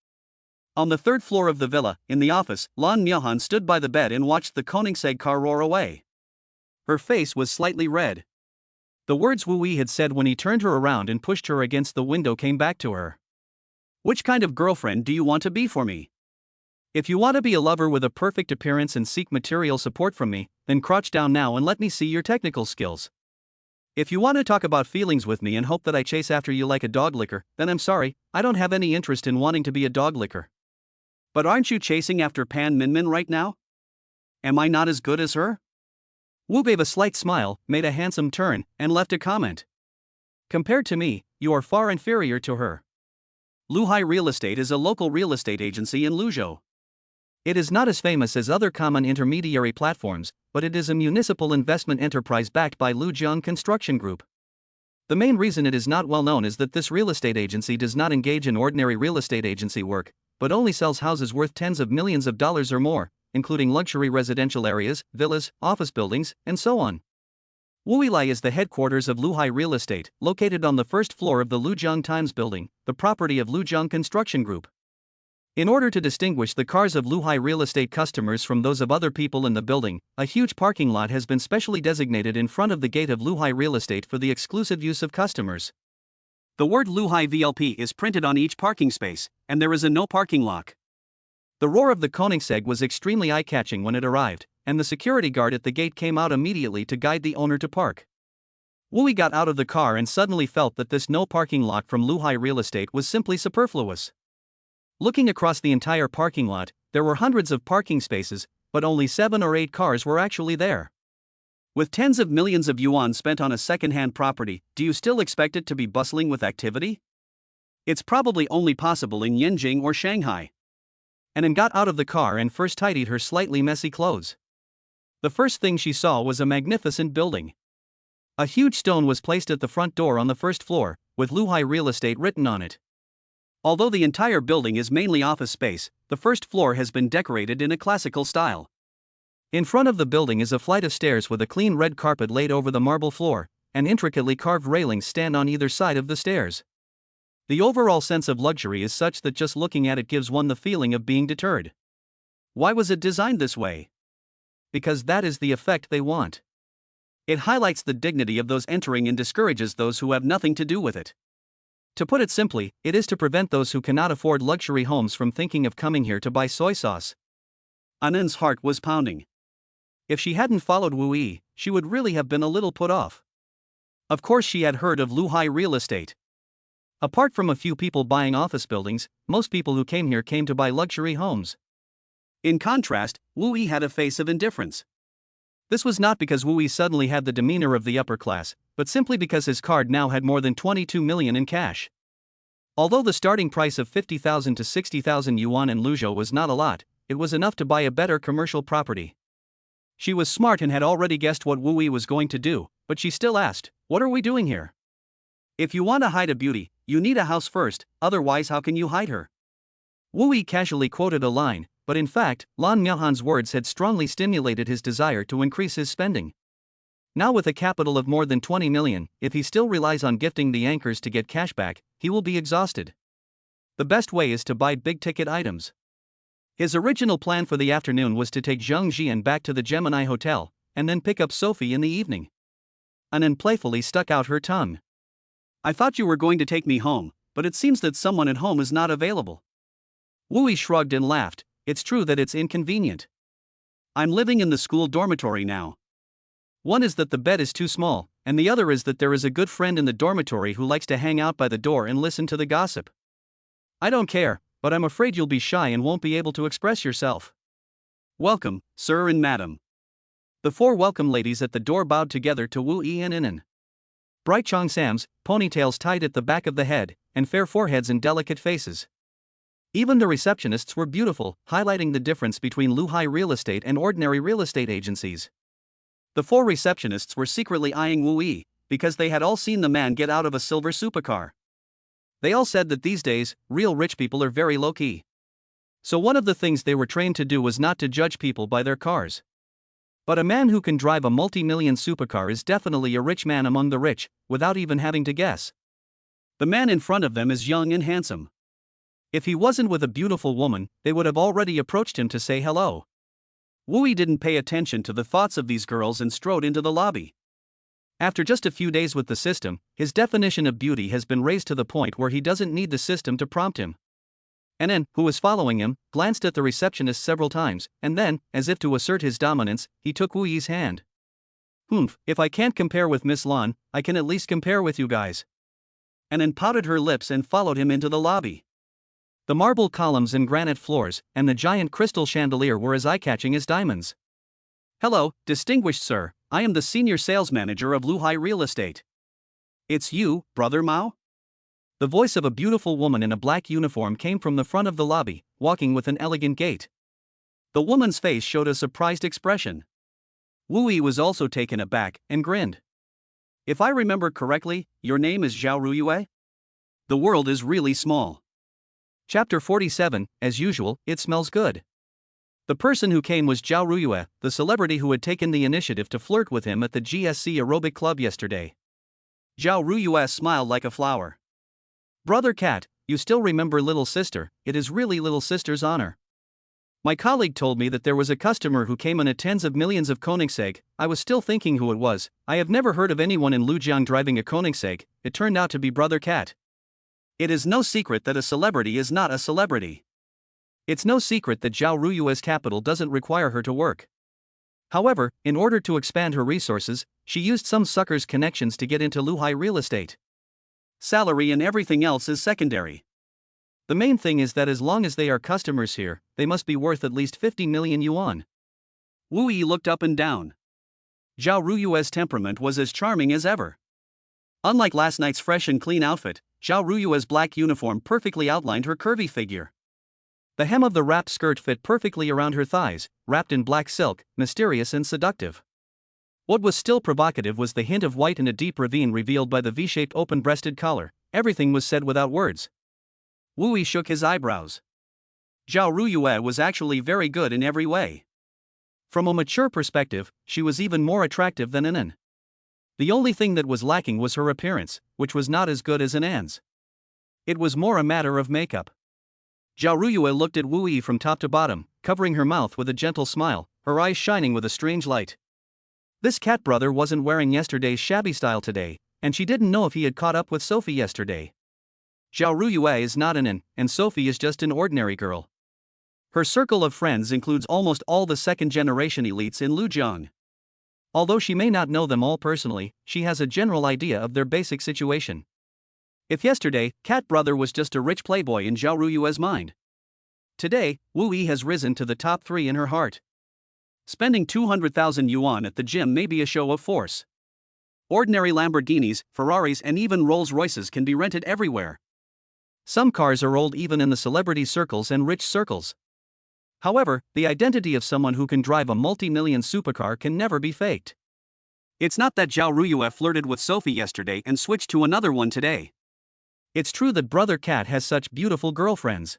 On the 3rd floor of the villa, in the office, Lan Myahan stood by the bed and watched the Koenigsegg car roar away. Her face was slightly red. The words Wooey had said when he turned her around and pushed her against the window came back to her. Which kind of girlfriend do you want to be for me? If you want to be a lover with a perfect appearance and seek material support from me, then crouch down now and let me see your technical skills. If you want to talk about feelings with me and hope that I chase after you like a dog licker, then I'm sorry, I don't have any interest in wanting to be a dog licker. But aren't you chasing after Pan Minmin right now? Am I not as good as her? Wu gave a slight smile, made a handsome turn, and left a comment. Compared to me, you are far inferior to her. Luhai Real Estate is a local real estate agency in Luzhou. It is not as famous as other common intermediary platforms, but it is a municipal investment enterprise backed by Lujiang Construction Group. The main reason it is not well known is that this real estate agency does not engage in ordinary real estate agency work, but only sells houses worth tens of millions of dollars or more, including luxury residential areas, villas, office buildings, and so on. Wuilai is the headquarters of Luhai Real Estate, located on the first floor of the Lujiang Times building, the property of Lujiang Construction Group. In order to distinguish the cars of Luhai Real Estate customers from those of other people in the building, a huge parking lot has been specially designated in front of the gate of Luhai Real Estate for the exclusive use of customers. The word Luhai VLP is printed on each parking space, and there is a no parking lock. The roar of the Koenigsegg was extremely eye-catching when it arrived, and the security guard at the gate came out immediately to guide the owner to park. Wui got out of the car and suddenly felt that this no parking lot from Luhai Real Estate was simply superfluous. Looking across the entire parking lot, there were hundreds of parking spaces, but only 7 or 8 cars were actually there. With tens of millions of yuan spent on a second-hand property, do you still expect it to be bustling with activity? It's probably only possible in Yanjing or Shanghai. Annan got out of the car and first tidied her slightly messy clothes. The first thing she saw was a magnificent building. A huge stone was placed at the front door on the first floor, with Luhai Real Estate written on it. Although the entire building is mainly office space, the first floor has been decorated in a classical style. In front of the building is a flight of stairs with a clean red carpet laid over the marble floor, and intricately carved railings stand on either side of the stairs. The overall sense of luxury is such that just looking at it gives one the feeling of being deterred. Why was it designed this way? Because that is the effect they want. It highlights the dignity of those entering and discourages those who have nothing to do with it. To put it simply, it is to prevent those who cannot afford luxury homes from thinking of coming here to buy soy sauce. Anand's heart was pounding. If she hadn't followed Wu Yi, she would really have been a little put off. Of course she had heard of Luhai Real Estate. Apart from a few people buying office buildings, most people who came here came to buy luxury homes. In contrast, Wu Yi had a face of indifference. This was not because Wu Yi suddenly had the demeanor of the upper class, but simply because his card now had more than 22 million in cash. Although the starting price of 50,000 to 60,000 yuan in Luzhou was not a lot, it was enough to buy a better commercial property. She was smart and had already guessed what Wu Yi was going to do, but she still asked, "What are we doing here?" If you want to hide a beauty, you need a house first, otherwise how can you hide her? Wu Yi casually quoted a line, but in fact, Lan Miahan's words had strongly stimulated his desire to increase his spending. Now with a capital of more than 20 million, if he still relies on gifting the anchors to get cash back, he will be exhausted. The best way is to buy big-ticket items. His original plan for the afternoon was to take Zheng Jian back to the Gemini Hotel, and then pick up Sophie in the evening. Annan playfully stuck out her tongue. I thought you were going to take me home, but it seems that someone at home is not available. Wu Yi shrugged and laughed. It's true that it's inconvenient. I'm living in the school dormitory now. One is that the bed is too small, and the other is that there is a good friend in the dormitory who likes to hang out by the door and listen to the gossip. I don't care, but I'm afraid you'll be shy and won't be able to express yourself. Welcome, sir and madam. The 4 welcome ladies at the door bowed together to Wu Yi and Inan. Bright cheongsams, ponytails tied at the back of the head, and fair foreheads and delicate faces. Even the receptionists were beautiful, highlighting the difference between Luhai Real Estate and ordinary real estate agencies. The 4 receptionists were secretly eyeing Wu Yi, because they had all seen the man get out of a silver supercar. They all said that these days, real rich people are very low-key. So one of the things they were trained to do was not to judge people by their cars. But a man who can drive a multi-million supercar is definitely a rich man among the rich, without even having to guess. The man in front of them is young and handsome. If he wasn't with a beautiful woman, they would have already approached him to say hello. Wu Yi didn't pay attention to the thoughts of these girls and strode into the lobby. After just a few days with the system, his definition of beauty has been raised to the point where he doesn't need the system to prompt him. An, who was following him, glanced at the receptionist several times, and then, as if to assert his dominance, he took Wu Yi's hand. If I can't compare with Miss Lan, I can at least compare with you guys. An pouted her lips and followed him into the lobby. The marble columns and granite floors, and the giant crystal chandelier were as eye-catching as diamonds. Hello, distinguished sir, I am the senior sales manager of Luhai Real Estate. It's you, Brother Mao? The voice of a beautiful woman in a black uniform came from the front of the lobby, walking with an elegant gait. The woman's face showed a surprised expression. Wu Yi was also taken aback and grinned. If I remember correctly, your name is Zhao Ruyue? The world is really small. Chapter 47, as usual, it smells good. The person who came was Zhao Ruyue, the celebrity who had taken the initiative to flirt with him at the GSC aerobic club yesterday. Zhao Ruyue smiled like a flower. Brother Cat, you still remember little sister, it is really little sister's honor. My colleague told me that there was a customer who came in at tens of millions of Koenigsegg. I was still thinking who it was. I have never heard of anyone in Lujiang driving a Koenigsegg. It turned out to be Brother Cat. It is no secret that a celebrity is not a celebrity. It's no secret that Zhao Ruyue's capital doesn't require her to work. However, in order to expand her resources, she used some sucker's connections to get into Luhai Real Estate. Salary and everything else is secondary. The main thing is that as long as they are customers here, they must be worth at least 50 million yuan. Wu Yi looked up and down. Zhao Ruyue's temperament was as charming as ever. Unlike last night's fresh and clean outfit, Zhao Ruyue's black uniform perfectly outlined her curvy figure. The hem of the wrapped skirt fit perfectly around her thighs, wrapped in black silk, mysterious and seductive. What was still provocative was the hint of white in a deep ravine revealed by the V-shaped open-breasted collar. Everything was said without words. Wu Yi shook his eyebrows. Zhao Ruyue was actually very good in every way. From a mature perspective, she was even more attractive than An. The only thing that was lacking was her appearance, which was not as good as An's. It was more a matter of makeup. Zhao Ruyue looked at Wu Yi from top to bottom, covering her mouth with a gentle smile, her eyes shining with a strange light. This cat brother wasn't wearing yesterday's shabby style today, and she didn't know if he had caught up with Sophie yesterday. Zhao Ruyue is not An, and Sophie is just an ordinary girl. Her circle of friends includes almost all the second-generation elites in Lujiang. Although she may not know them all personally, she has a general idea of their basic situation. If yesterday, Cat Brother was just a rich playboy in Zhao Ruyue's mind, today, Wu Yi has risen to the top 3 in her heart. Spending 200,000 yuan at the gym may be a show of force. Ordinary Lamborghinis, Ferraris and even Rolls-Royces can be rented everywhere. Some cars are old even in the celebrity circles and rich circles. However, the identity of someone who can drive a multi-million supercar can never be faked. It's not that Zhao Ruyue flirted with Sophie yesterday and switched to another one today. It's true that Brother Cat has such beautiful girlfriends.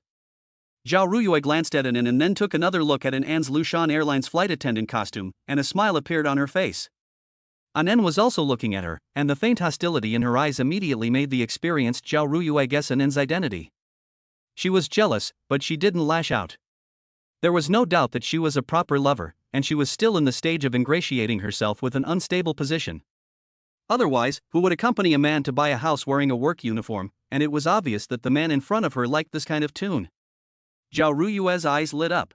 Zhao Ruyue glanced at An and then took another look at An's Lushan Airlines flight attendant costume, and a smile appeared on her face. An was also looking at her, and the faint hostility in her eyes immediately made the experienced Zhao Ruyue guess An's identity. She was jealous, but she didn't lash out. There was no doubt that she was a proper lover, and she was still in the stage of ingratiating herself with an unstable position. Otherwise, who would accompany a man to buy a house wearing a work uniform, and it was obvious that the man in front of her liked this kind of tune. Zhao Ruyue's eyes lit up.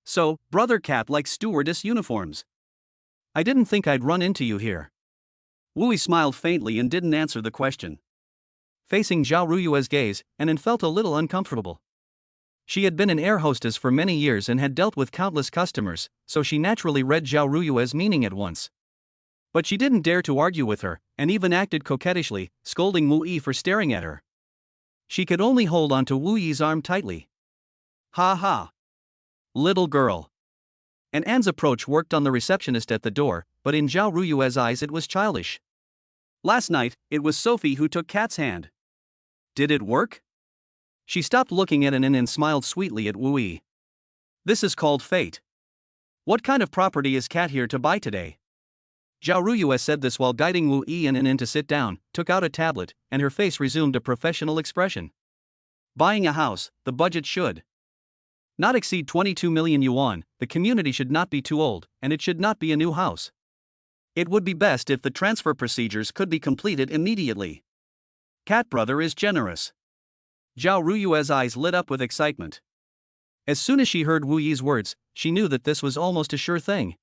So, Brother Cat likes stewardess uniforms. I didn't think I'd run into you here. Wu Yi smiled faintly and didn't answer the question. Facing Zhao Ruyue's gaze, An felt a little uncomfortable. She had been an air hostess for many years and had dealt with countless customers, so she naturally read Zhao Ruyue's meaning at once. But she didn't dare to argue with her, and even acted coquettishly, scolding Wu Yi for staring at her. She could only hold onto Wu Yi's arm tightly. Ha ha. Little girl. An's approach worked on the receptionist at the door, but in Zhao Ruyue's eyes it was childish. Last night, it was Sophie who took Cat's hand. Did it work? She stopped looking at An and smiled sweetly at Wu Yi. This is called fate. What kind of property is Cat here to buy today? Zhao Ruyue said this while guiding Wu Yi and An to sit down, took out a tablet, and her face resumed a professional expression. Buying a house, the budget should not exceed 22 million yuan, the community should not be too old, and it should not be a new house. It would be best if the transfer procedures could be completed immediately. Cat Brother is generous. Zhao Ruyue's eyes lit up with excitement. As soon as she heard Wu Yi's words, she knew that this was almost a sure thing.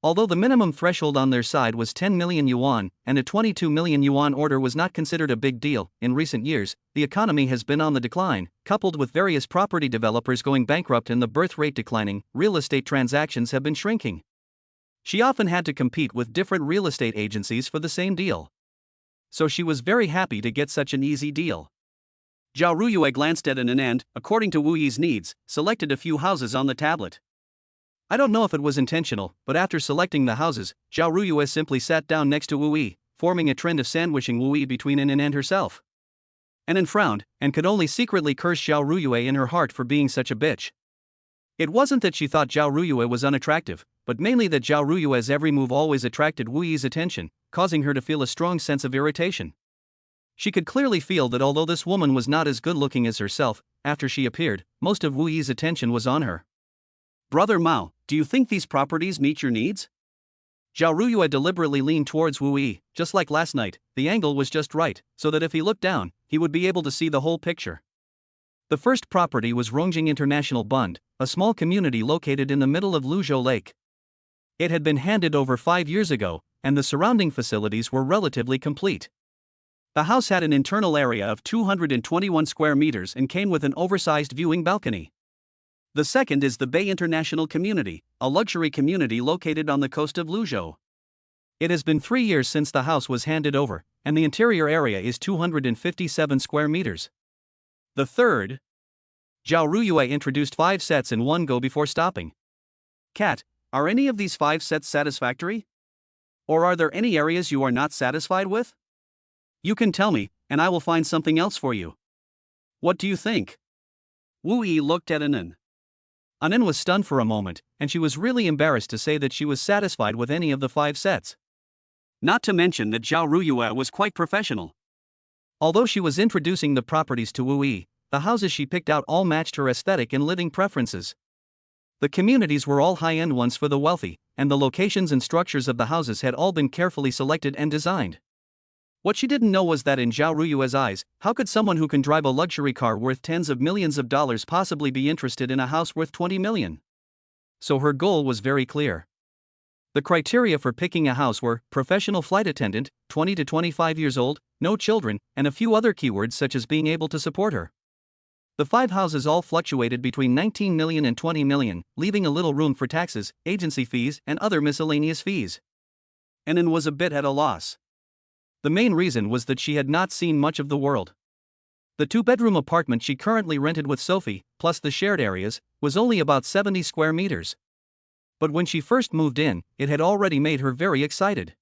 Although the minimum threshold on their side was 10 million yuan, and a 22 million yuan order was not considered a big deal, in recent years, the economy has been on the decline, coupled with various property developers going bankrupt and the birth rate declining, real estate transactions have been shrinking. She often had to compete with different real estate agencies for the same deal. So she was very happy to get such an easy deal. Zhao Ruyue glanced at an and, according to Wu Yi's needs, selected a few houses on the tablet. I don't know if it was intentional, but after selecting the houses, Zhao Ruyue simply sat down next to Wu Yi, forming a trend of sandwiching Wu Yi between An and herself. An frowned, and could only secretly curse Zhao Ruyue in her heart for being such a bitch. It wasn't that she thought Zhao Ruyue was unattractive, but mainly that Zhao Ruyue's every move always attracted Wu Yi's attention, causing her to feel a strong sense of irritation. She could clearly feel that although this woman was not as good-looking as herself, after she appeared, most of Wu Yi's attention was on her. Brother Mao, do you think these properties meet your needs? Zhao Ruyue deliberately leaned towards Wu Yi. Just like last night, the angle was just right, so that if he looked down, he would be able to see the whole picture. The first property was Rongjing International Bund, a small community located in the middle of Luzhou Lake. It had been handed over 5 years ago, and the surrounding facilities were relatively complete. The house had an internal area of 221 square meters and came with an oversized viewing balcony. The second is the Bay International Community, a luxury community located on the coast of Luzhou. It has been 3 years since the house was handed over, and the interior area is 257 square meters. The third. Zhao Ruyue introduced 5 sets in one go before stopping. Cat, are any of these 5 sets satisfactory? Or are there any areas you are not satisfied with? You can tell me, and I will find something else for you. What do you think? Wu Yi looked at An. An was stunned for a moment, and she was really embarrassed to say that she was satisfied with any of the 5 sets. Not to mention that Zhao Ruyue was quite professional. Although she was introducing the properties to Wu Yi, the houses she picked out all matched her aesthetic and living preferences. The communities were all high-end ones for the wealthy, and the locations and structures of the houses had all been carefully selected and designed. What she didn't know was that in Zhao Ruyue's eyes, how could someone who can drive a luxury car worth tens of millions of dollars possibly be interested in a house worth 20 million? So her goal was very clear. The criteria for picking a house were professional flight attendant, 20 to 25 years old, no children, and a few other keywords such as being able to support her. The 5 houses all fluctuated between 19 million and 20 million, leaving a little room for taxes, agency fees, and other miscellaneous fees. An was a bit at a loss. The main reason was that she had not seen much of the world. The 2-bedroom apartment she currently rented with Sophie, plus the shared areas, was only about 70 square meters. But when she first moved in, it had already made her very excited.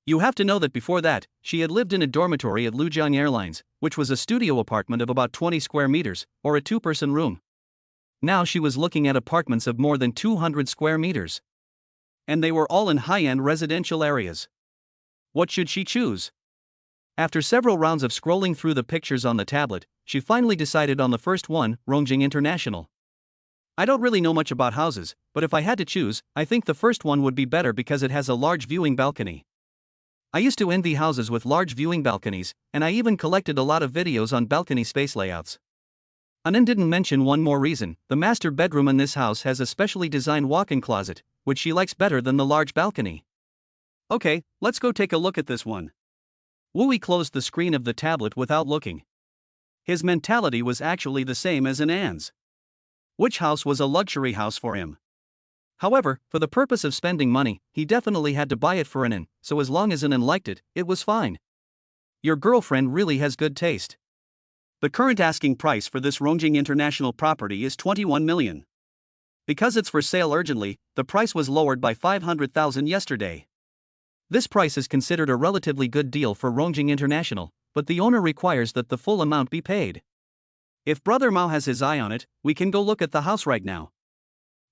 You have to know that before that, she had lived in a dormitory at Lujiang Airlines, which was a studio apartment of about 20 square meters, or a 2-person room. Now she was looking at apartments of more than 200 square meters. And they were all in high-end residential areas. What should she choose? After several rounds of scrolling through the pictures on the tablet, she finally decided on the first one, Rongjing International. I don't really know much about houses, but if I had to choose, I think the first one would be better because it has a large viewing balcony. I used to envy houses with large viewing balconies, and I even collected a lot of videos on balcony space layouts. An didn't mention one more reason: the master bedroom in this house has a specially designed walk-in closet, which she likes better than the large balcony. Okay, let's go take a look at this one. Wu Yi closed the screen of the tablet without looking. His mentality was actually the same as An's. Which house was a luxury house for him? However, for the purpose of spending money, he definitely had to buy it for An, so as long as An liked it, it was fine. Your girlfriend really has good taste. The current asking price for this Rongjing International property is 21 million. Because it's for sale urgently, the price was lowered by 500,000 yesterday. This price is considered a relatively good deal for Rongjing International, but the owner requires that the full amount be paid. If Brother Mao has his eye on it, we can go look at the house right now.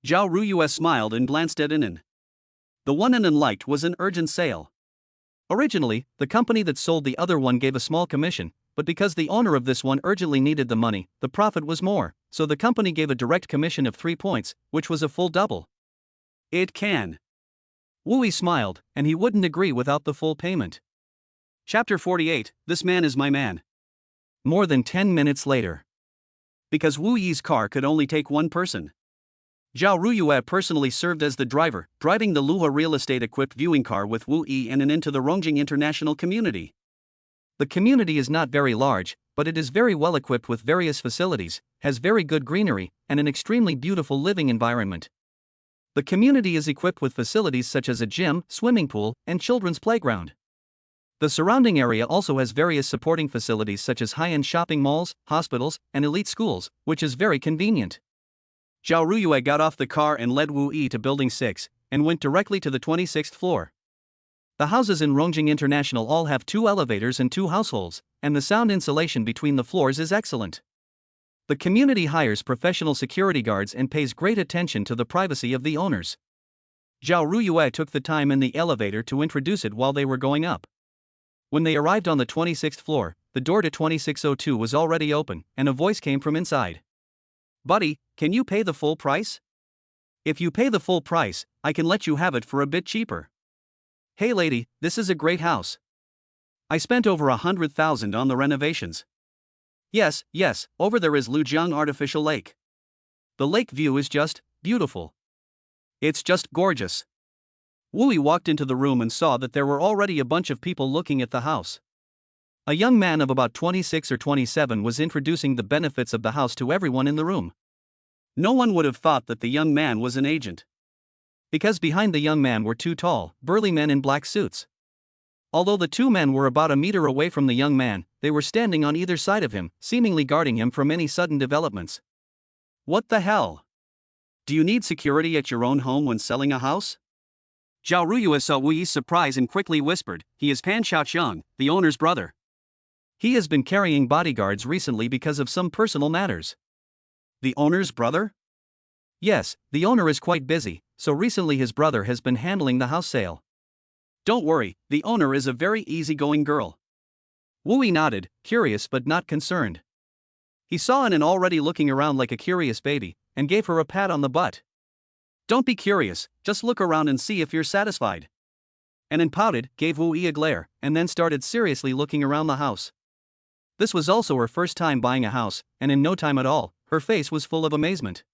Zhao Ruyue smiled and glanced at An. The one An liked was an urgent sale. Originally, the company that sold the other one gave a small commission, but because the owner of this one urgently needed the money, the profit was more, so the company gave a direct commission of 3 points, which was a full double. It can. Wu Yi smiled, and he wouldn't agree without the full payment. Chapter 48, This Man is My Man. More than 10 minutes later. Because Wu Yi's car could only take one person. Zhao Ruyue personally served as the driver, driving the Luhe real estate-equipped viewing car with Wu Yi and into the Rongjing International community. The community is not very large, but it is very well equipped with various facilities, has very good greenery, and an extremely beautiful living environment. The community is equipped with facilities such as a gym, swimming pool, and children's playground. The surrounding area also has various supporting facilities such as high-end shopping malls, hospitals, and elite schools, which is very convenient. Zhao Ruyue got off the car and led Wu Yi to Building 6, and went directly to the 26th floor. The houses in Rongjing International all have 2 elevators and 2 households, and the sound insulation between the floors is excellent. The community hires professional security guards and pays great attention to the privacy of the owners. Zhao Ruyue took the time in the elevator to introduce it while they were going up. When they arrived on the 26th floor, the door to 2602 was already open, and a voice came from inside. "Buddy, can you pay the full price? If you pay the full price, I can let you have it for a bit cheaper." "Hey lady, this is a great house. I spent over 100,000 on the renovations." Yes, over there is Lujiang Artificial Lake. The lake view is just beautiful. It's just gorgeous. Wu Yi walked into the room and saw that there were already a bunch of people looking at the house. A young man of about 26 or 27 was introducing the benefits of the house to everyone in the room. No one would have thought that the young man was an agent. Because behind the young man were 2 tall, burly men in black suits. Although the 2 men were about a meter away from the young man, they were standing on either side of him, seemingly guarding him from any sudden developments. "What the hell? Do you need security at your own home when selling a house?" Zhao Ruyue saw Wu Yi's surprise and quickly whispered, "He is Pan Xiaoqiang, the owner's brother." He has been carrying bodyguards recently because of some personal matters. "The owner's brother?" "Yes, the owner is quite busy, so recently his brother has been handling the house sale." "Don't worry, the owner is a very easygoing girl." Wu Yi nodded, curious but not concerned. He saw Anan already looking around like a curious baby, and gave her a pat on the butt. "Don't be curious, just look around and see if you're satisfied." Anan pouted, gave Wu Yi a glare, and then started seriously looking around the house. This was also her first time buying a house, and in no time at all, her face was full of amazement.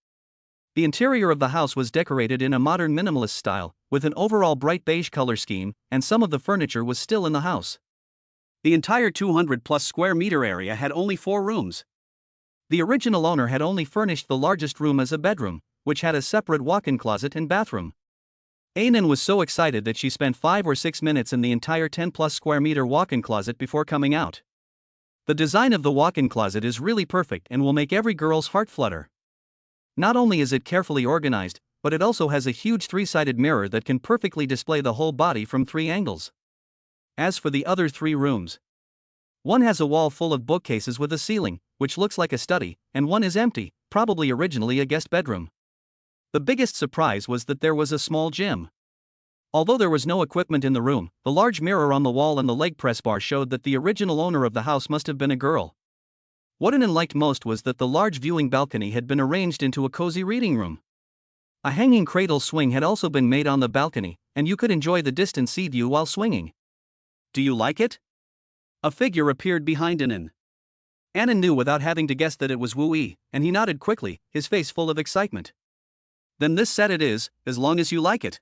The interior of the house was decorated in a modern minimalist style, with an overall bright beige color scheme, and some of the furniture was still in the house. The entire 200-plus square meter area had only 4 rooms. The original owner had only furnished the largest room as a bedroom, which had a separate walk-in closet and bathroom. Anan was so excited that she spent 5 or 6 minutes in the entire 10-plus square meter walk-in closet before coming out. The design of the walk-in closet is really perfect and will make every girl's heart flutter. Not only is it carefully organized, but it also has a huge 3-sided mirror that can perfectly display the whole body from 3 angles. As for the other 3 rooms, one has a wall full of bookcases with a ceiling, which looks like a study, and one is empty, probably originally a guest bedroom. The biggest surprise was that there was a small gym. Although there was no equipment in the room, the large mirror on the wall and the leg press bar showed that the original owner of the house must have been a girl. What Anan liked most was that the large viewing balcony had been arranged into a cozy reading room. A hanging cradle swing had also been made on the balcony, and you could enjoy the distant sea view while swinging. "Do you like it?" A figure appeared behind Anan. Anan knew without having to guess that it was Wu Yi, and he nodded quickly, his face full of excitement. "Then this set it is, as long as you like it."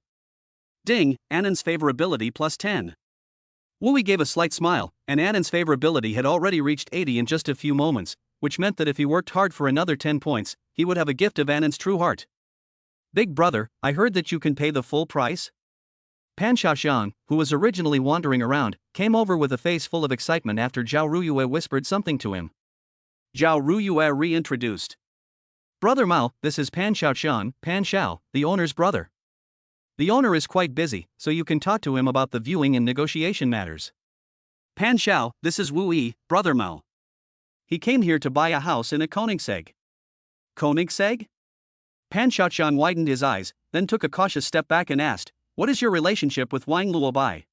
Ding, Anan's favorability plus 10. Wu Yi gave a slight smile, and Anan's favorability had already reached 80 in just a few moments, which meant that if he worked hard for another 10 points, he would have a gift of Anan's true heart. "Big brother, I heard that you can pay the full price?" Pan Xiaoxiang, who was originally wandering around, came over with a face full of excitement after Zhao Ruyue whispered something to him. Zhao Ruyue reintroduced. "Brother Mao, this is Pan Xiaoxiang, Pan Xiao, the owner's brother. The owner is quite busy, so you can talk to him about the viewing and negotiation matters." "Pan Xiao, this is Wu Yi, brother Mao. He came here to buy a house in a Koenigsegg." "Koenigsegg?" Pan Xiaoqiang widened his eyes, then took a cautious step back and asked, "What is your relationship with Wang Luobai?"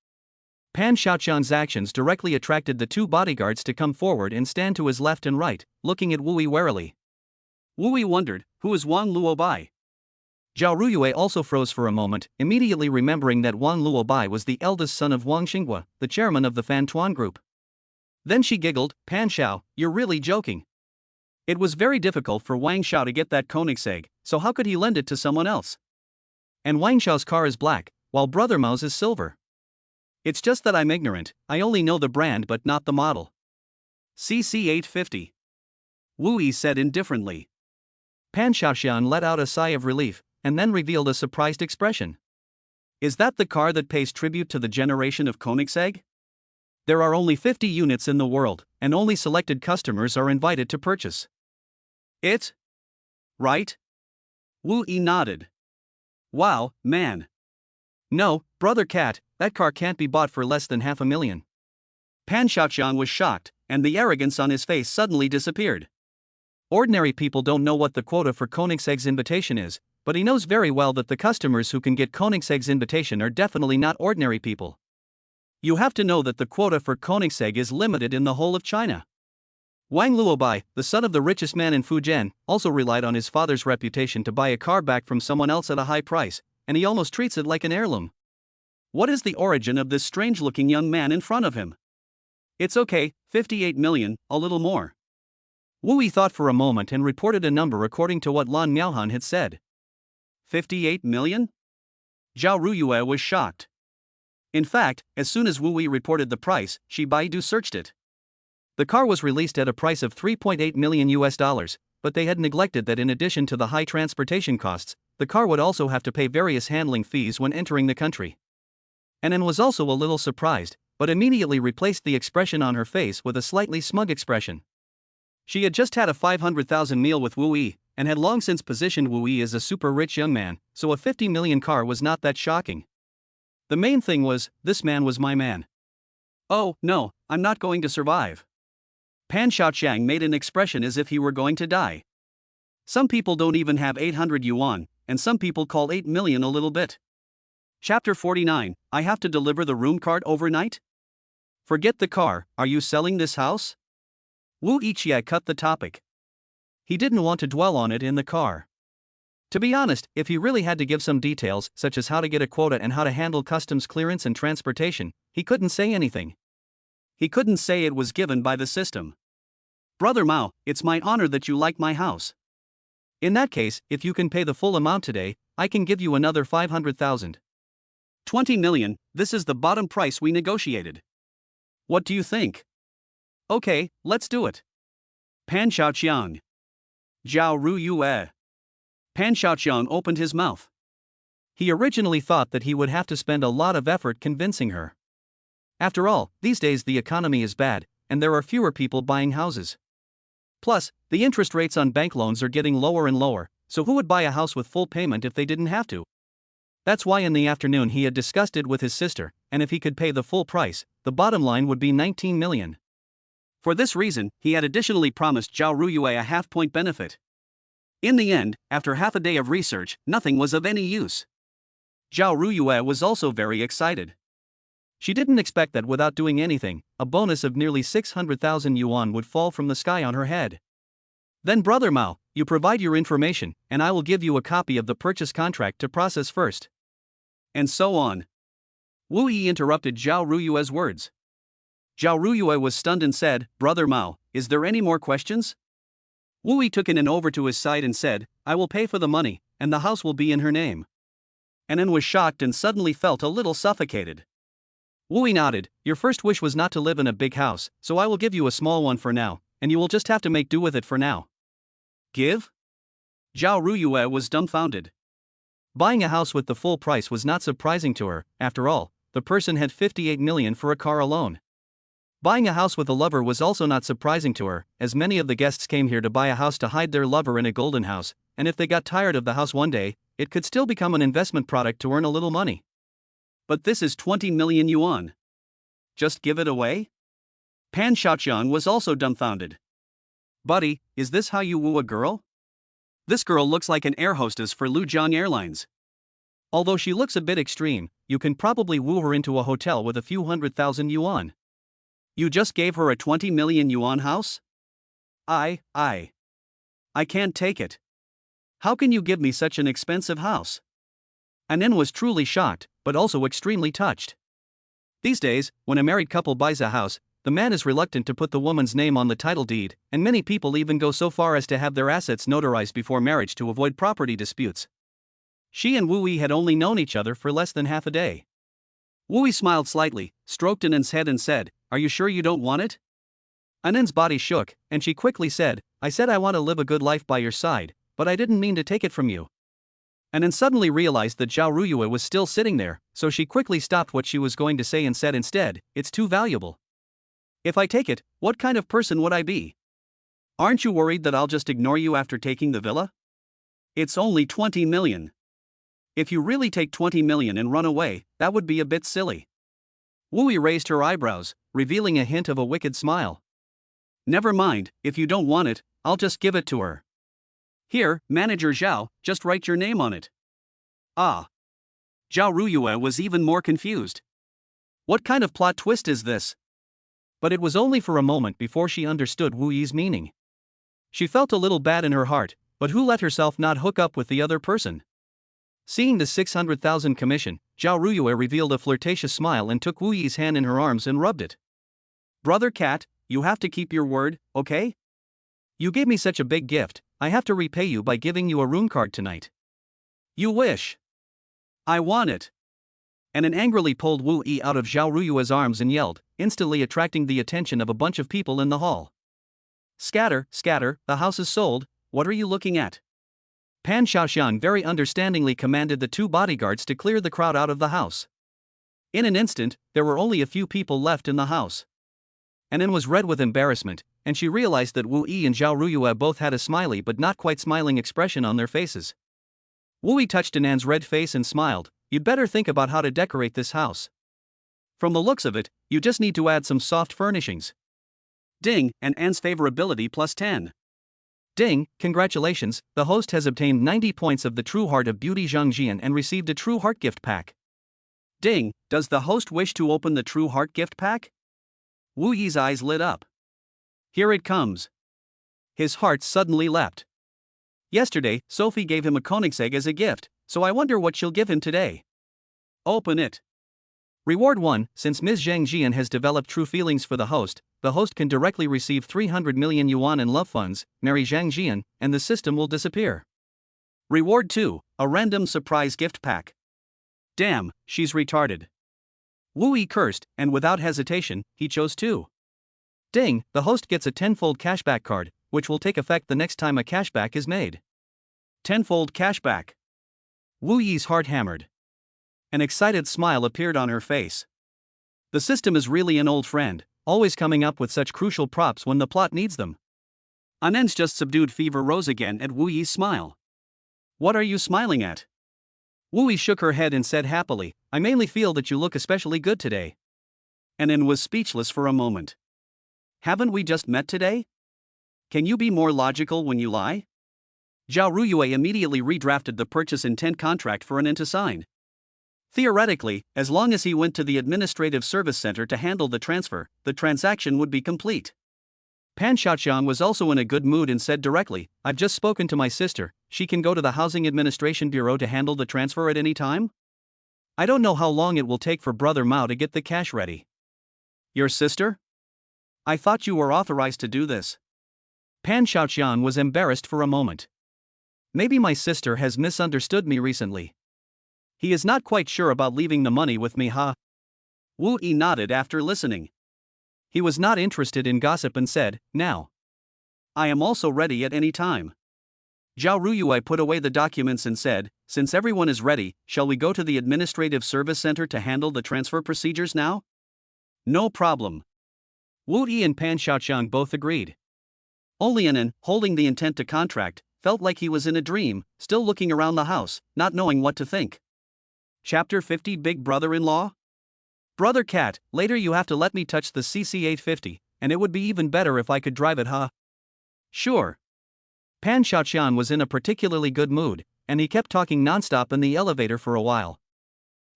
Pan Xiaoqiang's actions directly attracted the 2 bodyguards to come forward and stand to his left and right, looking at Wu Yi warily. Wu Yi wondered, who is Wang Luobai? Zhao Ruyue also froze for a moment, immediately remembering that Wang Luobai was the eldest son of Wang Xinghua, the chairman of the Fan Tuan Group. Then she giggled, "Pan Xiao, you're really joking." It was very difficult for Wang Xiao to get that Koenigsegg, so how could he lend it to someone else? And Wang Xiao's car is black, while Brother Mao's is silver. It's just that I'm ignorant, I only know the brand but not the model. CC 850. Wu Yi said indifferently. Pan Xiaoxian let out a sigh of relief, and then revealed a surprised expression. Is that the car that pays tribute to the generation of Koenigsegg? There are only 50 units in the world, and only selected customers are invited to purchase it. Right? Wu Yi nodded. Wow, man. No, Brother Cat, that car can't be bought for less than $500,000. Pan Xiaoxian was shocked, and the arrogance on his face suddenly disappeared. Ordinary people don't know what the quota for Koenigsegg's invitation is, but he knows very well that the customers who can get Koenigsegg's invitation are definitely not ordinary people. You have to know that the quota for Koenigsegg is limited in the whole of China. Wang Luobai, the son of the richest man in Fujian, also relied on his father's reputation to buy a car back from someone else at a high price, and he almost treats it like an heirloom. What is the origin of this strange-looking young man in front of him? It's okay, 58 million, a little more. Wu Yi thought for a moment and reported a number according to what Lan Miaohan had said. 58 million? Zhao Ruyue was shocked. In fact, as soon as Wu Yi reported the price, she Baidu searched it. The car was released at a price of $3.8 million, but they had neglected that in addition to the high transportation costs, the car would also have to pay various handling fees when entering the country. Annan was also a little surprised, but immediately replaced the expression on her face with a slightly smug expression. She had just had a 500,000 meal with Wu Yi, and had long since positioned Wu Yi as a super rich young man, so a 50 million car was not that shocking. The main thing was, this man was my man. Oh, no, I'm not going to survive. Pan Xiaoqiang made an expression as if he were going to die. Some people don't even have 800 yuan, and some people call 8 million a little bit. Chapter 49, I have to deliver the room card overnight? Forget the car, are you selling this house? Wu Yiqie cut the topic. He didn't want to dwell on it in the car. To be honest, if he really had to give some details, such as how to get a quota and how to handle customs clearance and transportation, he couldn't say anything. He couldn't say it was given by the system. Brother Mao, it's my honor that you like my house. In that case, if you can pay the full amount today, I can give you another 500,000. 20 million, this is the bottom price we negotiated. What do you think? Okay, let's do it. Pan Xiaoqiang. Zhao Ruyue. Pan Xiaoqiang opened his mouth. He originally thought that he would have to spend a lot of effort convincing her. After all, these days the economy is bad, and there are fewer people buying houses. Plus, the interest rates on bank loans are getting lower and lower, so who would buy a house with full payment if they didn't have to? That's why in the afternoon he had discussed it with his sister, and if he could pay the full price, the bottom line would be 19 million. For this reason, he had additionally promised Zhao Ruyue a half-point benefit. In the end, after half a day of research, nothing was of any use. Zhao Ruyue was also very excited. She didn't expect that without doing anything, a bonus of nearly 600,000 yuan would fall from the sky on her head. Then Brother Mao, you provide your information, and I will give you a copy of the purchase contract to process first. And so on. Wu Yi interrupted Zhao Ruyue's words. Zhao Ruyue was stunned and said, Brother Mao, is there any more questions? Wu Yi took Annan over to his side and said, I will pay for the money, and the house will be in her name. Annan was shocked and suddenly felt a little suffocated. Wu Yi nodded, your first wish was not to live in a big house, so I will give you a small one for now, and you will just have to make do with it for now. Give? Zhao Ruyue was dumbfounded. Buying a house with the full price was not surprising to her, after all, the person had 58 million for a car alone. Buying a house with a lover was also not surprising to her, as many of the guests came here to buy a house to hide their lover in a golden house, and if they got tired of the house one day, it could still become an investment product to earn a little money. But this is 20 million yuan. Just give it away? Pan Xiaoqiang was also dumbfounded. Buddy, is this how you woo a girl? This girl looks like an air hostess for Lujiang Airlines. Although she looks a bit extreme, you can probably woo her into a hotel with a few 100,000 yuan. You just gave her a 20 million yuan house? I can't take it. How can you give me such an expensive house? Annan was truly shocked, but also extremely touched. These days, when a married couple buys a house, the man is reluctant to put the woman's name on the title deed, and many people even go so far as to have their assets notarized before marriage to avoid property disputes. She and Wu Yi had only known each other for less than half a day. Wu Yi smiled slightly, stroked Anand's head and said, "Are you sure you don't want it?" Anand's body shook, and she quickly said, "I said I want to live a good life by your side, but I didn't mean to take it from you." Anand suddenly realized that Zhao Ruyue was still sitting there, so she quickly stopped what she was going to say and said instead, "It's too valuable. If I take it, what kind of person would I be? Aren't you worried that I'll just ignore you after taking the villa? It's only 20 million. If you really take 20 million and run away, that would be a bit silly." Wu Yi raised her eyebrows, revealing a hint of a wicked smile. "Never mind, if you don't want it, I'll just give it to her. Here, Manager Zhao, just write your name on it." Ah. Zhao Ruyue was even more confused. What kind of plot twist is this? But it was only for a moment before she understood Wu Yi's meaning. She felt a little bad in her heart, but who let herself not hook up with the other person? Seeing the 600,000 commission, Zhao Ruyue revealed a flirtatious smile and took Wu Yi's hand in her arms and rubbed it. "Brother Cat, you have to keep your word, okay? You gave me such a big gift, I have to repay you by giving you a rune card tonight." "You wish. I want it." Anand angrily pulled Wu Yi out of Zhao Ruyue's arms and yelled, instantly attracting the attention of a bunch of people in the hall. "Scatter, scatter, the house is sold, what are you looking at?" Pan Xiaoxian very understandingly commanded the two bodyguards to clear the crowd out of the house. In an instant, there were only a few people left in the house. Anand was red with embarrassment, and she realized that Wu Yi and Zhao Ruyue both had a smiley but not quite smiling expression on their faces. Wu Yi touched Anand's red face and smiled, "You'd better think about how to decorate this house. From the looks of it, you just need to add some soft furnishings." Ding, and Anand's favorability plus 10. Ding, congratulations, the host has obtained 90 points of the True Heart of Beauty Zhangjian and received a True Heart gift pack. Ding, does the host wish to open the True Heart gift pack? Wu Yi's eyes lit up. Here it comes. His heart suddenly leapt. Yesterday, Sophie gave him a Koenigsegg as a gift, so I wonder what she'll give him today. Open it. Reward 1, since Ms. Zhang Jian has developed true feelings for the host can directly receive 300 million yuan in love funds, marry Zhang Jian, and the system will disappear. Reward 2, a random surprise gift pack. Damn, she's retarded. Wu Yi cursed, and without hesitation, he chose 2. Ding, the host gets a 10-fold cashback card, which will take effect the next time a cashback is made. 10-fold cashback. Wu Yi's heart hammered. An excited smile appeared on her face. The system is really an old friend, always coming up with such crucial props when the plot needs them. Anand's just subdued fever rose again at Wu Yi's smile. What are you smiling at? Wu Yi shook her head and said happily, I mainly feel that you look especially good today. Anand was speechless for a moment. Haven't we just met today? Can you be more logical when you lie? Zhao Ruyue immediately redrafted the purchase intent contract for Anand to sign. Theoretically, as long as he went to the administrative service center to handle the transfer, the transaction would be complete. Pan Xiaoqiang was also in a good mood and said directly, I've just spoken to my sister, she can go to the Housing Administration Bureau to handle the transfer at any time? I don't know how long it will take for Brother Mao to get the cash ready. Your sister? I thought you were authorized to do this. Pan Xiaoqiang was embarrassed for a moment. Maybe my sister has misunderstood me recently. He is not quite sure about leaving the money with me, huh? Wu Yi nodded after listening. He was not interested in gossip and said, now. I am also ready at any time. Zhao Ruyue put away the documents and said, since everyone is ready, shall we go to the administrative service center to handle the transfer procedures now? No problem. Wu Yi and Pan Xiaoqiang both agreed. Only Anand, holding the intent to contract, felt like he was in a dream, still looking around the house, not knowing what to think. Chapter 50 Big Brother-in-Law? Brother Cat, later you have to let me touch the CC850, and it would be even better if I could drive it, huh? Sure. Pan Xiaoqiang was in a particularly good mood, and he kept talking nonstop in the elevator for a while.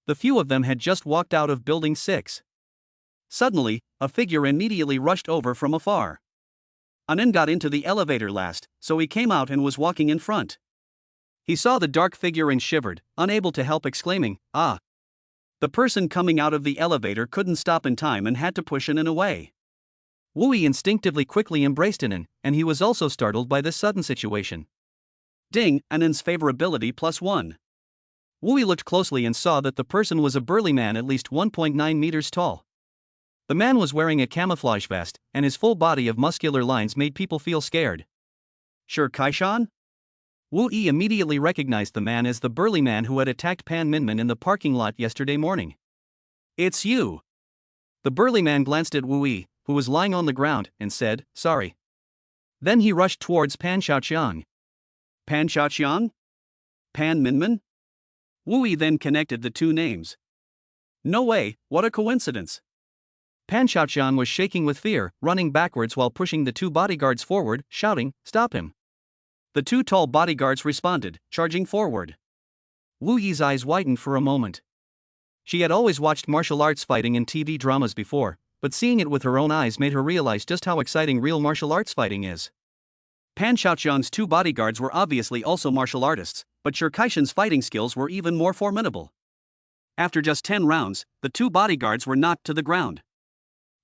The few of them had just walked out of Building 6. Suddenly, a figure immediately rushed over from afar. Anand got into the elevator last, so he came out and was walking in front. He saw the dark figure and shivered, unable to help exclaiming, ah! The person coming out of the elevator couldn't stop in time and had to push Anand away. Wu Yi instinctively quickly embraced Anan, and he was also startled by this sudden situation. Ding, Anan's favorability +1. Wu Yi looked closely and saw that the person was a burly man at least 1.9 meters tall. The man was wearing a camouflage vest, and his full body of muscular lines made people feel scared. Sure, Kaishan? Wu Yi immediately recognized the man as the burly man who had attacked Pan Minmin in the parking lot yesterday morning. It's you. The burly man glanced at Wu Yi, who was lying on the ground, and said, "Sorry." Then he rushed towards Pan Xiaoqiang. Pan Xiaoqiang? Pan Minmin? Wu Yi then connected the two names. No way, what a coincidence. Pan Xiaoqiang was shaking with fear, running backwards while pushing the two bodyguards forward, shouting, "Stop him." The two tall bodyguards responded, charging forward. Wu Yi's eyes widened for a moment. She had always watched martial arts fighting in TV dramas before, but seeing it with her own eyes made her realize just how exciting real martial arts fighting is. Pan Xiaoqiang's two bodyguards were obviously also martial artists, but Sure Kaishan's fighting skills were even more formidable. After just 10 rounds, the two bodyguards were knocked to the ground.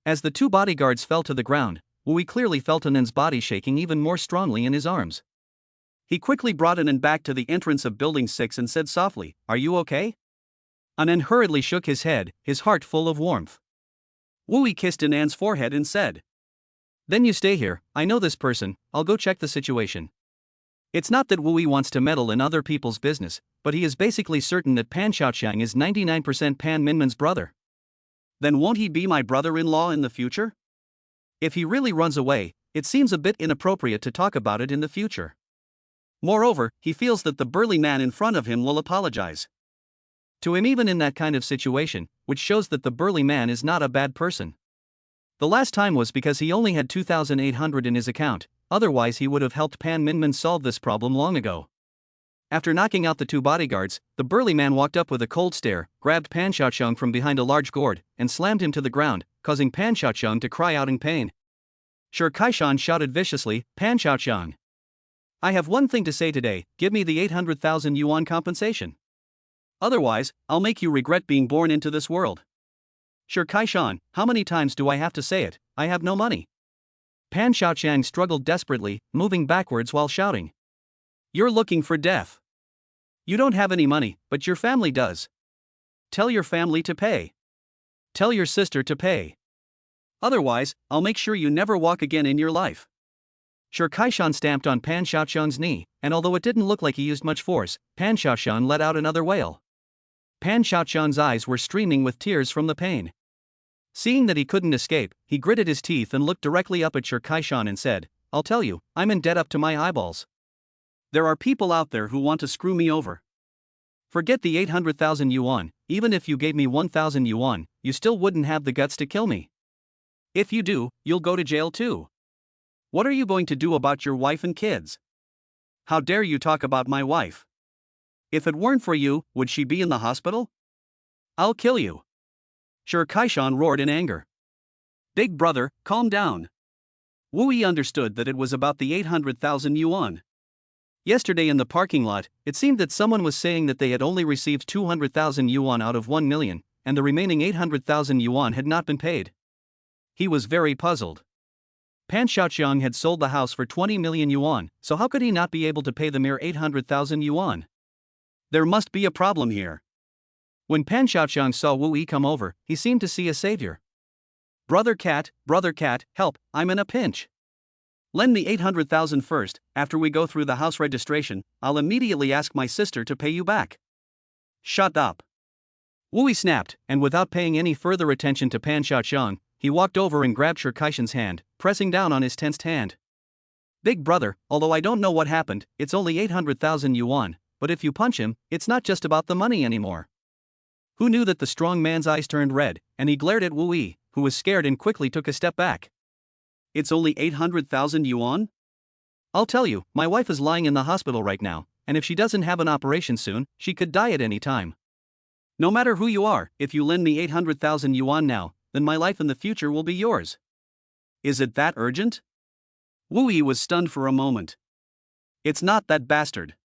As the two bodyguards fell to the ground, Wu Yi clearly felt Anan's body shaking even more strongly in his arms. He quickly brought Anan back to the entrance of Building 6 and said softly, "Are you okay?" Anan hurriedly shook his head, his heart full of warmth. Wu Yi kissed Anan's forehead and said, "Then you stay here, I know this person, I'll go check the situation." It's not that Wu Yi wants to meddle in other people's business, but he is basically certain that Pan Xiaoqiang is 99% Pan Minmin's brother. Then won't he be my brother-in-law in the future? If he really runs away, it seems a bit inappropriate to talk about it in the future. Moreover, he feels that the burly man in front of him will apologize to him even in that kind of situation, which shows that the burly man is not a bad person. The last time was because he only had 2,800 in his account, otherwise he would have helped Pan Minmin solve this problem long ago. After knocking out the two bodyguards, the burly man walked up with a cold stare, grabbed Pan Xiaoqiang from behind a large gourd, and slammed him to the ground, causing Pan Xiaoqiang to cry out in pain. Sure Kaishan shouted viciously, "Pan Xiaoqiang! I have one thing to say today, give me the 800,000 yuan compensation. Otherwise, I'll make you regret being born into this world." "Sure Kaishan, how many times do I have to say it? I have no money." Pan Xiaoqiang struggled desperately, moving backwards while shouting. "You're looking for death. You don't have any money, but your family does. Tell your family to pay. Tell your sister to pay. Otherwise, I'll make sure you never walk again in your life." Sure Kaishan stamped on Pan Xiaoqiang's knee, and although it didn't look like he used much force, Pan Xiaoqiang let out another wail. Pan Xiaoqiang's eyes were streaming with tears from the pain. Seeing that he couldn't escape, he gritted his teeth and looked directly up at Sure Kaishan and said, "I'll tell you, I'm in debt up to my eyeballs. There are people out there who want to screw me over. Forget the 800,000 yuan, even if you gave me 1,000 yuan, you still wouldn't have the guts to kill me. If you do, you'll go to jail too. What are you going to do about your wife and kids? How dare you talk about my wife? If it weren't for you, would she be in the hospital? I'll kill you." Sure Kaishan roared in anger. "Big brother, calm down." Wu Yi understood that it was about the 800,000 yuan. Yesterday in the parking lot, it seemed that someone was saying that they had only received 200,000 yuan out of 1 million, and the remaining 800,000 yuan had not been paid. He was very puzzled. Pan Xiaoqiang had sold the house for 20 million yuan, so how could he not be able to pay the mere 800,000 yuan? There must be a problem here. When Pan Xiaoqiang saw Wu Yi come over, he seemed to see a savior. Brother cat, help, I'm in a pinch. Lend me 800,000 first, after we go through the house registration, I'll immediately ask my sister to pay you back." "Shut up." Wu Yi snapped, and without paying any further attention to Pan Xiaoqiang, he walked over and grabbed Sure Kaishan's hand, pressing down on his tensed hand. "Big brother, although I don't know what happened, it's only 800,000 yuan, but if you punch him, it's not just about the money anymore." Who knew that the strong man's eyes turned red, and he glared at Wu Yi, who was scared and quickly took a step back. "It's only 800,000 yuan? I'll tell you, my wife is lying in the hospital right now, and if she doesn't have an operation soon, she could die at any time. No matter who you are, if you lend me 800,000 yuan now, then my life in the future will be yours." "Is it that urgent?" Wu Yi was stunned for a moment. "It's not that bastard.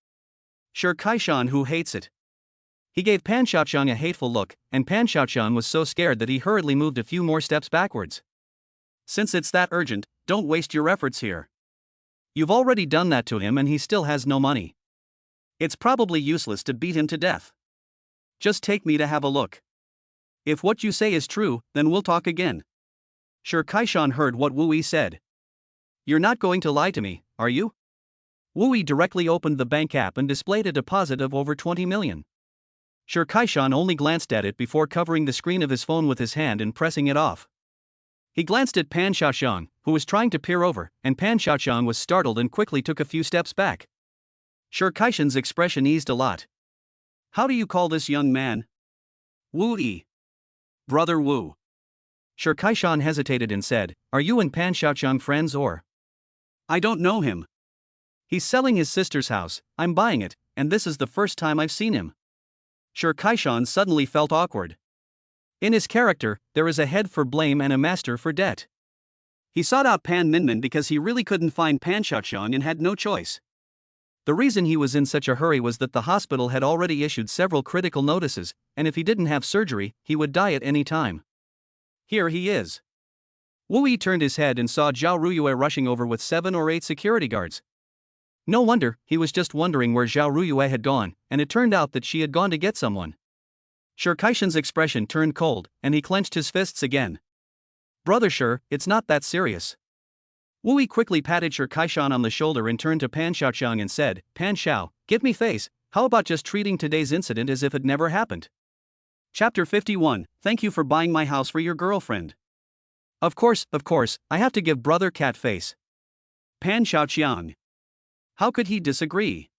Sure Kaishan who hates it." He gave Pan Xiaoqiang a hateful look, and Pan Xiaoqiang was so scared that he hurriedly moved a few more steps backwards. Since it's that urgent, don't waste your efforts here. You've already done that to him and he still has no money. It's probably useless to beat him to death. Just take me to have a look. If what you say is true, then we'll talk again. Sure, Kaishan heard what Wu Yi said. You're not going to lie to me, are you? Wu Yi directly opened the bank app and displayed a deposit of over 20 million. Sure, Kaishan only glanced at it before covering the screen of his phone with his hand and pressing it off. He glanced at Pan Xiaoxiang, who was trying to peer over, and Pan Xiaoxiang was startled and quickly took a few steps back. Sure, Kaishan's expression eased a lot. How do you call this young man? Wu Yi. Brother Wu. Sure, Kaishan hesitated and said, are you and Pan Xiaoxiang friends or? I don't know him. He's selling his sister's house, I'm buying it, and this is the first time I've seen him. Sure, Kaishan suddenly felt awkward. In his character, there is a head for blame and a master for debt. He sought out Pan Minmin because he really couldn't find Pan Xiaoxiang and had no choice. The reason he was in such a hurry was that the hospital had already issued several critical notices, and if he didn't have surgery, he would die at any time. Here he is. Wu Yi turned his head and saw Zhao Ruyue rushing over with 7 or 8 security guards. No wonder, he was just wondering where Zhao Ruyue had gone, and it turned out that she had gone to get someone. Sure, Kaishan's expression turned cold, and he clenched his fists again. Brother Sure, it's not that serious. Wu Yi quickly patted Sure Kaishan on the shoulder and turned to Pan Xiaoxiang and said, Pan Xiao, give me face, how about just treating today's incident as if it never happened? Chapter 51, Thank you for buying my house for your girlfriend. Of course, I have to give Brother Cat face. Pan Xiaoxiang. How could he disagree?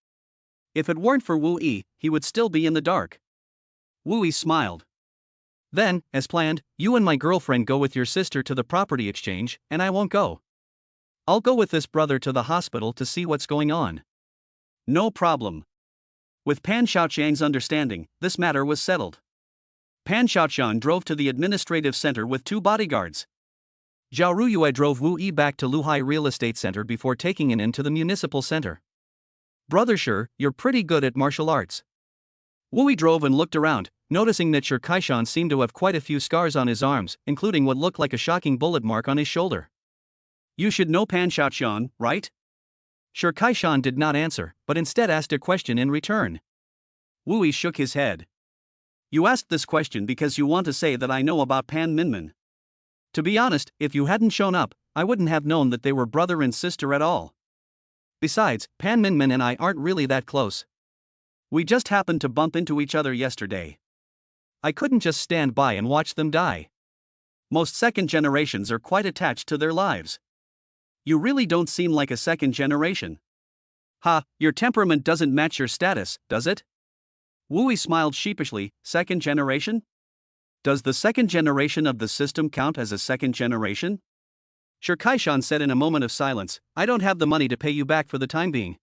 If it weren't for Wu Yi, he would still be in the dark. Wu Yi smiled. Then, as planned, you and my girlfriend go with your sister to the property exchange, and I won't go. I'll go with this brother to the hospital to see what's going on. No problem. With Pan Xiaoxiang's understanding, this matter was settled. Pan Xiaoxiang drove to the administrative center with 2 bodyguards. Zhao Ruyue drove Wu Yi back to Luhai Real Estate Center before taking him into the municipal center. Brother Sure, you're pretty good at martial arts. Wu Yi drove and looked around, noticing that Sure Kaishan seemed to have quite a few scars on his arms, including what looked like a shocking bullet mark on his shoulder. You should know Pan Xiaoxiang, right? Sure Kaishan did not answer, but instead asked a question in return. Wu Yi shook his head. You asked this question because you want to say that I know about Pan Minmin. To be honest, if you hadn't shown up, I wouldn't have known that they were brother and sister at all. Besides, Pan Minmin and I aren't really that close. We just happened to bump into each other yesterday. I couldn't just stand by and watch them die. Most second generations are quite attached to their lives. You really don't seem like a second generation. Ha, your temperament doesn't match your status, does it? Wu Yi smiled sheepishly. Second generation? Does the second generation of the system count as a second generation? Sure, Kaishan said in a moment of silence, I don't have the money to pay you back for the time being.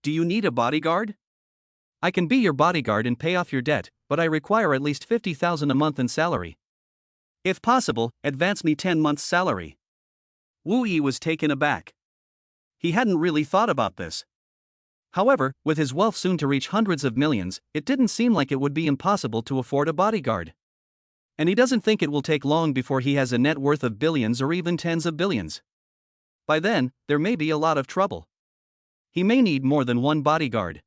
Do you need a bodyguard? I can be your bodyguard and pay off your debt, but I require at least 50,000 a month in salary. If possible, advance me 10 months' salary. Wu Yi was taken aback. He hadn't really thought about this. However, with his wealth soon to reach hundreds of millions, it didn't seem like it would be impossible to afford a bodyguard. And he doesn't think it will take long before he has a net worth of billions or even tens of billions. By then, there may be a lot of trouble. He may need more than one bodyguard.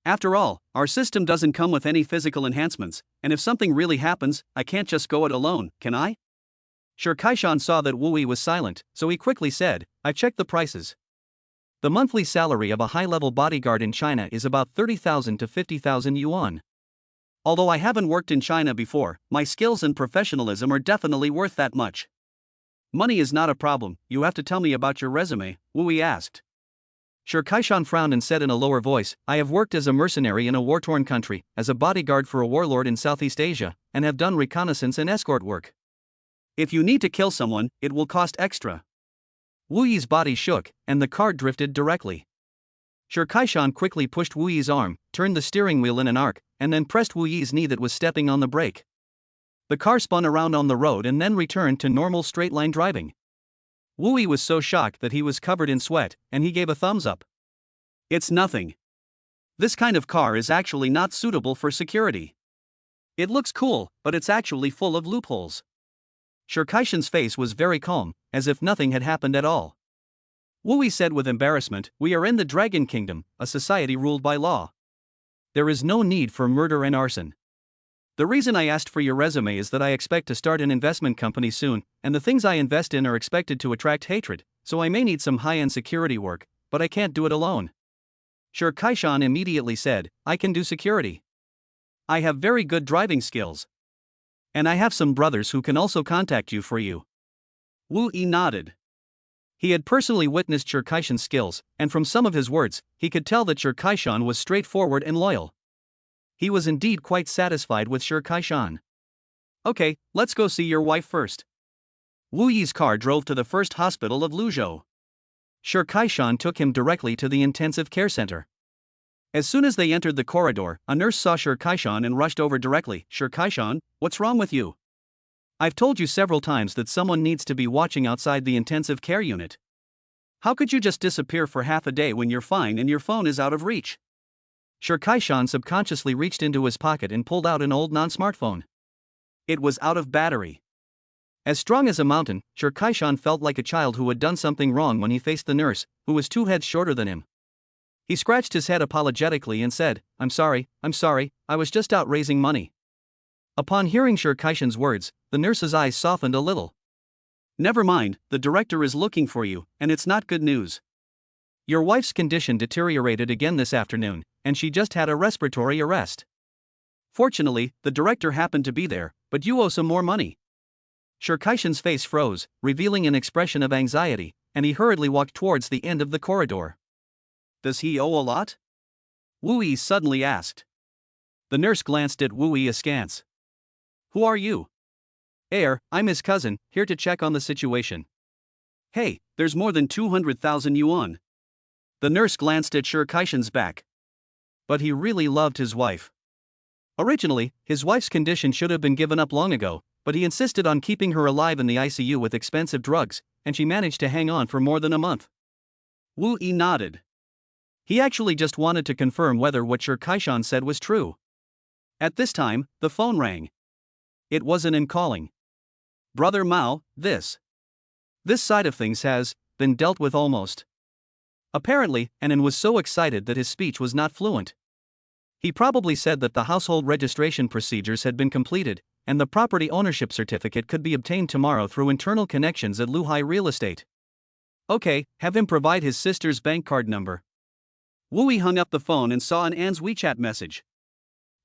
After all, our system doesn't come with any physical enhancements, and if something really happens, I can't just go it alone, can I? Sure, Kaishan saw that Wu Yi was silent, so he quickly said, I checked the prices. The monthly salary of a high-level bodyguard in China is about 30,000 to 50,000 yuan. Although I haven't worked in China before, my skills and professionalism are definitely worth that much. Money is not a problem, you have to tell me about your resume, Wu Yi asked. Sure, Kaishan frowned and said in a lower voice, I have worked as a mercenary in a war-torn country, as a bodyguard for a warlord in Southeast Asia, and have done reconnaissance and escort work. If you need to kill someone, it will cost extra. Wu Yi's body shook, and the car drifted directly. Sure, Kaishan quickly pushed Wu Yi's arm, turned the steering wheel in an arc, and then pressed Wu Yi's knee that was stepping on the brake. The car spun around on the road and then returned to normal straight-line driving. Wu Yi was so shocked that he was covered in sweat, and he gave a thumbs up. It's nothing. This kind of car is actually not suitable for security. It looks cool, but it's actually full of loopholes. Shirkaishan's face was very calm, as if nothing had happened at all. Wu Yi said with embarrassment, "We are in the Dragon Kingdom, a society ruled by law. There is no need for murder and arson. The reason I asked for your resume is that I expect to start an investment company soon, and the things I invest in are expected to attract hatred, so I may need some high-end security work, but I can't do it alone." Shirkaishan immediately said, "I can do security. I have very good driving skills. And I have some brothers who can also contact you for you." Wu Yi nodded. He had personally witnessed Shirkaishan's skills, and from some of his words, he could tell that Shirkaishan was straightforward and loyal. He was indeed quite satisfied with Shirkaishan. "Okay, let's go see your wife first." Wu Yi's car drove to the first hospital of Luzhou. Shirkaishan took him directly to the intensive care center. As soon as they entered the corridor, a nurse saw Shirkaishan and rushed over directly. "Shirkaishan, what's wrong with you? I've told you several times that someone needs to be watching outside the intensive care unit. How could you just disappear for half a day when you're fine and your phone is out of reach?" Shirkaishan subconsciously reached into his pocket and pulled out an old non-smartphone. It was out of battery. As strong as a mountain, Shirkaishan felt like a child who had done something wrong when he faced the nurse, who was 2 heads shorter than him. He scratched his head apologetically and said, I'm sorry, I was just out raising money." Upon hearing Shirkaishan's words, the nurse's eyes softened a little. "Never mind, the director is looking for you, and it's not good news. Your wife's condition deteriorated again this afternoon, and she just had a respiratory arrest. Fortunately, the director happened to be there, but you owe some more money." Shirkaishan's face froze, revealing an expression of anxiety, and he hurriedly walked towards the end of the corridor. "Does he owe a lot?" Wu Yi suddenly asked. The nurse glanced at Wu Yi askance. "Who are you?" I'm his cousin, here to check on the situation." "Hey, there's more than 200,000 yuan." The nurse glanced at Shirkaishan's back. But he really loved his wife. Originally, his wife's condition should have been given up long ago, but he insisted on keeping her alive in the ICU with expensive drugs, and she managed to hang on for more than a month. Wu Yi nodded. He actually just wanted to confirm whether what Shirkaishan said was true. At this time, the phone rang. It was an incoming. "Brother Mao, this side of things has been dealt with almost." Apparently, Anan was so excited that his speech was not fluent. He probably said that the household registration procedures had been completed, and the property ownership certificate could be obtained tomorrow through internal connections at Luhai Real Estate. "Okay, have him provide his sister's bank card number." Wu Yi hung up the phone and saw an An's WeChat message.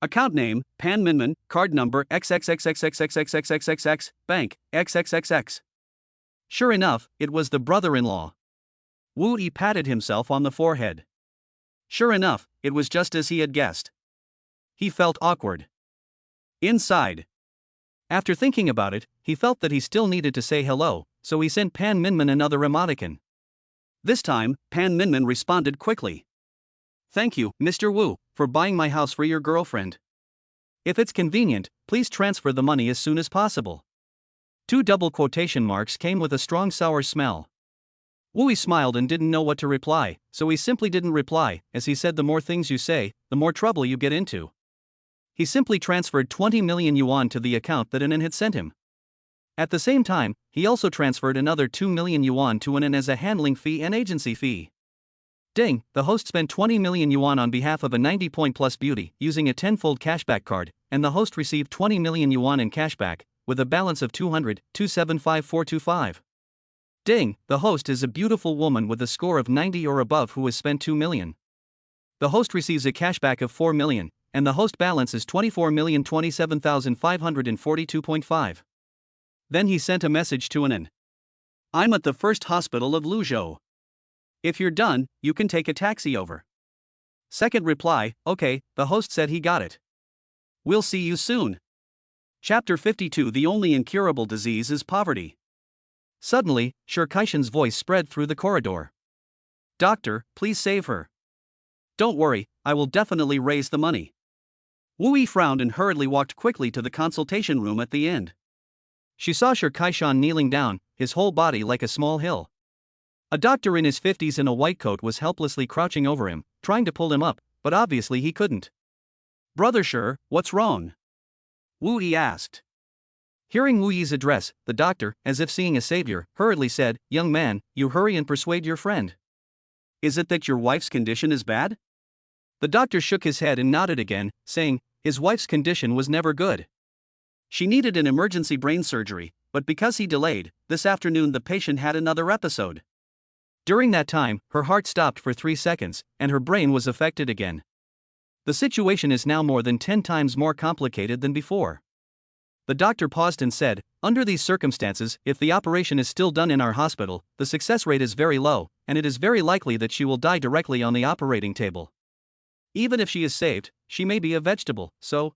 Account name, Pan Minman, card number XXXXXXXXXXXX, bank, XXXX. Sure enough, it was the brother-in-law. Wu Yi patted himself on the forehead. Sure enough, it was just as he had guessed. He felt awkward inside. After thinking about it, he felt that he still needed to say hello, so he sent Pan Minman another emoticon. This time, Pan Minman responded quickly. "Thank you, Mr. Wu, for buying my house for your girlfriend. If it's convenient, please transfer the money as soon as possible." 2 double quotation marks came with a strong sour smell. Wu Yi smiled and didn't know what to reply, so he simply didn't reply, as he said the more things you say, the more trouble you get into. He simply transferred 20 million yuan to the account that Anan had sent him. At the same time, he also transferred another 2 million yuan to Anan as a handling fee and agency fee. Ding, the host spent 20 million yuan on behalf of a 90-point plus beauty using a 10-fold cashback card, and the host received 20 million yuan in cashback, with a balance of 200,275,425. Ding, the host is a beautiful woman with a score of 90 or above who has spent 2 million. The host receives a cashback of 4 million, and the host balance is 24,027,542.5. Then he sent a message to Anan. "I'm at the first hospital of Luzhou. If you're done, you can take a taxi over." Second reply, "Okay, the host said he got it. We'll see you soon." Chapter 52. The only incurable disease is poverty. Suddenly, Shirkaishan's voice spread through the corridor. "Doctor, please save her." "Don't worry, I will definitely raise the money." Wu Yi frowned and hurriedly walked quickly to the consultation room at the end. She saw Shirkaishan kneeling down, his whole body like a small hill. A doctor in his 50s in a white coat was helplessly crouching over him, trying to pull him up, but obviously he couldn't. "Brother Shir, what's wrong?" Wu Yi asked. Hearing Wu Yi's address, the doctor, as if seeing a savior, hurriedly said, "Young man, you hurry and persuade your friend." Is it that your wife's condition is bad? The doctor shook his head and nodded again, saying, his wife's condition was never good. She needed an emergency brain surgery, but because he delayed, this afternoon the patient had another episode. During that time, her heart stopped for 3 seconds, and her brain was affected again. The situation is now more than 10 times more complicated than before. The doctor paused and said, under these circumstances, if the operation is still done in our hospital, the success rate is very low, and it is very likely that she will die directly on the operating table. Even if she is saved, she may be a vegetable, so.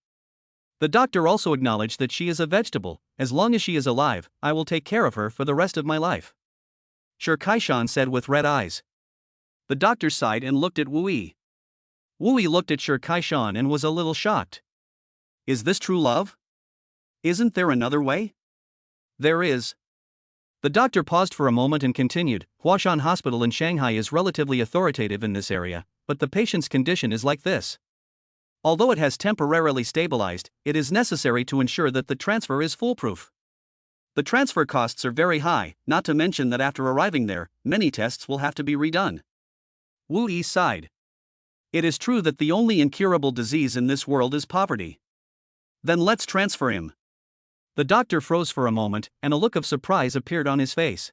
The doctor also acknowledged that she is a vegetable. As long as she is alive, I will take care of her for the rest of my life. Sure, Kaishan said with red eyes. The doctor sighed and looked at Wu Yi. Wu Yi looked at Sure Kaishan and was a little shocked. Is this true love? Isn't there another way? There is. The doctor paused for a moment and continued, Huashan Hospital in Shanghai is relatively authoritative in this area, but the patient's condition is like this. Although it has temporarily stabilized, it is necessary to ensure that the transfer is foolproof. The transfer costs are very high, not to mention that after arriving there, many tests will have to be redone. Wu Yi sighed. It is true that the only incurable disease in this world is poverty. Then let's transfer him. The doctor froze for a moment, and a look of surprise appeared on his face.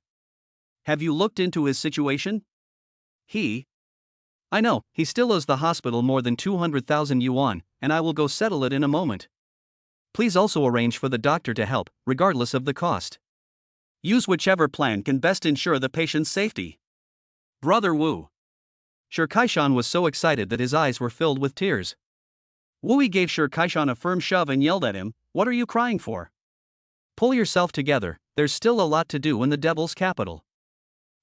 Have you looked into his situation? I know, he still owes the hospital more than 200,000 yuan, and I will go settle it in a moment. Please also arrange for the doctor to help, regardless of the cost. Use whichever plan can best ensure the patient's safety. Brother Wu. Sure Kaishan was so excited that his eyes were filled with tears. Wu Yi gave Sure Kaishan a firm shove and yelled at him, what are you crying for? Pull yourself together, there's still a lot to do in the devil's capital.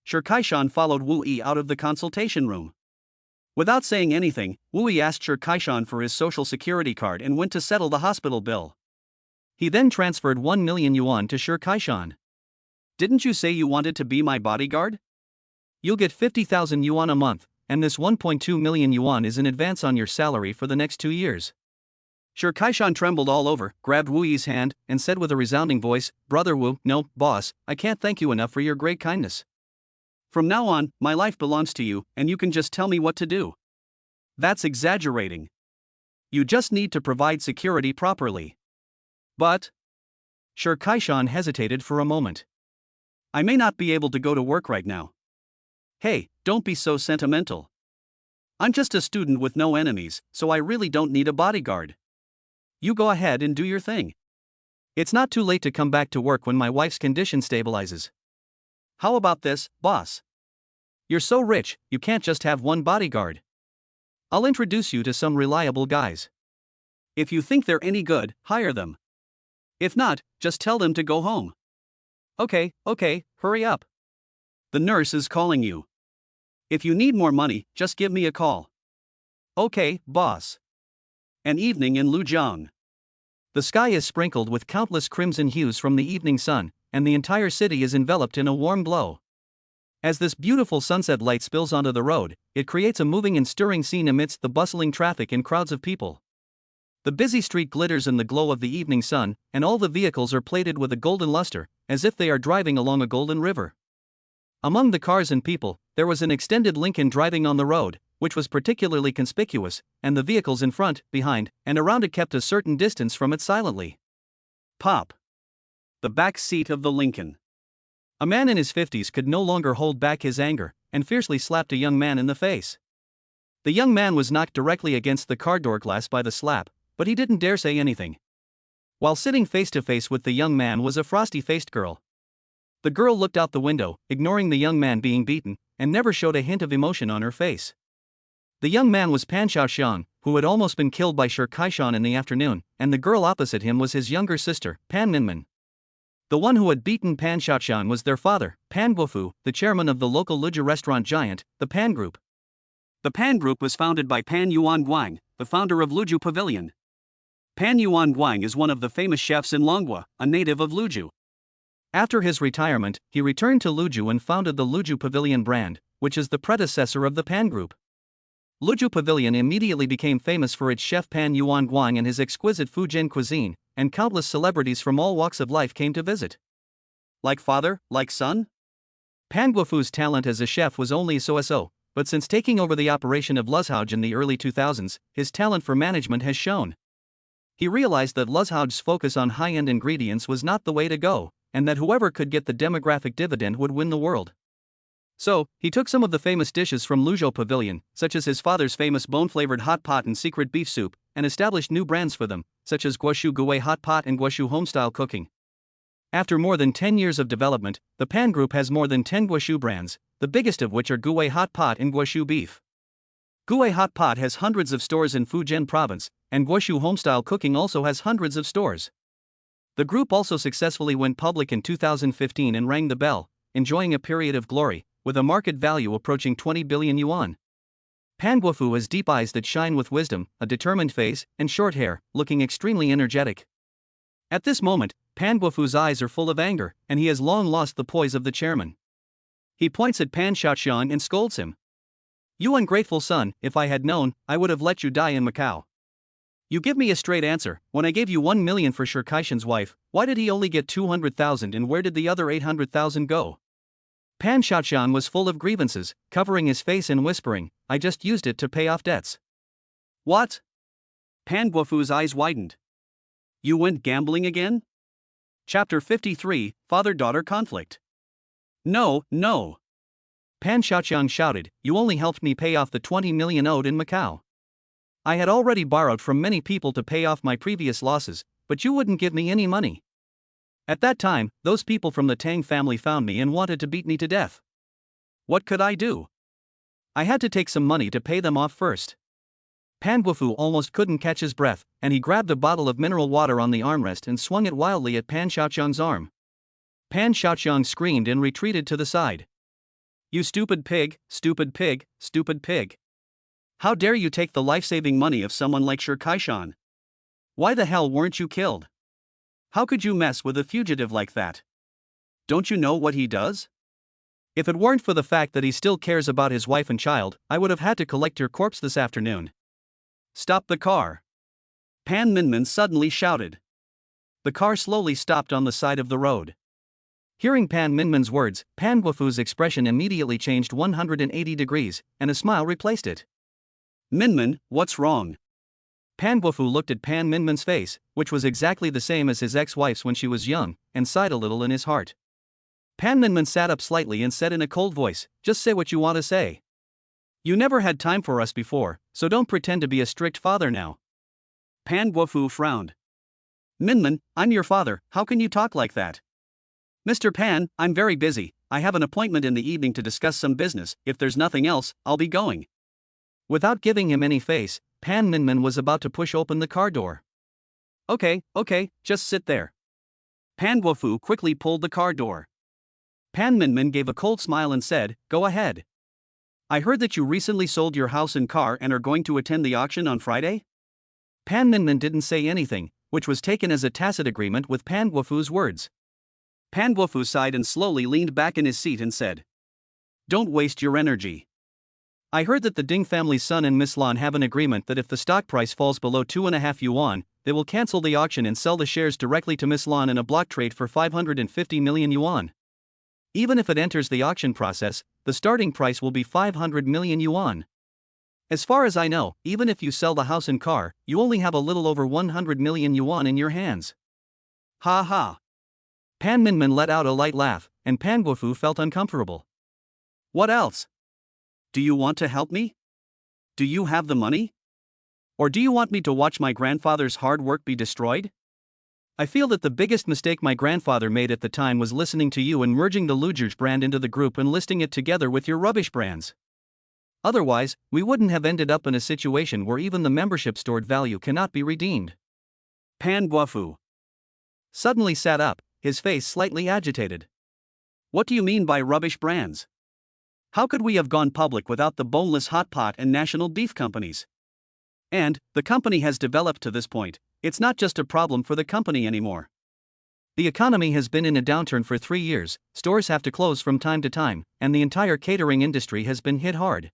Sure Kaishan followed Wu Yi out of the consultation room. Without saying anything, Wu Yi asked Sure Kaishan for his social security card and went to settle the hospital bill. He then transferred 1 million yuan to Sure Kaishan. Didn't you say you wanted to be my bodyguard? You'll get 50,000 yuan a month, and this 1.2 million yuan is in advance on your salary for the next 2 years. Sure Kaishan trembled all over, grabbed Wu Yi's hand, and said with a resounding voice, Brother Wu, no, boss, I can't thank you enough for your great kindness. From now on, my life belongs to you, and you can just tell me what to do. That's exaggerating. You just need to provide security properly. But. Sure Kaishan hesitated for a moment. I may not be able to go to work right now. Hey, don't be so sentimental. I'm just a student with no enemies, so I really don't need a bodyguard. You go ahead and do your thing. It's not too late to come back to work when my wife's condition stabilizes. How about this, boss? You're so rich, you can't just have one bodyguard. I'll introduce you to some reliable guys. If you think they're any good, hire them. If not, just tell them to go home. Okay, hurry up. The nurse is calling you. If you need more money, just give me a call. Okay, boss. An evening in Lujiang. The sky is sprinkled with countless crimson hues from the evening sun, and the entire city is enveloped in a warm glow. As this beautiful sunset light spills onto the road, it creates a moving and stirring scene amidst the bustling traffic and crowds of people. The busy street glitters in the glow of the evening sun, and all the vehicles are plated with a golden luster, as if they are driving along a golden river. Among the cars and people, there was an extended Lincoln driving on the road, which was particularly conspicuous, and the vehicles in front, behind, and around it kept a certain distance from it silently. Pop. The back seat of the Lincoln. A man in his 50s could no longer hold back his anger, and fiercely slapped a young man in the face. The young man was knocked directly against the car door glass by the slap, but he didn't dare say anything. While sitting face to face with the young man was a frosty-faced girl. The girl looked out the window, ignoring the young man being beaten, and never showed a hint of emotion on her face. The young man was Pan Xiaoxiang, who had almost been killed by Sure Kaishan in the afternoon, and the girl opposite him was his younger sister, Pan Minmin. The one who had beaten Pan Xiaoxiang was their father, Pan Guofu, the chairman of the local Luju restaurant giant, the Pan Group. The Pan Group was founded by Pan Yuan Guang, the founder of Luju Pavilion. Pan Yuan Guang is one of the famous chefs in Longhua, a native of Luju. After his retirement, he returned to Luju and founded the Luju Pavilion brand, which is the predecessor of the Pan Group. Luju Pavilion immediately became famous for its chef Pan Yuan Guang and his exquisite Fujian cuisine, and countless celebrities from all walks of life came to visit. Like father, like son? Pan Guofu's talent as a chef was only so-so, but since taking over the operation of Luzhouge in the early 2000s, his talent for management has shown. He realized that Luzhouge's focus on high-end ingredients was not the way to go, and that whoever could get the demographic dividend would win the world. So, he took some of the famous dishes from Luzhou Pavilion, such as his father's famous bone-flavored hot pot and secret beef soup, and established new brands for them, such as Guoshu Gui Hot Pot and Guoshu Homestyle Cooking. After more than 10 years of development, the Pan Group has more than 10 Guoshu brands, the biggest of which are Gui Hot Pot and Guoshu Beef. Gui Hot Pot has hundreds of stores in Fujian Province, and Guoshu Homestyle Cooking also has hundreds of stores. The group also successfully went public in 2015 and rang the bell, enjoying a period of glory, with a market value approaching 20 billion yuan. Pan Guofu has deep eyes that shine with wisdom, a determined face, and short hair, looking extremely energetic. At this moment, Pan Guofu's eyes are full of anger, and he has long lost the poise of the chairman. He points at Pan Shaoxiang and scolds him. "You ungrateful son, if I had known, I would have let you die in Macau. You give me a straight answer. When I gave you 1 million for Shi Kaishan's wife, why did he only get 200,000 and where did the other 800,000 go?" Pan Shaoxiang was full of grievances, covering his face and whispering, "I just used it to pay off debts." What? Pan Guofu's eyes widened. You went gambling again? Chapter 53, Father-Daughter Conflict. No, no. Pan Shaoxiang shouted, "You only helped me pay off the 20 million owed in Macau. I had already borrowed from many people to pay off my previous losses, but you wouldn't give me any money. At that time, those people from the Tang family found me and wanted to beat me to death. What could I do? I had to take some money to pay them off first." Pan Guofu almost couldn't catch his breath, and he grabbed a bottle of mineral water on the armrest and swung it wildly at Pan Shaoxiang's arm. Pan Shaoxiang screamed and retreated to the side. "You stupid pig, stupid pig, stupid pig. How dare you take the life-saving money of someone like Shi Kaishan? Why the hell weren't you killed? How could you mess with a fugitive like that? Don't you know what he does? If it weren't for the fact that he still cares about his wife and child, I would have had to collect your corpse this afternoon." "Stop the car!" Pan Minmin suddenly shouted. The car slowly stopped on the side of the road. Hearing Pan Minmin's words, Pan Guofu's expression immediately changed 180 degrees, and a smile replaced it. "Minmin, what's wrong?" Pan Guofu looked at Pan Minmin's face, which was exactly the same as his ex-wife's when she was young, and sighed a little in his heart. Pan Minmin sat up slightly and said in a cold voice, "Just say what you want to say. You never had time for us before, so don't pretend to be a strict father now." Pan Guofu frowned. "Minmin, I'm your father, how can you talk like that?" "Mr. Pan, I'm very busy, I have an appointment in the evening to discuss some business, if there's nothing else, I'll be going." Without giving him any face, Pan Minmin was about to push open the car door. Okay, just sit there." Pan Guofu quickly pulled the car door. Pan Minmin gave a cold smile and said, "Go ahead. I heard that you recently sold your house and car and are going to attend the auction on Friday?" Pan Minmin didn't say anything, which was taken as a tacit agreement with Pan Guofu's words. Pan Guofu sighed and slowly leaned back in his seat and said, "Don't waste your energy. I heard that the Ding family's son and Miss Lan have an agreement that if the stock price falls below 2.5 yuan, they will cancel the auction and sell the shares directly to Miss Lan in a block trade for 550 million yuan. Even if it enters the auction process, the starting price will be 500 million yuan. As far as I know, even if you sell the house and car, you only have a little over 100 million yuan in your hands." Ha ha. Pan Minmin let out a light laugh, and Pan Guofu felt uncomfortable. "What else? Do you want to help me? Do you have the money? Or do you want me to watch my grandfather's hard work be destroyed? I feel that the biggest mistake my grandfather made at the time was listening to you and merging the Luzhouge brand into the group and listing it together with your rubbish brands. Otherwise, we wouldn't have ended up in a situation where even the membership stored value cannot be redeemed." Pan Guofu suddenly sat up, his face slightly agitated. "What do you mean by rubbish brands? How could we have gone public without the boneless hot pot and national beef companies? And, the company has developed to this point, it's not just a problem for the company anymore. The economy has been in a downturn for 3 years, stores have to close from time to time, and the entire catering industry has been hit hard.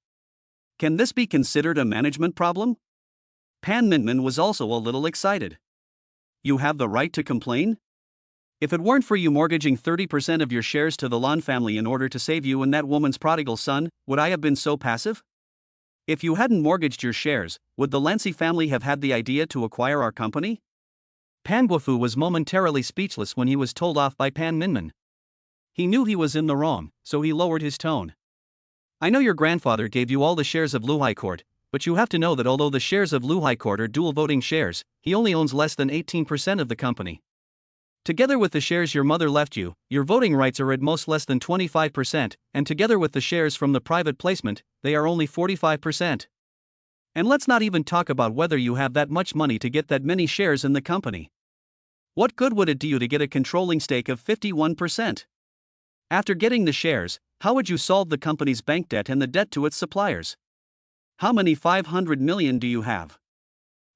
Can this be considered a management problem?" Pan Minmin was also a little excited. You have the right to complain? If it weren't for you mortgaging 30% of your shares to the Lon family in order to save you and that woman's prodigal son, would I have been so passive? If you hadn't mortgaged your shares, would the Lancy family have had the idea to acquire our company? Pan Guofu was momentarily speechless when he was told off by Pan Minmin. He knew he was in the wrong, so he lowered his tone. I know your grandfather gave you all the shares of Luhai Court, but you have to know that although the shares of Luhai Court are dual voting shares, he only owns less than 18% of the company. Together with the shares your mother left you, your voting rights are at most less than 25%, and together with the shares from the private placement, they are only 45%. And let's not even talk about whether you have that much money to get that many shares in the company. What good would it do you to get a controlling stake of 51%? After getting the shares, how would you solve the company's bank debt and the debt to its suppliers? How many 500 million do you have?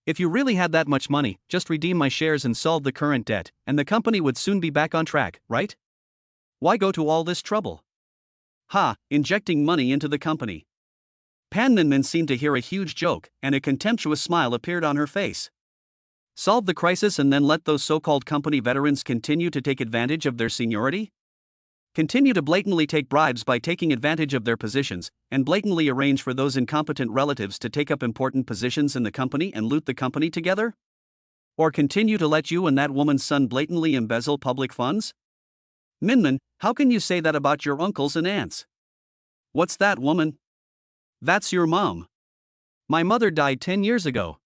If you really had that much money, just redeem my shares and solve the current debt, and the company would soon be back on track, right? Why go to all this trouble? Injecting money into the company. Pan Minmin seemed to hear a huge joke, and a contemptuous smile appeared on her face. Solve the crisis and then let those so-called company veterans continue to take advantage of their seniority? Continue to blatantly take bribes by taking advantage of their positions, and blatantly arrange for those incompetent relatives to take up important positions in the company and loot the company together? Or continue to let you and that woman's son blatantly embezzle public funds? Minmin, how can you say that about your uncles and aunts? What's that, woman? That's your mom. My mother died 10 years ago.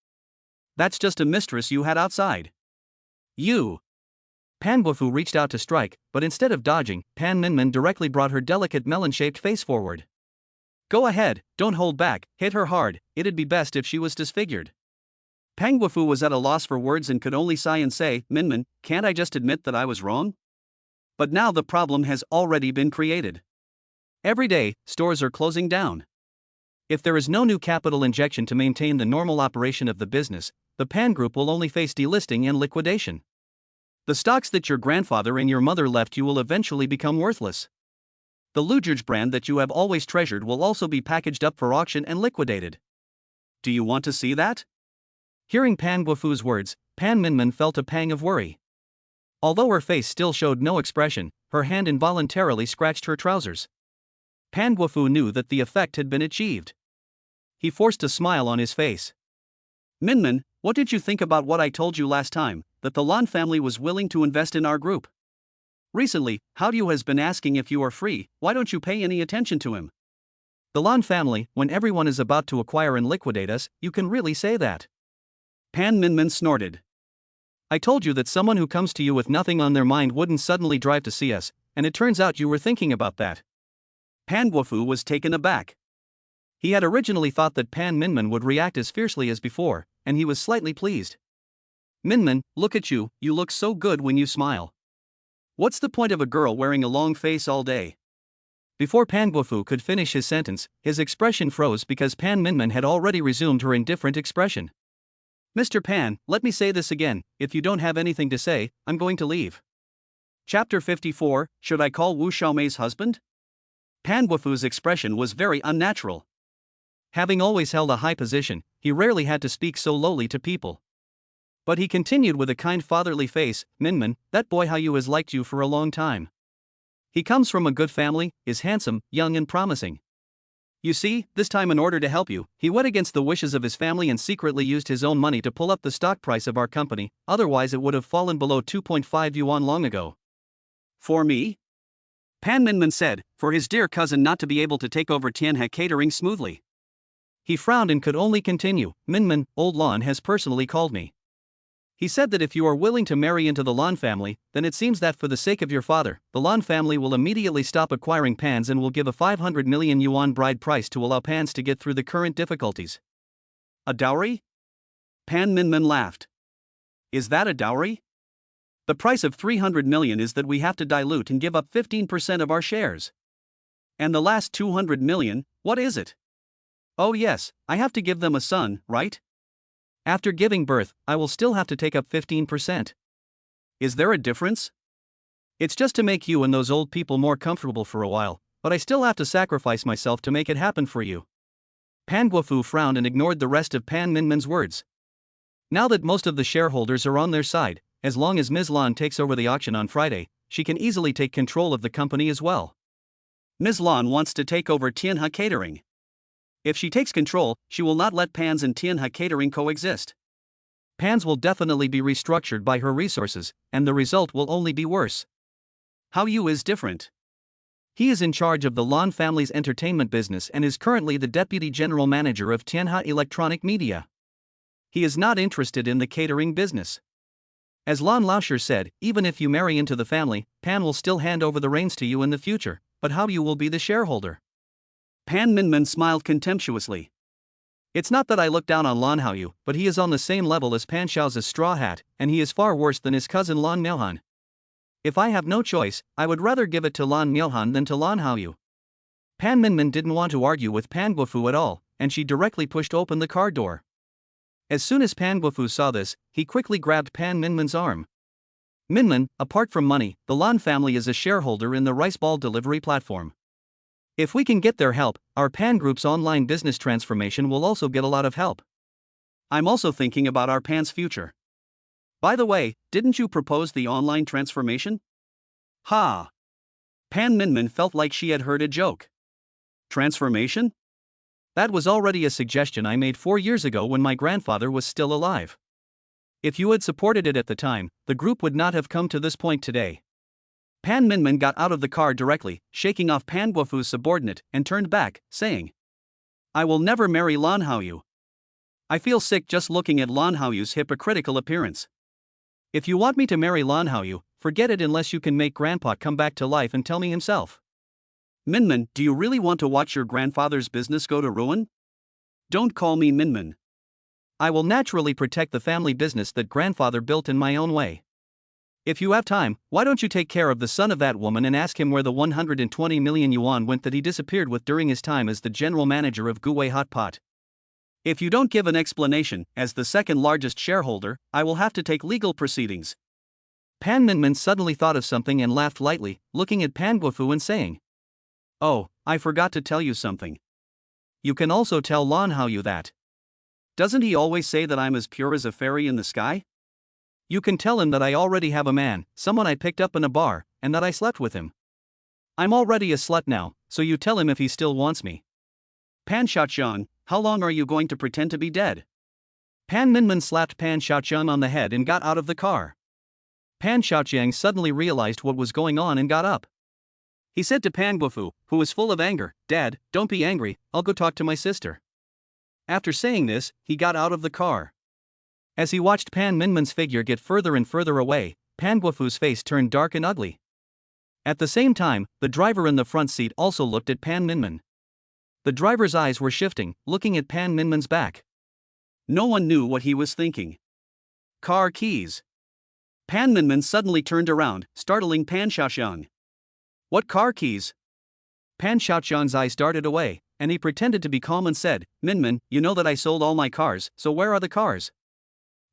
That's just a mistress you had outside. You. Pan Guofu reached out to strike, but instead of dodging, Pan Minmin directly brought her delicate melon-shaped face forward. Go ahead, don't hold back, hit her hard, it'd be best if she was disfigured. Pan Guofu was at a loss for words and could only sigh and say, Minmin, can't I just admit that I was wrong? But now the problem has already been created. Every day, stores are closing down. If there is no new capital injection to maintain the normal operation of the business, the Pan Group will only face delisting and liquidation. The stocks that your grandfather and your mother left you will eventually become worthless. The Lujurj brand that you have always treasured will also be packaged up for auction and liquidated. Do you want to see that? Hearing Pan Guofu's words, Pan Minmin felt a pang of worry. Although her face still showed no expression, her hand involuntarily scratched her trousers. Pan Guofu knew that the effect had been achieved. He forced a smile on his face. Minmin, what did you think about what I told you last time, that the Lan family was willing to invest in our group? Recently, Hao has been asking if you are free, why don't you pay any attention to him? The Lan family, when everyone is about to acquire and liquidate us, you can really say that. Pan Minmin snorted. I told you that someone who comes to you with nothing on their mind wouldn't suddenly drive to see us, and it turns out you were thinking about that. Pan Guofu was taken aback. He had originally thought that Pan Minmin would react as fiercely as before, and he was slightly pleased. Minmin, look at you, you look so good when you smile. What's the point of a girl wearing a long face all day? Before Pan Guofu could finish his sentence, his expression froze because Pan Minmin had already resumed her indifferent expression. Mr. Pan, let me say this again, if you don't have anything to say, I'm going to leave. Chapter 54, Should I call Wu Xiaomei's husband? Pan Guofu's expression was very unnatural. Having always held a high position, he rarely had to speak so lowly to people. But he continued with a kind fatherly face, Minmin, that boy Hao has liked you for a long time. He comes from a good family, is handsome, young and promising. You see, this time in order to help you, he went against the wishes of his family and secretly used his own money to pull up the stock price of our company, otherwise it would have fallen below 2.5 yuan long ago. For me? Pan Minmin said, for his dear cousin not to be able to take over Tianhe Catering smoothly. He frowned and could only continue, Minmin, old Lan has personally called me. He said that if you are willing to marry into the Lan family, then it seems that for the sake of your father, the Lan family will immediately stop acquiring Pans and will give a 500 million yuan bride price to allow Pans to get through the current difficulties. A dowry? Pan Minmin laughed. Is that a dowry? The price of 300 million is that we have to dilute and give up 15% of our shares. And the last 200 million, what is it? Oh yes, I have to give them a son, right? After giving birth, I will still have to take up 15%. Is there a difference? It's just to make you and those old people more comfortable for a while, but I still have to sacrifice myself to make it happen for you. Pan Guofu frowned and ignored the rest of Pan Minmin's words. Now that most of the shareholders are on their side, as long as Ms. Lan takes over the auction on Friday, she can easily take control of the company as well. Ms. Lan wants to take over Tianhe Catering. If she takes control, she will not let Pans and Tianhe Catering coexist. Pans will definitely be restructured by her resources, and the result will only be worse. Hao Yu is different. He is in charge of the Lan family's entertainment business and is currently the deputy general manager of Tianhe Electronic Media. He is not interested in the catering business. As Lan Laoshi said, even if you marry into the family, Pan will still hand over the reins to you in the future, but Hao Yu will be the shareholder. Pan Minmin smiled contemptuously. It's not that I look down on Lan Hao Yu, but he is on the same level as Pan Xiao's straw hat, and he is far worse than his cousin Lan Miaohan. If I have no choice, I would rather give it to Lan Miaohan than to Lan Hao Yu. Pan Minmin didn't want to argue with Pan Guofu at all, and she directly pushed open the car door. As soon as Pan Guofu saw this, he quickly grabbed Pan Minmin's arm. Minmin, apart from money, the Lan family is a shareholder in the rice ball delivery platform. If we can get their help, our Pan Group's online business transformation will also get a lot of help. I'm also thinking about our Pan's future. By the way, didn't you propose the online transformation? Ha! Pan Minmin felt like she had heard a joke. Transformation? That was already a suggestion I made 4 years ago when my grandfather was still alive. If you had supported it at the time, the group would not have come to this point today. Pan Minmin got out of the car directly, shaking off Pan Guofu's subordinate, and turned back, saying, I will never marry Lan Hao Yu. I feel sick just looking at Lan Hao Yu's hypocritical appearance. If you want me to marry Lan Hao Yu, forget it unless you can make Grandpa come back to life and tell me himself. Minmin, do you really want to watch your grandfather's business go to ruin? Don't call me Minmin. I will naturally protect the family business that grandfather built in my own way. If you have time, why don't you take care of the son of that woman and ask him where the 120 million yuan went that he disappeared with during his time as the general manager of Guwei Hot Pot? If you don't give an explanation, as the second largest shareholder, I will have to take legal proceedings. Pan Minmin suddenly thought of something and laughed lightly, looking at Pan Guofu and saying, Oh, I forgot to tell you something. You can also tell Lan Hao Yu that. Doesn't he always say that I'm as pure as a fairy in the sky? You can tell him that I already have a man, someone I picked up in a bar, and that I slept with him. I'm already a slut now, so you tell him if he still wants me. Pan Xiaoqiang, how long are you going to pretend to be dead? Pan Minmin slapped Pan Xiaoqiang on the head and got out of the car. Pan Xiaoqiang suddenly realized what was going on and got up. He said to Pan Guofu, who was full of anger, Dad, don't be angry, I'll go talk to my sister. After saying this, he got out of the car. As he watched Pan Minmin's figure get further and further away, Pan Guofu's face turned dark and ugly. At the same time, the driver in the front seat also looked at Pan Minmin. The driver's eyes were shifting, looking at Pan Minmin's back. No one knew what he was thinking. Car keys. Pan Minmin suddenly turned around, startling Pan Xiaoqiang. What car keys? Pan Xiaoqiang's eyes darted away, and he pretended to be calm and said, Minmin, you know that I sold all my cars, so where are the cars?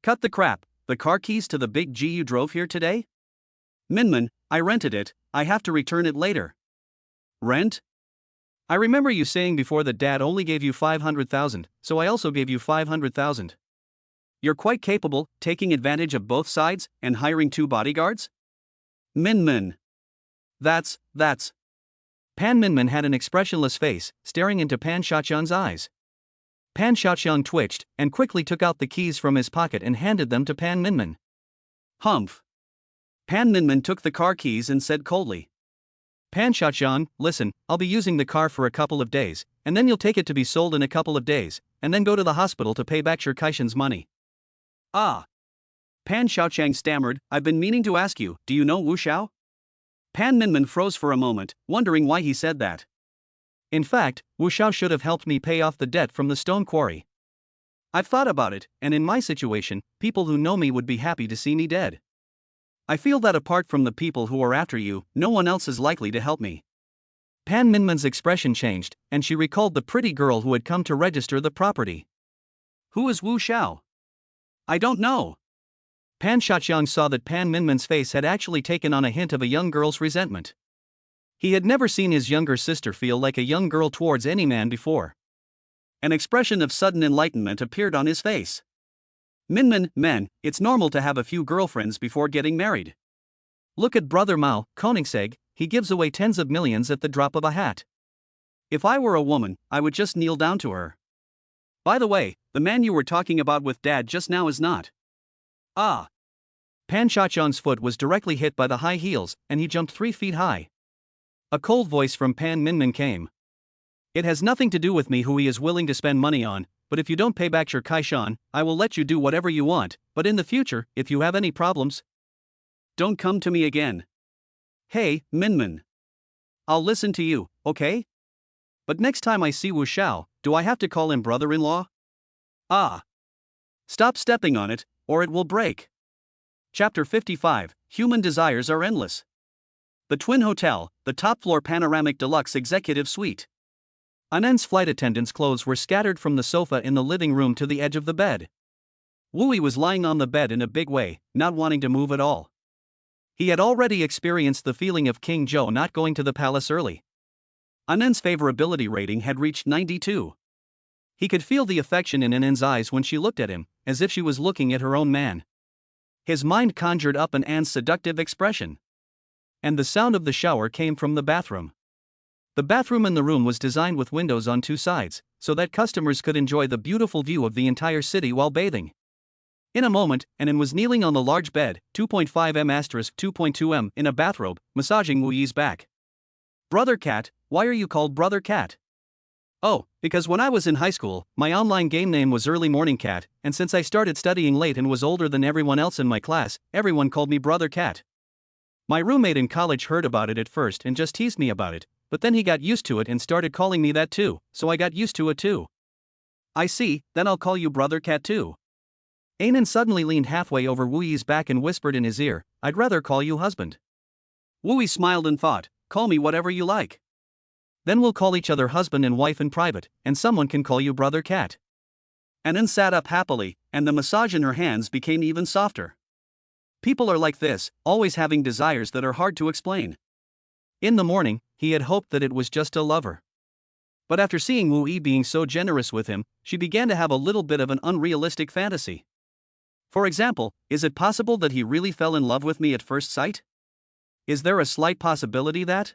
Cut the crap, the car keys to the big G you drove here today? Minmin, I rented it, I have to return it later. Rent? I remember you saying before that Dad only gave you 500,000, so I also gave you 500,000. You're quite capable, taking advantage of both sides, and hiring 2 bodyguards? Minmin. That's. Pan Minmin had an expressionless face, staring into Pan Xiaoqiang's eyes. Pan Xiaoqiang twitched, and quickly took out the keys from his pocket and handed them to Pan Minmin. Humph. Pan Minmin took the car keys and said coldly. Pan Xiaoqiang, listen, I'll be using the car for a couple of days, and then you'll take it to be sold in a couple of days, and then go to the hospital to pay back your Kaishan's money. Ah. Pan Xiaoqiang stammered, I've been meaning to ask you, do you know Wu Xiao? Pan Minmin froze for a moment, wondering why he said that. In fact, Wu Xiao should have helped me pay off the debt from the stone quarry. I've thought about it, and in my situation, people who know me would be happy to see me dead. I feel that apart from the people who are after you, no one else is likely to help me. Pan Minmin's expression changed, and she recalled the pretty girl who had come to register the property. Who is Wu Xiao? I don't know. Pan Xiaoqiang saw that Pan Minmin's face had actually taken on a hint of a young girl's resentment. He had never seen his younger sister feel like a young girl towards any man before. An expression of sudden enlightenment appeared on his face. Minmin, men, it's normal to have a few girlfriends before getting married. Look at brother Mao, Koenigsegg, he gives away tens of millions at the drop of a hat. If I were a woman, I would just kneel down to her. By the way, the man you were talking about with dad just now is not. Ah. Pan Shachan's foot was directly hit by the high heels, and he jumped 3 feet high. A cold voice from Pan Minmin came. It has nothing to do with me who he is willing to spend money on, but if you don't pay back your Kaishan, I will let you do whatever you want, but in the future, if you have any problems, don't come to me again. Hey, Minmin. I'll listen to you, okay? But next time I see Wu Xiao, do I have to call him brother-in-law? Ah. Stop stepping on it, or it will break. Chapter 55, Human Desires Are Endless. The Twin Hotel, the top-floor panoramic deluxe executive suite. Anand's flight attendant's clothes were scattered from the sofa in the living room to the edge of the bed. Wu Yi was lying on the bed in a big way, not wanting to move at all. He had already experienced the feeling of King Zhou not going to the palace early. Anand's favorability rating had reached 92. He could feel the affection in Anand's eyes when she looked at him, as if she was looking at her own man. His mind conjured up Anand's seductive expression. And the sound of the shower came from the bathroom. The bathroom in the room was designed with windows on 2 sides, so that customers could enjoy the beautiful view of the entire city while bathing. In a moment, Anand was kneeling on the large bed, 2.5 m * 2.2 m, in a bathrobe, massaging Wu Yi's back. Brother Cat, why are you called Brother Cat? Oh, because when I was in high school, my online game name was Early Morning Cat, and since I started studying late and was older than everyone else in my class, everyone called me Brother Cat. My roommate in college heard about it at first and just teased me about it, but then he got used to it and started calling me that too, so I got used to it too. I see, then I'll call you Brother Cat too. Anand suddenly leaned halfway over Wu Yi's back and whispered in his ear, I'd rather call you husband. Wu Yi smiled and thought, call me whatever you like. Then we'll call each other husband and wife in private, and someone can call you Brother Cat. Anand sat up happily, and the massage in her hands became even softer. People are like this, always having desires that are hard to explain. In the morning, he had hoped that it was just a lover. But after seeing Wu Yi being so generous with him, she began to have a little bit of an unrealistic fantasy. For example, is it possible that he really fell in love with me at first sight? Is there a slight possibility that?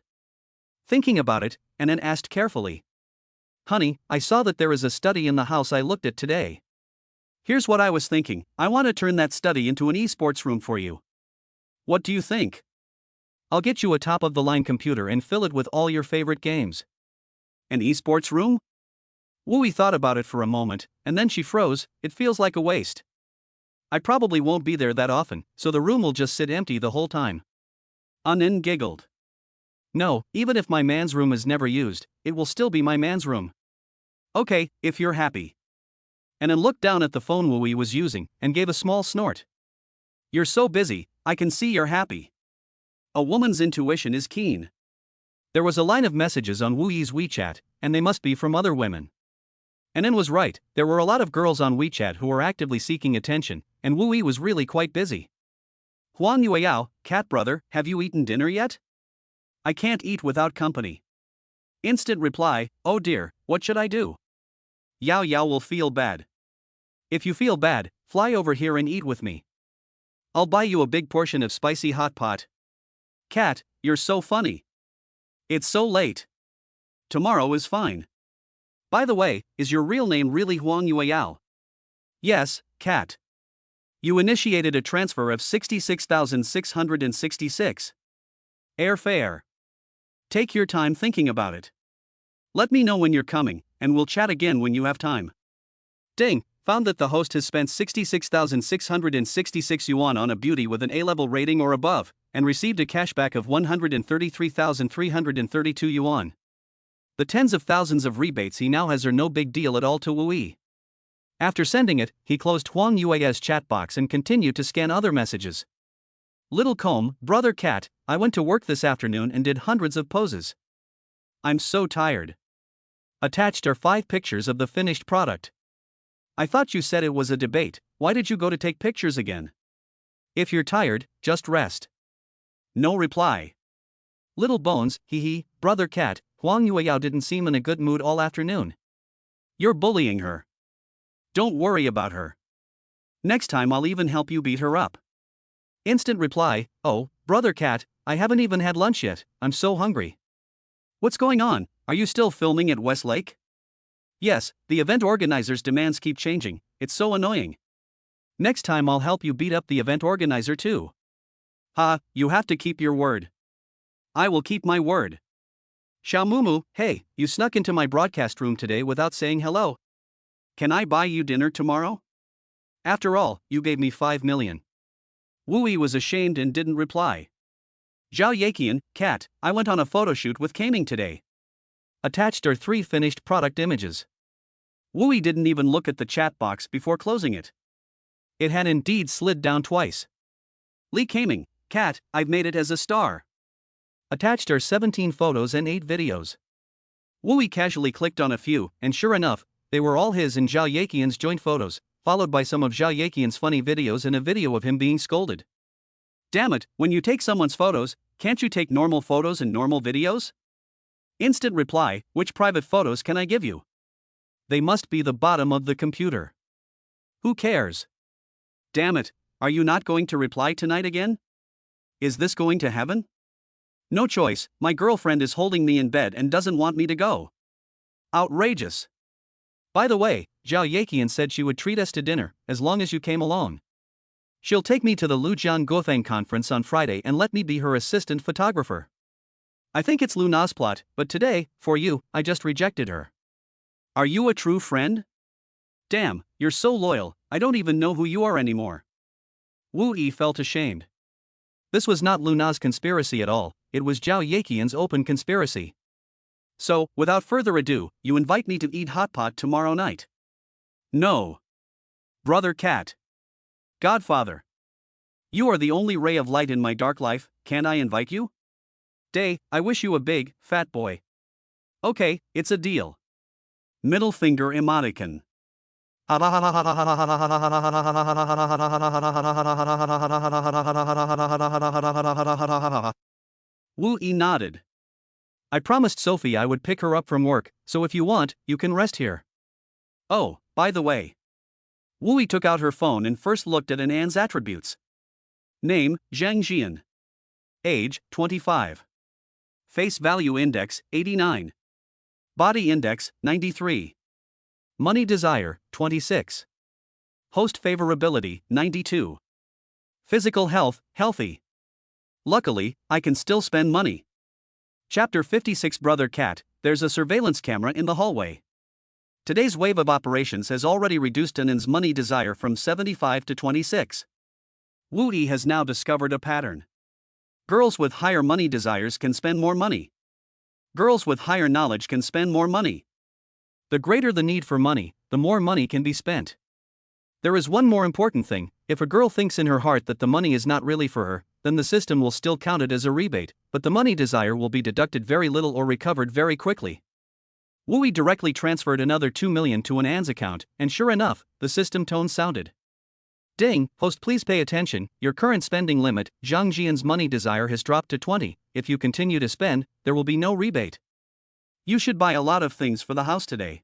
Thinking about it, Anand asked carefully. Honey, I saw that there is a study in the house I looked at today. Here's what I was thinking, I want to turn that study into an esports room for you. What do you think? I'll get you a top-of-the-line computer and fill it with all your favorite games. An esports room? Wu Yi thought about it for a moment, and then she froze. It feels like a waste. I probably won't be there that often, so the room will just sit empty the whole time. Anand giggled. No, even if my man's room is never used, it will still be my man's room. Okay, if you're happy. Anand looked down at the phone Wu Yi was using, and gave a small snort. You're so busy, I can see you're happy. A woman's intuition is keen. There was a line of messages on Wu Yi's WeChat, and they must be from other women. Anand was right, there were a lot of girls on WeChat who were actively seeking attention, and Wu Yi was really quite busy. Huang Yueyao, cat brother, have you eaten dinner yet? I can't eat without company. Instant reply, oh dear, what should I do? Yao Yao will feel bad. If you feel bad, fly over here and eat with me. I'll buy you a big portion of spicy hot pot. Cat, you're so funny. It's so late. Tomorrow is fine. By the way, is your real name really Huang Yueyao? Yes, Cat. You initiated a transfer of 66,666. Airfare. Take your time thinking about it. Let me know when you're coming, and we'll chat again when you have time. Ding, found that the host has spent 66,666 yuan on a beauty with an A-level rating or above, and received a cashback of 133,332 yuan. The tens of thousands of rebates he now has are no big deal at all to Wu Yi. After sending it, he closed Huang Yue's chat box and continued to scan other messages. Little comb, Brother Cat, I went to work this afternoon and did hundreds of poses. I'm so tired. Attached are 5 pictures of the finished product. I thought you said it was a debate, why did you go to take pictures again? If you're tired, just rest. No reply. Little bones, hee, Brother Cat, Huang Yueyao didn't seem in a good mood all afternoon. You're bullying her. Don't worry about her. Next time I'll even help you beat her up. Instant reply, oh, brother cat, I haven't even had lunch yet, I'm so hungry. What's going on? Are you still filming at Westlake? Yes, the event organizer's demands keep changing, it's so annoying. Next time I'll help you beat up the event organizer too. Ha, you have to keep your word. I will keep my word. Xiaomumu, hey, you snuck into my broadcast room today without saying hello. Can I buy you dinner tomorrow? After all, you gave me 5 million. Wu Yi was ashamed and didn't reply. Zhao Yaqian, cat, I went on a photo shoot with Kaming today. Attached are 3 finished product images. Wu Yi didn't even look at the chat box before closing it. It had indeed slid down twice. Li Kaming, cat, I've made it as a star. Attached are 17 photos and 8 videos. Wu Yi casually clicked on a few, and sure enough, they were all his and Zhao Yaqian's joint photos, followed by some of Zhao Yaqian's funny videos and a video of him being scolded. Damn it, when you take someone's photos, can't you take normal photos and normal videos? Instant reply, which private photos can I give you? They must be the bottom of the computer. Who cares? Damn it, are you not going to reply tonight again? Is this going to heaven? No choice, my girlfriend is holding me in bed and doesn't want me to go. Outrageous. By the way, Zhao Yaqian said she would treat us to dinner, as long as you came along. She'll take me to the Lujian Gothang conference on Friday and let me be her assistant photographer. I think it's Luna's plot, but today, for you, I just rejected her. Are you a true friend? Damn, you're so loyal, I don't even know who you are anymore. Wu Yi felt ashamed. This was not Luna's conspiracy at all, it was Zhao Yaqian's open conspiracy. So, without further ado, you invite me to eat hot pot tomorrow night. No. Brother cat. Godfather. You are the only ray of light in my dark life, can I invite you? Day, I wish you a big, fat boy. Okay, it's a deal. Middle finger emoticon. Wu Yi nodded. I promised Sophie I would pick her up from work, so if you want, you can rest here. Oh, by the way. Wu Yi took out her phone and first looked at An's attributes. Name, Zhang Jian. Age, 25. Face value index, 89. Body index, 93. Money desire, 26. Host favorability, 92. Physical health, healthy. Luckily, I can still spend money. Chapter 56 Brother Cat, there's a surveillance camera in the hallway. Today's wave of operations has already reduced An's money desire from 75 to 26. Wu Yi has now discovered a pattern. Girls with higher money desires can spend more money. Girls with higher knowledge can spend more money. The greater the need for money, the more money can be spent. There is one more important thing: if a girl thinks in her heart that the money is not really for her, then the system will still count it as a rebate, but the money desire will be deducted very little or recovered very quickly. Wu Yi directly transferred another 2 million to An's account, and sure enough, the system tone sounded. Ding, host, please pay attention, your current spending limit, Zhang Jian's money desire has dropped to 20, if you continue to spend, there will be no rebate. You should buy a lot of things for the house today.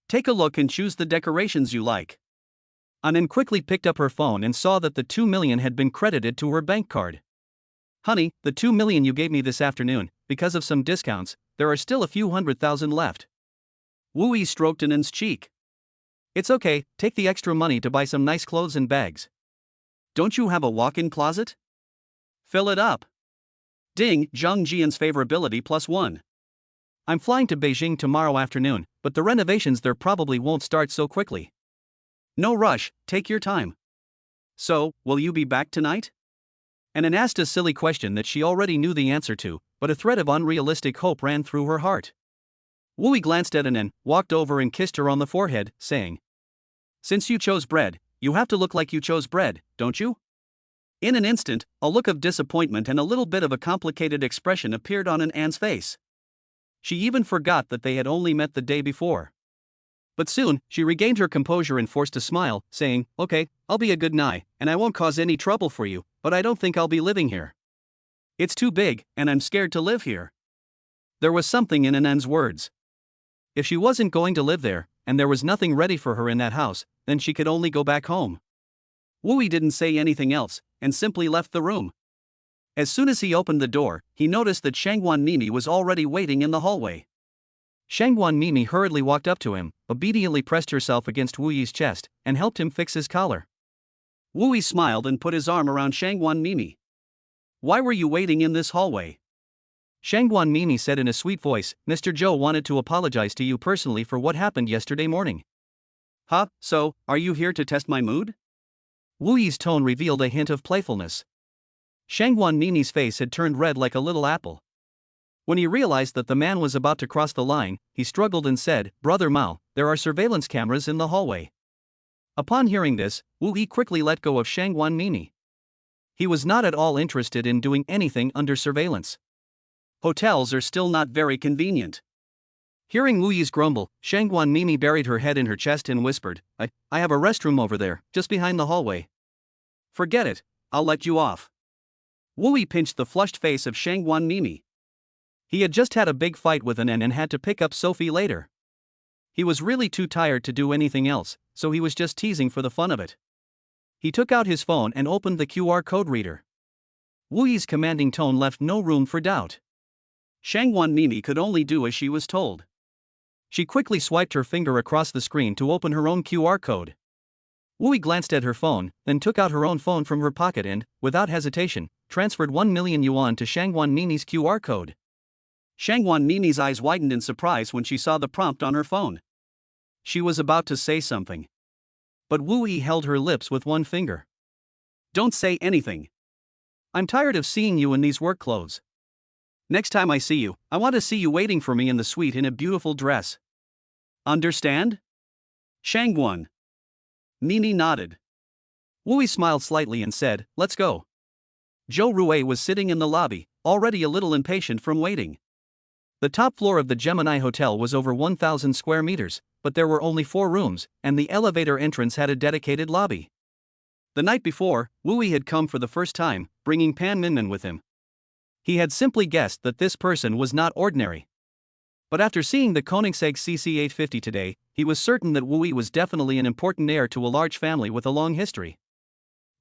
Take a look and choose the decorations you like. An quickly picked up her phone and saw that the 2 million had been credited to her bank card. Honey, the 2 million you gave me this afternoon, because of some discounts, there are still a few 100,000 left. Wu Yi stroked An's cheek. It's okay, take the extra money to buy some nice clothes and bags. Don't you have a walk-in closet? Fill it up. Ding, Zhang Jian's favorability +1. I'm flying to Beijing tomorrow afternoon, but the renovations there probably won't start so quickly. No rush, take your time. So, will you be back tonight? An asked a silly question that she already knew the answer to, but a thread of unrealistic hope ran through her heart. Wu Yi glanced at An, walked over and kissed her on the forehead, saying, Since you chose bread, you have to look like you chose bread, don't you? In an instant, a look of disappointment and a little bit of a complicated expression appeared on An's face. She even forgot that they had only met the day before. But soon, she regained her composure and forced a smile, saying, Okay, I'll be a good nai, and I won't cause any trouble for you, but I don't think I'll be living here. It's too big, and I'm scared to live here. There was something in An's words. If she wasn't going to live there, and there was nothing ready for her in that house, then she could only go back home. Wu Yi didn't say anything else, and simply left the room. As soon as he opened the door, he noticed that Shangguan Mimi was already waiting in the hallway. Shangguan Mimi hurriedly walked up to him, obediently pressed herself against Wu Yi's chest, and helped him fix his collar. Wu Yi smiled and put his arm around Shangguan Mimi. Why were you waiting in this hallway? Shangguan Mimi said in a sweet voice, Mr. Zhou wanted to apologize to you personally for what happened yesterday morning. Huh, so, are you here to test my mood? Wu Yi's tone revealed a hint of playfulness. Shangguan Mimi's face had turned red like a little apple. When he realized that the man was about to cross the line, he struggled and said, Brother Mao, there are surveillance cameras in the hallway. Upon hearing this, Wu Yi quickly let go of Shangguan Mimi. He was not at all interested in doing anything under surveillance. Hotels are still not very convenient. Hearing Wu Yi's grumble, Shangguan Mimi buried her head in her chest and whispered, I have a restroom over there, just behind the hallway. Forget it, I'll let you off. Wu Yi pinched the flushed face of Shangguan Mimi. He had just had a big fight with an N and had to pick up Sophie later. He was really too tired to do anything else, so he was just teasing for the fun of it. He took out his phone and opened the QR code reader. Wu Yi's commanding tone left no room for doubt. Shangguan Mimi could only do as she was told. She quickly swiped her finger across the screen to open her own QR code. Wu Yi glanced at her phone, then took out her own phone from her pocket and, without hesitation, transferred 1 million yuan to Shangguan Mimi's QR code. Shangguan Mimi's eyes widened in surprise when she saw the prompt on her phone. She was about to say something. But Wu Yi held her lips with one finger. Don't say anything. I'm tired of seeing you in these work clothes. Next time I see you, I want to see you waiting for me in the suite in a beautiful dress. Understand? Shangguan Mimi nodded. Wu Yi smiled slightly and said, Let's go. Zhou Rui was sitting in the lobby, already a little impatient from waiting. The top floor of the Gemini Hotel was over 1,000 square meters, but there were only 4 rooms, and the elevator entrance had a dedicated lobby. The night before, Wu Yi had come for the first time, bringing Pan Minmin with him. He had simply guessed that this person was not ordinary. But after seeing the Koenigsegg CC850 today, he was certain that Wu Yi was definitely an important heir to a large family with a long history.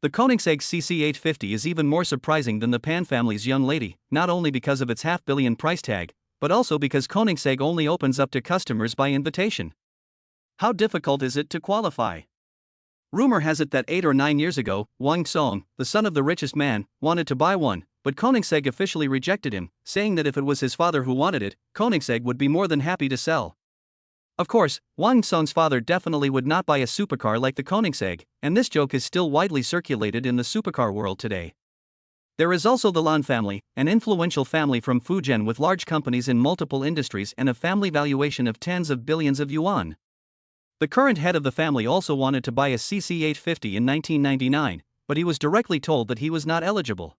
The Koenigsegg CC850 is even more surprising than the Pan family's young lady, not only because of its half-billion price tag, but also because Koenigsegg only opens up to customers by invitation. How difficult is it to qualify? Rumor has it that 8 or 9 years ago, Wang Song, the son of the richest man, wanted to buy one, but Koenigsegg officially rejected him, saying that if it was his father who wanted it, Koenigsegg would be more than happy to sell. Of course, Wang Song's father definitely would not buy a supercar like the Koenigsegg, and this joke is still widely circulated in the supercar world today. There is also the Lan family, an influential family from Fujian with large companies in multiple industries and a family valuation of tens of billions of yuan. The current head of the family also wanted to buy a CC850 in 1999, but he was directly told that he was not eligible.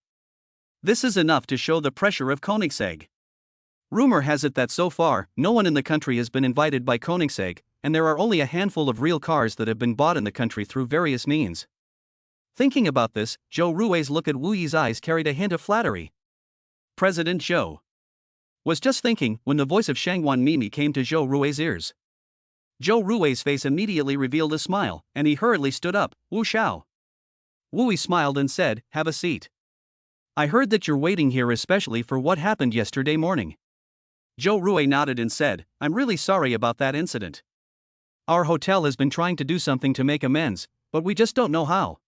This is enough to show the pressure of Koenigsegg. Rumor has it that so far, no one in the country has been invited by Koenigsegg, and there are only a handful of real cars that have been bought in the country through various means. Thinking about this, Zhou Rui's look at Wu Yi's eyes carried a hint of flattery. President Zhou was just thinking when the voice of Shangguan Mimi came to Zhou Rui's ears. Zhou Rui's face immediately revealed a smile, and he hurriedly stood up. Wu Xiao. Wu Yi smiled and said, Have a seat. I heard that you're waiting here especially for what happened yesterday morning. Zhou Rui nodded and said, I'm really sorry about that incident. Our hotel has been trying to do something to make amends, but we just don't know how.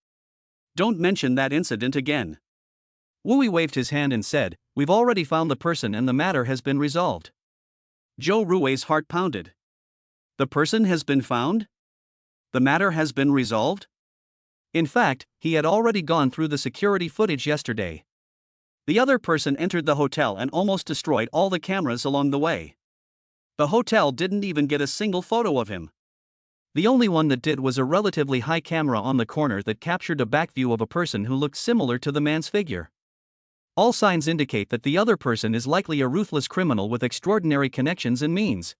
Don't mention that incident again. Wu Yi waved his hand and said, We've already found the person and the matter has been resolved. Zhou Rui's heart pounded. The person has been found? The matter has been resolved? In fact, he had already gone through the security footage yesterday. The other person entered the hotel and almost destroyed all the cameras along the way. The hotel didn't even get a single photo of him. The only one that did was a relatively high camera on the corner that captured a back view of a person who looked similar to the man's figure. All signs indicate that the other person is likely a ruthless criminal with extraordinary connections and means.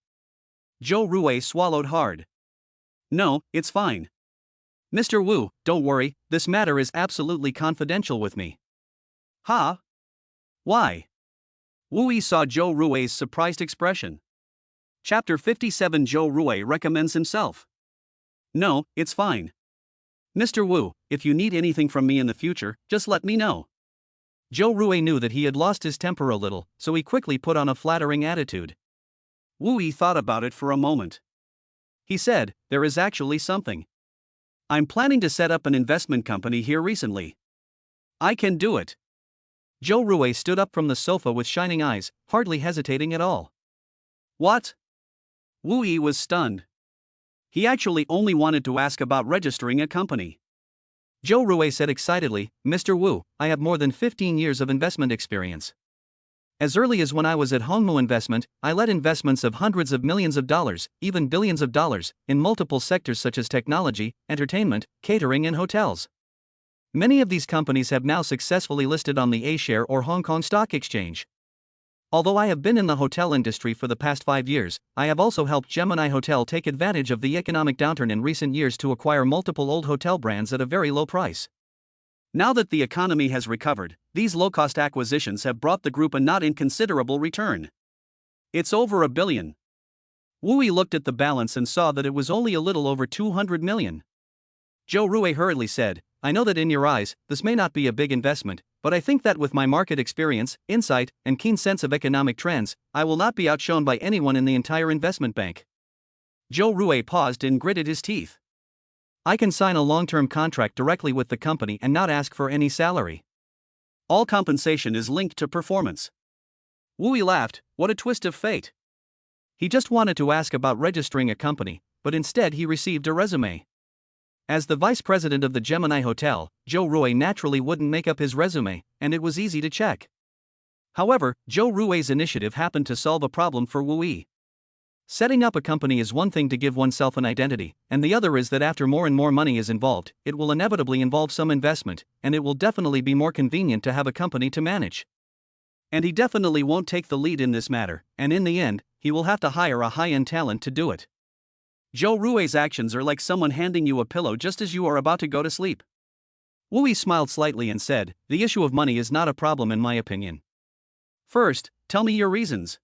Zhou Rui swallowed hard. No, it's fine. Mr. Wu, don't worry, this matter is absolutely confidential with me. Huh? Why? Wu Yi saw Zhou Rui's surprised expression. Chapter 57 Zhou Rui recommends himself. No, it's fine. Mr. Wu, if you need anything from me in the future, just let me know. Zhou Rui knew that he had lost his temper a little, so he quickly put on a flattering attitude. Wu Yi thought about it for a moment. He said, there is actually something. I'm planning to set up an investment company here recently. I can do it. Zhou Rui stood up from the sofa with shining eyes, hardly hesitating at all. What? Wu Yi was stunned. He actually only wanted to ask about registering a company. Zhou Rui said excitedly, Mr. Wu, I have more than 15 years of investment experience. As early as when I was at Hongmu Investment, I led investments of hundreds of millions of dollars, even billions of dollars, in multiple sectors such as technology, entertainment, catering and hotels. Many of these companies have now successfully listed on the A-share or Hong Kong Stock Exchange. Although I have been in the hotel industry for the past 5 years, I have also helped Gemini Hotel take advantage of the economic downturn in recent years to acquire multiple old hotel brands at a very low price. Now that the economy has recovered, these low-cost acquisitions have brought the group a not inconsiderable return. It's over $1 billion. Wu Yi looked at the balance and saw that it was only a little over 200 million. Zhou Rui hurriedly said, I know that in your eyes, this may not be a big investment, but I think that with my market experience, insight, and keen sense of economic trends, I will not be outshone by anyone in the entire investment bank. Zhou Rui paused and gritted his teeth. I can sign a long-term contract directly with the company and not ask for any salary. All compensation is linked to performance. Wu Yi laughed, what a twist of fate. He just wanted to ask about registering a company, but instead he received a resume. As the vice president of the Gemini Hotel, Zhou Rui naturally wouldn't make up his resume, and it was easy to check. However, Zhou Rui's initiative happened to solve a problem for Wu Yi. Setting up a company is one thing to give oneself an identity, and the other is that after more and more money is involved, it will inevitably involve some investment, and it will definitely be more convenient to have a company to manage. And he definitely won't take the lead in this matter, and in the end, he will have to hire a high-end talent to do it. Zhou Rui's actions are like someone handing you a pillow just as you are about to go to sleep. Wu Yi smiled slightly and said, the issue of money is not a problem in my opinion. First, tell me your reasons.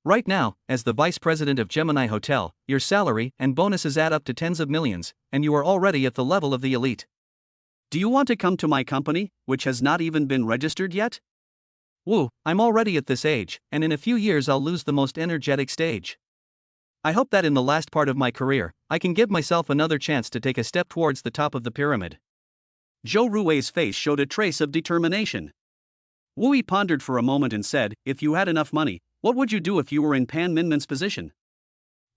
Right now, as the vice president of Gemini Hotel, your salary and bonuses add up to tens of millions, and you are already at the level of the elite. Do you want to come to my company, which has not even been registered yet? Wu, I'm already at this age, and in a few years I'll lose the most energetic stage. I hope that in the last part of my career, I can give myself another chance to take a step towards the top of the pyramid. Zhou Rui's face showed a trace of determination. Wu Yi pondered for a moment and said, if you had enough money, what would you do if you were in Pan Minmin's position?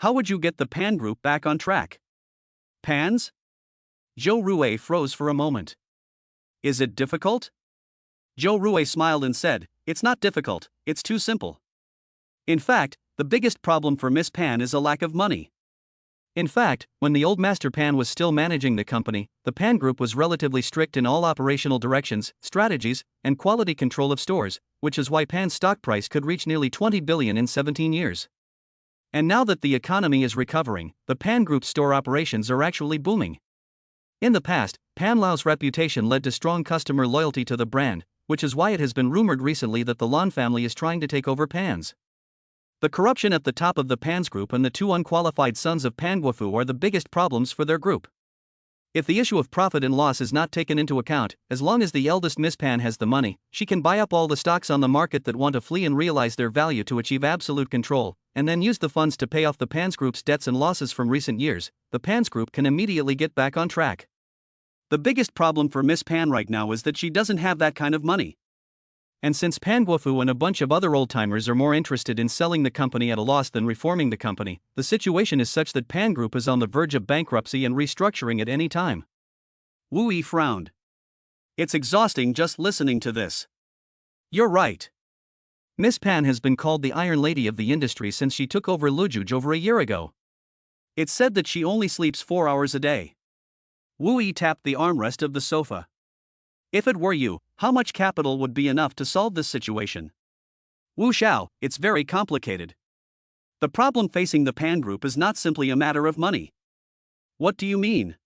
How would you get the Pan Group back on track? Pans? Zhou Rui froze for a moment. Is it difficult? Zhou Rui smiled and said, it's not difficult, it's too simple. In fact, the biggest problem for Miss Pan is a lack of money. In fact, when the old Master Pan was still managing the company, the Pan Group was relatively strict in all operational directions, strategies, and quality control of stores, which is why Pan's stock price could reach nearly 20 billion in 17 years. And now that the economy is recovering, the Pan Group's store operations are actually booming. In the past, Pan Lao's reputation led to strong customer loyalty to the brand, which is why it has been rumored recently that the Lan family is trying to take over Pan's. The corruption at the top of the Pan's group and the two unqualified sons of Pan Guofu are the biggest problems for their group. If the issue of profit and loss is not taken into account, as long as the eldest Miss Pan has the money, she can buy up all the stocks on the market that want to flee and realize their value to achieve absolute control, and then use the funds to pay off the Pan's group's debts and losses from recent years. The Pan's group can immediately get back on track. The biggest problem for Miss Pan right now is that she doesn't have that kind of money. And since Pan Guofu and a bunch of other old-timers are more interested in selling the company at a loss than reforming the company, the situation is such that Pan Group is on the verge of bankruptcy and restructuring at any time. Wu Yi frowned. It's exhausting just listening to this. You're right. Miss Pan has been called the Iron Lady of the industry since she took over Lujuj over a year ago. It's said that she only sleeps 4 hours a day. Wu Yi tapped the armrest of the sofa. If it were you, how much capital would be enough to solve this situation? Wu Xiao, it's very complicated. The problem facing the Pan Group is not simply a matter of money. What do you mean?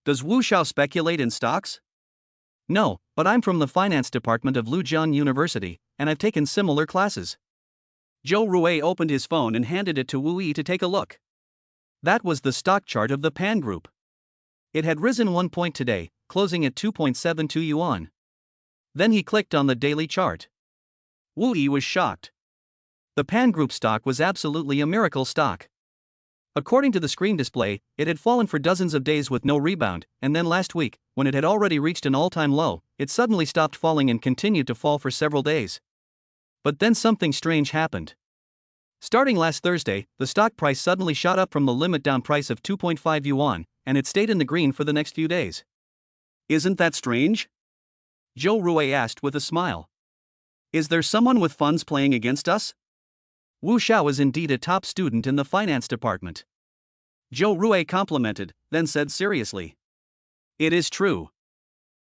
Does Wu Xiao speculate in stocks? No, but I'm from the finance department of Lujian University, and I've taken similar classes. Zhou Rui opened his phone and handed it to Wu Yi to take a look. That was the stock chart of the Pan Group. It had risen 1 point today, closing at 2.72 yuan. Then he clicked on the daily chart. Wu Yi was shocked. The Pan Group stock was absolutely a miracle stock. According to the screen display, it had fallen for dozens of days with no rebound, and then last week, when it had already reached an all-time low, it suddenly stopped falling and continued to fall for several days. But then something strange happened. Starting last Thursday, the stock price suddenly shot up from the limit down price of 2.5 yuan, and it stayed in the green for the next few days. Isn't that strange? Zhou Rui asked with a smile. Is there someone with funds playing against us? Wu Xiao is indeed a top student in the finance department. Zhou Rui complimented, then said seriously. It is true.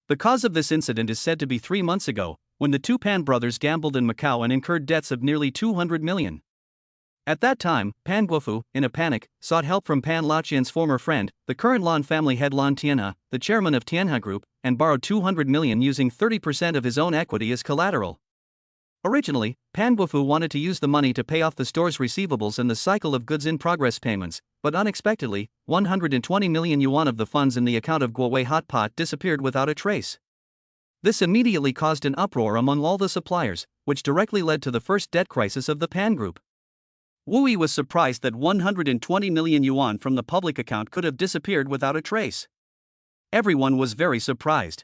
The cause of this incident is said to be 3 months ago, when the two Pan brothers gambled in Macau and incurred debts of nearly 200 million. At that time, Pan Guofu, in a panic, sought help from Pan Laoqian's former friend, the current Lan family head Lan Tianhe, the chairman of Tianhe Group, and borrowed 200 million using 30% of his own equity as collateral. Originally, Pan Guofu wanted to use the money to pay off the store's receivables and the cycle of goods-in-progress payments, but unexpectedly, 120 million yuan of the funds in the account of Guowei Hot Pot disappeared without a trace. This immediately caused an uproar among all the suppliers, which directly led to the first debt crisis of the Pan Group. Wu Yi was surprised that 120 million yuan from the public account could have disappeared without a trace. Everyone was very surprised.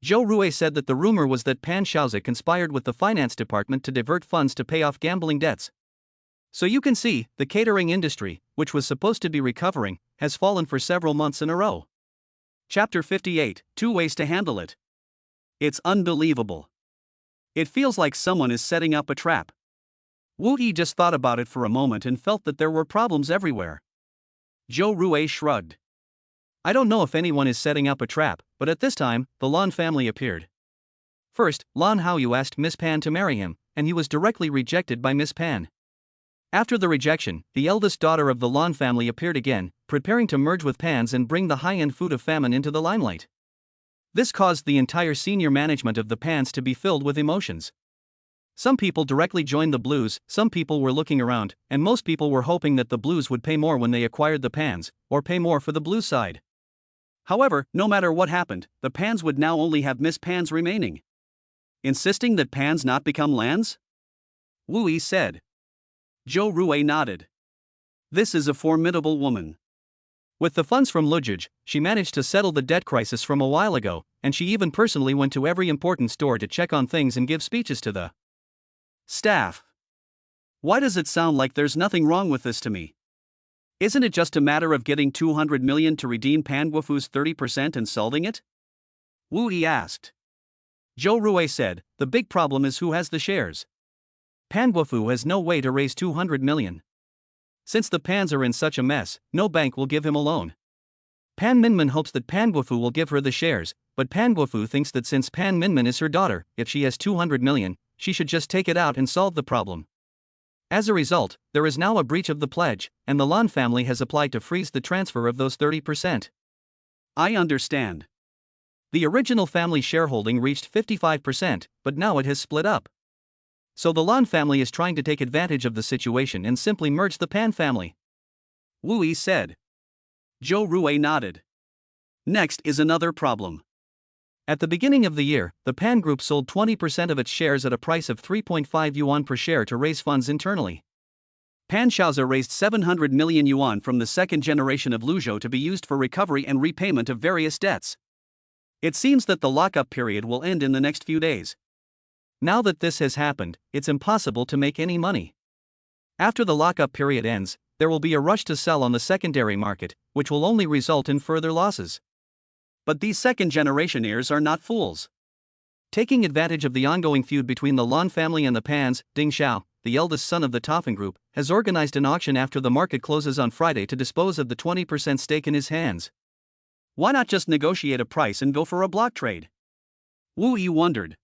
Zhou Rui said that the rumor was that Pan Xiaozi conspired with the finance department to divert funds to pay off gambling debts. So you can see, the catering industry, which was supposed to be recovering, has fallen for several months in a row. Chapter 58, 2 Ways to Handle It. It's unbelievable. It feels like someone is setting up a trap. Wu Yi just thought about it for a moment and felt that there were problems everywhere. Zhou Rui shrugged. I don't know if anyone is setting up a trap, but at this time, the Lan family appeared. First, Lan Haoyu asked Miss Pan to marry him, and he was directly rejected by Miss Pan. After the rejection, the eldest daughter of the Lan family appeared again, preparing to merge with Pan's and bring the high-end food of famine into the limelight. This caused the entire senior management of the Pans to be filled with emotions. Some people directly joined the Blues, some people were looking around, and most people were hoping that the Blues would pay more when they acquired the Pans, or pay more for the Blues side. However, no matter what happened, the Pans would now only have Miss Pans remaining. Insisting that Pans not become Lans? Wu Yi said. Zhou Rui nodded. This is a formidable woman. With the funds from Lujuj, she managed to settle the debt crisis from a while ago, and she even personally went to every important store to check on things and give speeches to the staff. Why does it sound like there's nothing wrong with this to me? Isn't it just a matter of getting 200 million to redeem Pan Guofu's 30% and solving it? Wu Yi asked. Zhou Rui said, the big problem is who has the shares. Pan Guofu has no way to raise 200 million. Since the Pans are in such a mess, no bank will give him a loan. Pan Minmin hopes that Pan Guofu will give her the shares, but Pan Guofu thinks that since Pan Minmin is her daughter, if she has 200 million, she should just take it out and solve the problem. As a result, there is now a breach of the pledge, and the Lan family has applied to freeze the transfer of those 30%. I understand. The original family shareholding reached 55%, but now it has split up. So the Lan family is trying to take advantage of the situation and simply merge the Pan family. Wu Yi said. Zhou Rui nodded. Next is another problem. At the beginning of the year, the Pan Group sold 20% of its shares at a price of 3.5 yuan per share to raise funds internally. Pan Xiaozi raised 700 million yuan from the second generation of Luzhou to be used for recovery and repayment of various debts. It seems that the lockup period will end in the next few days. Now that this has happened, it's impossible to make any money. After the lockup period ends, there will be a rush to sell on the secondary market, which will only result in further losses. But these second-generation heirs are not fools. Taking advantage of the ongoing feud between the Lan family and the Pans, Ding Xiao, the eldest son of the Toffen Group, has organized an auction after the market closes on Friday to dispose of the 20% stake in his hands. Why not just negotiate a price and go for a block trade? Wu Yi wondered.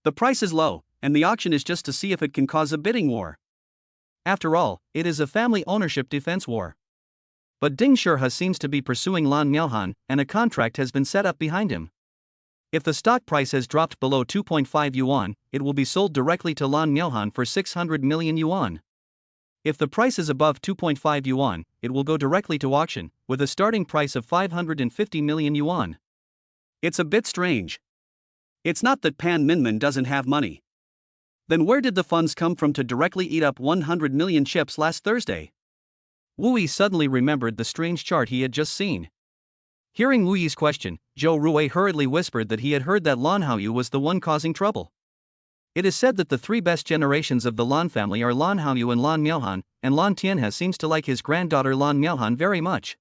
The price is low, and the auction is just to see if it can cause a bidding war. After all, it is a family ownership defense war. But Ding Shurha seems to be pursuing Lan Miaohan, and a contract has been set up behind him. If the stock price has dropped below 2.5 yuan, it will be sold directly to Lan Miaohan for 600 million yuan. If the price is above 2.5 yuan, it will go directly to auction, with a starting price of 550 million yuan. It's a bit strange. It's not that Pan Minmin doesn't have money. Then where did the funds come from to directly eat up 100 million chips last Thursday? Wu Yi suddenly remembered the strange chart he had just seen. Hearing Wu Yi's question, Zhou Ruwei hurriedly whispered that he had heard that Lan Haoyu was the one causing trouble. It is said that the three best generations of the Lan family are Lan Haoyu and Lan Miaohan, and Lan Tianhe seems to like his granddaughter Lan Miaohan very much.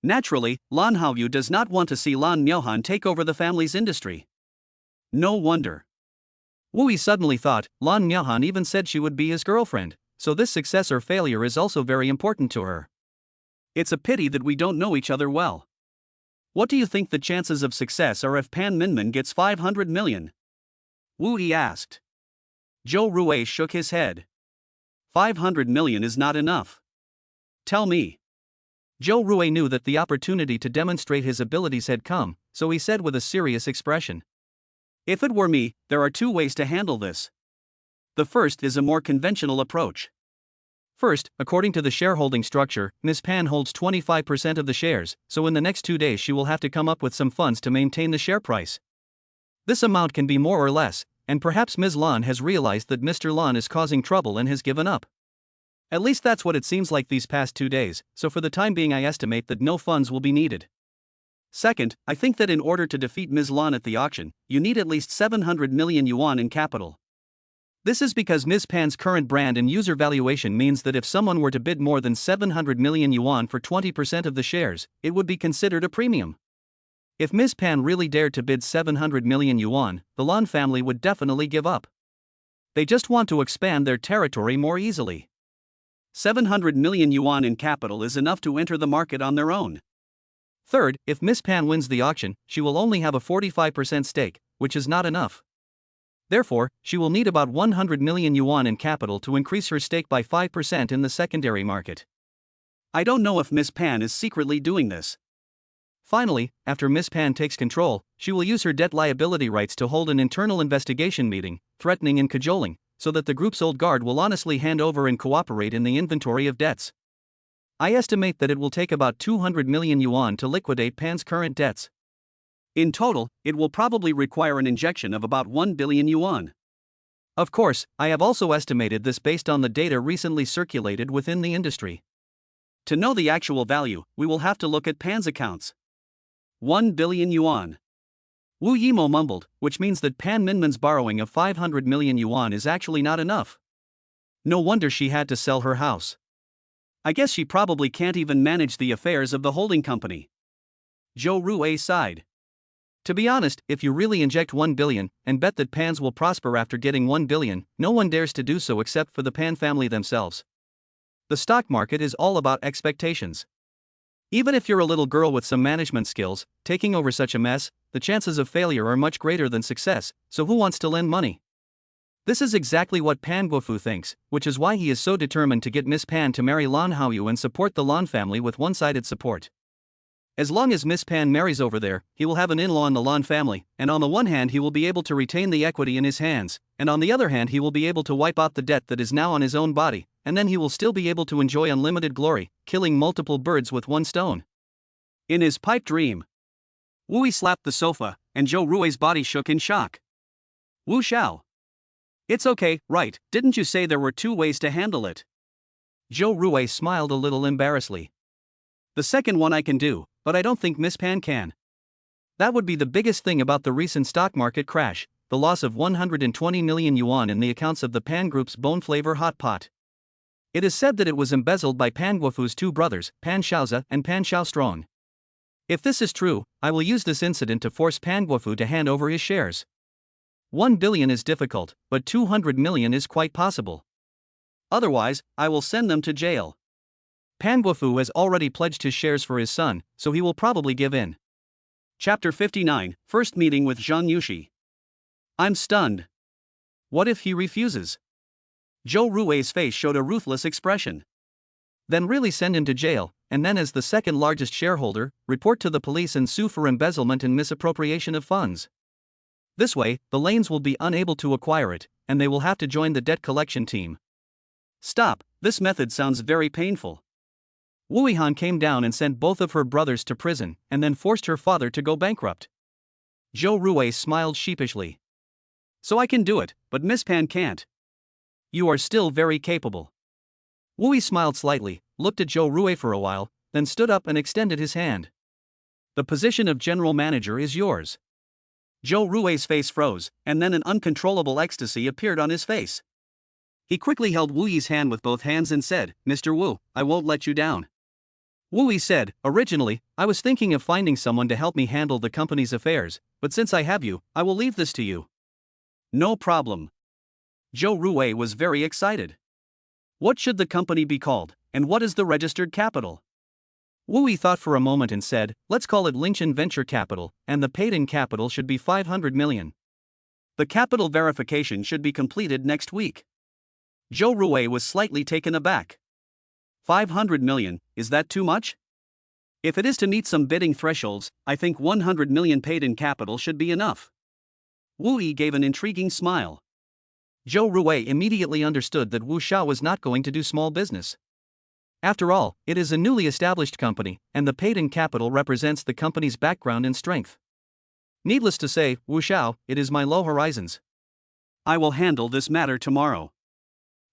Naturally, Lan Haoyu does not want to see Lan Miaohan take over the family's industry. No wonder. Wu Yi suddenly thought, Lan Miaohan even said she would be his girlfriend, so this success or failure is also very important to her. It's a pity that we don't know each other well. What do you think the chances of success are if Pan Minmin gets 500 million? Wu Yi asked. Zhou Ruwei shook his head. 500 million is not enough. Tell me. Zhou Ruwei knew that the opportunity to demonstrate his abilities had come, so he said with a serious expression. If it were me, there are two ways to handle this. The first is a more conventional approach. First, according to the shareholding structure, Ms. Pan holds 25% of the shares, so in the next 2 days she will have to come up with some funds to maintain the share price. This amount can be more or less, and perhaps Ms. Lan has realized that Mr. Lan is causing trouble and has given up. At least that's what it seems like these past 2 days, so for the time being I estimate that no funds will be needed. Second, I think that in order to defeat Ms. Lan at the auction, you need at least 700 million yuan in capital. This is because Ms. Pan's current brand and user valuation means that if someone were to bid more than 700 million yuan for 20% of the shares, it would be considered a premium. If Ms. Pan really dared to bid 700 million yuan, the Lan family would definitely give up. They just want to expand their territory more easily. 700 million yuan in capital is enough to enter the market on their own. Third, if Ms. Pan wins the auction, she will only have a 45% stake, which is not enough. Therefore, she will need about 100 million yuan in capital to increase her stake by 5% in the secondary market. I don't know if Ms. Pan is secretly doing this. Finally, after Ms. Pan takes control, she will use her debt liability rights to hold an internal investigation meeting, threatening and cajoling, so that the group's old guard will honestly hand over and cooperate in the inventory of debts. I estimate that it will take about 200 million yuan to liquidate Pan's current debts. In total, it will probably require an injection of about 1 billion yuan. Of course, I have also estimated this based on the data recently circulated within the industry. To know the actual value, we will have to look at Pan's accounts. 1 billion yuan. Wu Yimo mumbled, which means that Pan Minmin's borrowing of 500 million yuan is actually not enough. No wonder she had to sell her house. I guess she probably can't even manage the affairs of the holding company. Zhou Ruwei sighed. To be honest, if you really inject 1 billion and bet that Pans will prosper after getting 1 billion, no one dares to do so except for the Pan family themselves. The stock market is all about expectations. Even if you're a little girl with some management skills, taking over such a mess, the chances of failure are much greater than success, so who wants to lend money? This is exactly what Pan Guofu thinks, which is why he is so determined to get Miss Pan to marry Lan Haoyu and support the Lan family with one-sided support. As long as Miss Pan marries over there, he will have an in-law in the Lan family, and on the one hand he will be able to retain the equity in his hands, and on the other hand he will be able to wipe out the debt that is now on his own body, and then he will still be able to enjoy unlimited glory, killing multiple birds with one stone. In his pipe dream. Wu Yi slapped the sofa, and Zhou Rui's body shook in shock. Wu Xiao. It's okay, right, didn't you say there were two ways to handle it? Zhou Ruwei smiled a little embarrassedly. The second one I can do, but I don't think Miss Pan can. That would be the biggest thing about the recent stock market crash, the loss of 120 million yuan in the accounts of the Pan Group's bone flavor hot pot. It is said that it was embezzled by Pan Guofu's two brothers, Pan Xiaoze and Pan Xiaostrong. If this is true, I will use this incident to force Pan Guofu to hand over his shares. 1 billion is difficult, but 200 million is quite possible. Otherwise, I will send them to jail. Pan Guofu has already pledged his shares for his son, so he will probably give in. Chapter 59, First Meeting with Zhang Yushi. I'm stunned. What if he refuses? Zhou Rui's face showed a ruthless expression. Then really send him to jail, and then as the second largest shareholder, report to the police and sue for embezzlement and misappropriation of funds. This way, the lanes will be unable to acquire it, and they will have to join the debt collection team. Stop, This method sounds very painful. Wu Yihan came down and sent both of her brothers to prison, and then forced her father to go bankrupt. Zhou Ruwei smiled sheepishly. So I can do it, but Miss Pan can't. You are still very capable. Wu Yi smiled slightly, looked at Zhou Ruwei for a while, then stood up and extended his hand. The position of general manager is yours. Zhou Ruwei's face froze, and then an uncontrollable ecstasy appeared on his face. He quickly held Wu Yi's hand with both hands and said, Mr. Wu, I won't let you down. Wu Yi said, originally, I was thinking of finding someone to help me handle the company's affairs, but since I have you, I will leave this to you. No problem. Zhou Ruwei was very excited. What should the company be called, and what is the registered capital? Wu Yi thought for a moment and said, let's call it Lingchen Venture Capital, and the paid-in capital should be 500 million. The capital verification should be completed next week. Zhou Ruwei was slightly taken aback. 500 million, is that too much? If it is to meet some bidding thresholds, I think 100 million paid-in capital should be enough. Wu Yi gave an intriguing smile. Zhou Ruwei immediately understood that Wu Xiao was not going to do small business. After all, it is a newly established company, and the paid-in capital represents the company's background and strength. Needless to say, Wu Xiao, it is my low horizons. I will handle this matter tomorrow.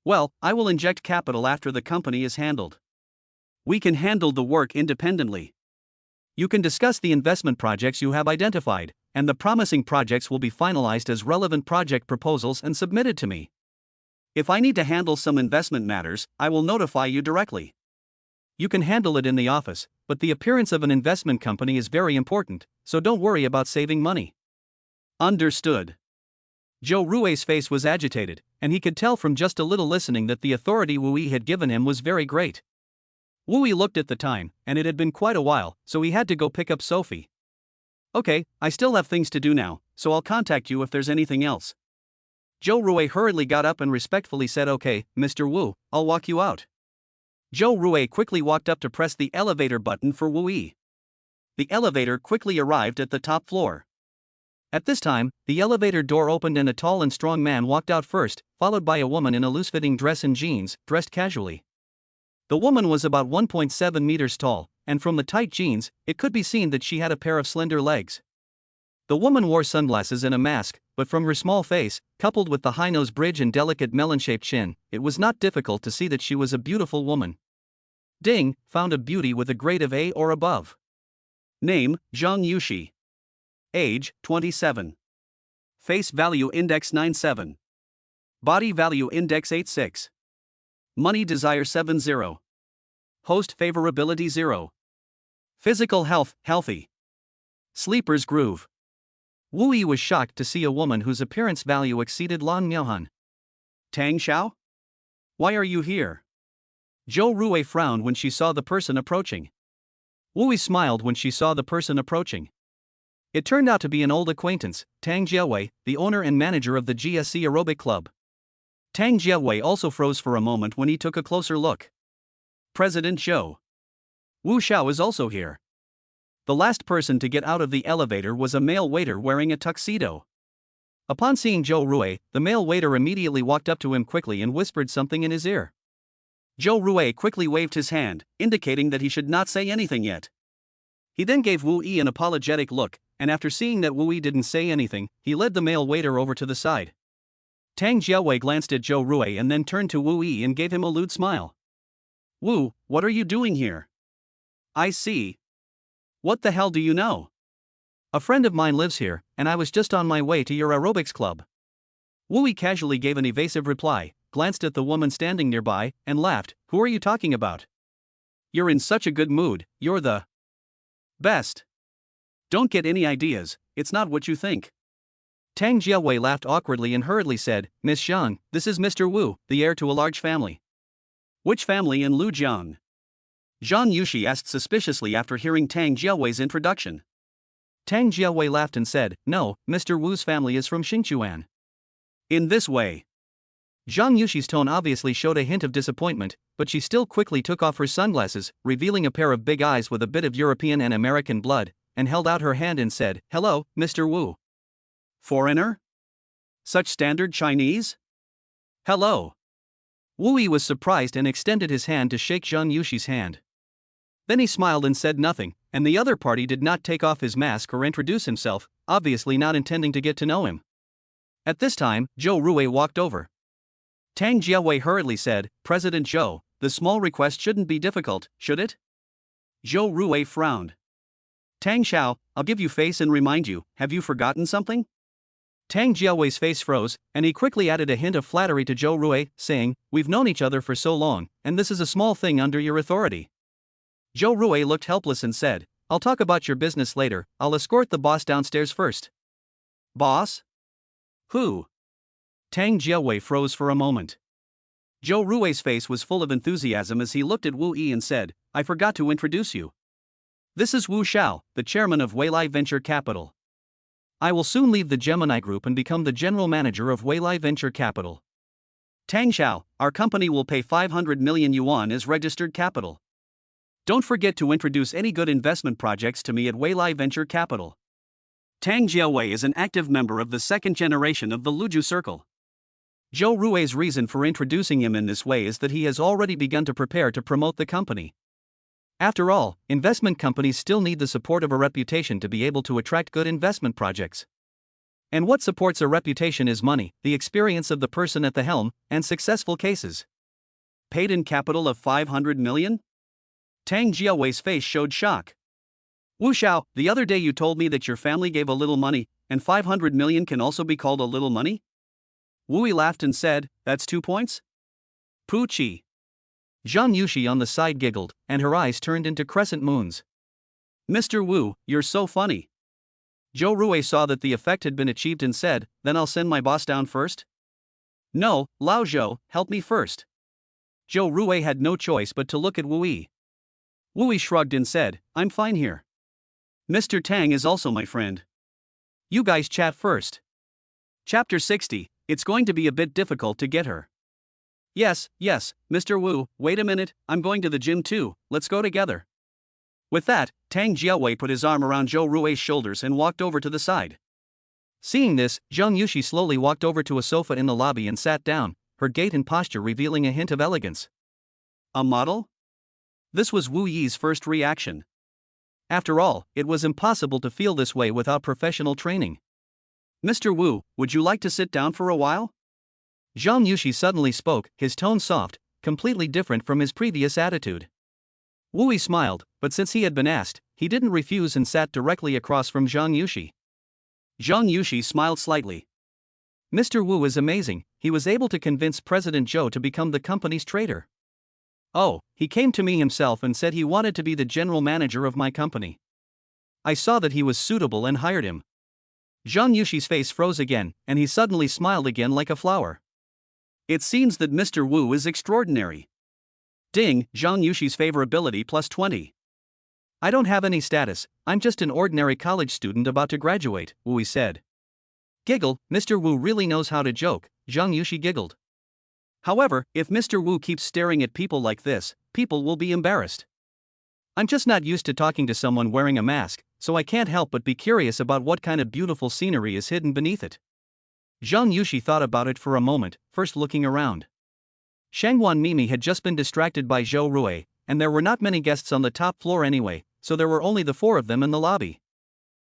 Well, I will inject capital after the company is handled. We can handle the work independently. You can discuss the investment projects you have identified, and the promising projects will be finalized as relevant project proposals and submitted to me. If I need to handle some investment matters, I will notify you directly. You can handle it in the office, but the appearance of an investment company is very important, so don't worry about saving money. Understood. Zhou Ruwei's face was agitated, and he could tell from just a little listening that the authority Wu Yi had given him was very great. Wu Yi looked at the time, and it had been quite a while, so he had to go pick up Sophie. Okay, I still have things to do now, so I'll contact you if there's anything else. Zhou Ruwei hurriedly got up and respectfully said, okay, Mr. Wu, I'll walk you out. Zhou Ruwei quickly walked up to press the elevator button for Wu Yi. The elevator quickly arrived at the top floor. At this time, the elevator door opened and a tall and strong man walked out first, followed by a woman in a loose-fitting dress and jeans, dressed casually. The woman was about 1.7 meters tall, and from the tight jeans, it could be seen that she had a pair of slender legs. The woman wore sunglasses and a mask, but from her small face, coupled with the high nose bridge and delicate melon-shaped chin, it was not difficult to see that she was a beautiful woman. Ding, found a beauty with a grade of A or above. Name, Zhang Yushi. Age, 27. Face Value Index 97. Body Value Index 86. Money Desire 70. Host Favorability 0. Physical Health, healthy. Sleeper's Groove. Wu Yi was shocked to see a woman whose appearance value exceeded Lan Miaohan. Tang Xiao? Why are you here? Zhou Ruwei frowned when she saw the person approaching. Wu Yi smiled when she saw the person approaching. It turned out to be an old acquaintance, Tang Jiawei, the owner and manager of the GSC Aerobic Club. Tang Jiawei also froze for a moment when he took a closer look. President Zhou. Wu Xiao is also here. The last person to get out of the elevator was a male waiter wearing a tuxedo. Upon seeing Zhou Ruwei, the male waiter immediately walked up to him quickly and whispered something in his ear. Zhou Ruwei quickly waved his hand, indicating that he should not say anything yet. He then gave Wu Yi an apologetic look, and after seeing that Wu Yi didn't say anything, he led the male waiter over to the side. Tang Jiawei glanced at Zhou Ruwei and then turned to Wu Yi and gave him a lewd smile. Wu, what are you doing here? I see. What the hell do you know? A friend of mine lives here, and I was just on my way to your aerobics club. Wu Yi casually gave an evasive reply, glanced at the woman standing nearby, and laughed. Who are you talking about? You're in such a good mood, you're the best. Don't get any ideas, it's not what you think. Tang Jiawei laughed awkwardly and hurriedly said, Miss Xiang, this is Mr. Wu, the heir to a large family. Which family in Lujiang? Zhang Yushi asked suspiciously after hearing Tang Jiawei's introduction. Tang Jiawei laughed and said, no, Mr. Wu's family is from Xingchuan. In this way. Zhang Yushi's tone obviously showed a hint of disappointment, but she still quickly took off her sunglasses, revealing a pair of big eyes with a bit of European and American blood, and held out her hand and said, hello, Mr. Wu. Foreigner? Such standard Chinese? Hello. Wu Yi was surprised and extended his hand to shake Zhang Yushi's hand. Then he smiled and said nothing, and the other party did not take off his mask or introduce himself, obviously not intending to get to know him. At this time, Zhou Ruwei walked over. Tang Jiawei hurriedly said, "President Zhou, the small request shouldn't be difficult, should it?" Zhou Ruwei frowned. "Tang Xiao, I'll give you face and remind you, have you forgotten something?" Tang Jiawei's face froze, and he quickly added a hint of flattery to Zhou Ruwei, saying, "We've known each other for so long, and this is a small thing under your authority." Zhou Ruwei looked helpless and said, "I'll talk about your business later, I'll escort the boss downstairs first." "Boss? Who?" Tang Jiawei froze for a moment. Zhou Ruwei's face was full of enthusiasm as he looked at Wu Yi and said, "I forgot to introduce you. This is Wu Xiao, the chairman of Weilai Venture Capital. I will soon leave the Gemini Group and become the general manager of Weilai Venture Capital. Tang Xiao, our company will pay 500 million yuan as registered capital. Don't forget to introduce any good investment projects to me at Weilai Venture Capital." Tang Jiawei is an active member of the second generation of the Luju Circle. Zhou Ruwei's reason for introducing him in this way is that he has already begun to prepare to promote the company. After all, investment companies still need the support of a reputation to be able to attract good investment projects. And what supports a reputation is money, the experience of the person at the helm, and successful cases. Paid in capital of 500 million? Tang Jiawei's face showed shock. "Wu Xiao, the other day you told me that your family gave a little money, and 500 million can also be called a little money?" Wu Yi laughed and said, "That's 2 points? Pu Qi." Zhang Yushi on the side giggled, and her eyes turned into crescent moons. "Mr. Wu, you're so funny." Zhou Ruwei saw that the effect had been achieved and said, "Then I'll send my boss down first?" "No, Lao Zhou, help me first." Zhou Ruwei had no choice but to look at Wu Yi. Wu Yi shrugged and said, "I'm fine here. Mr. Tang is also my friend. You guys chat first." Chapter 60, It's going to be a bit difficult to get her. Yes, Mr. Wu, wait a minute, I'm going to the gym too, let's go together." With that, Tang Jiawei put his arm around Zhou Ruwei's shoulders and walked over to the side. Seeing this, Zhang Yushi slowly walked over to a sofa in the lobby and sat down, her gait and posture revealing a hint of elegance. A model? This was Wu Yi's first reaction. After all, it was impossible to feel this way without professional training. "Mr. Wu, would you like to sit down for a while?" Zhang Yushi suddenly spoke, his tone soft, completely different from his previous attitude. Wu Yi smiled, but since he had been asked, he didn't refuse and sat directly across from Zhang Yushi. Zhang Yushi smiled slightly. Mr. Wu is amazing, he was able to convince President Zhou to become the company's trader. Oh, he came to me himself and said he wanted to be the general manager of my company. I saw that he was suitable and hired him. Zhang Yushi's face froze again, and he suddenly smiled again like a flower. It seems that Mr. Wu is extraordinary. Ding, Zhang Yushi's favorability plus 20. I don't have any status, I'm just an ordinary college student about to graduate, Wu Yi said. Giggle, Mr. Wu really knows how to joke, Zhang Yushi giggled. However, if Mr. Wu keeps staring at people like this, people will be embarrassed. I'm just not used to talking to someone wearing a mask, so I can't help but be curious about what kind of beautiful scenery is hidden beneath it. Zhang Yushi thought about it for a moment, first looking around. Shangwan Mimi had just been distracted by Zhou Ruwei, and there were not many guests on the top floor anyway, so there were only the 4 of them in the lobby.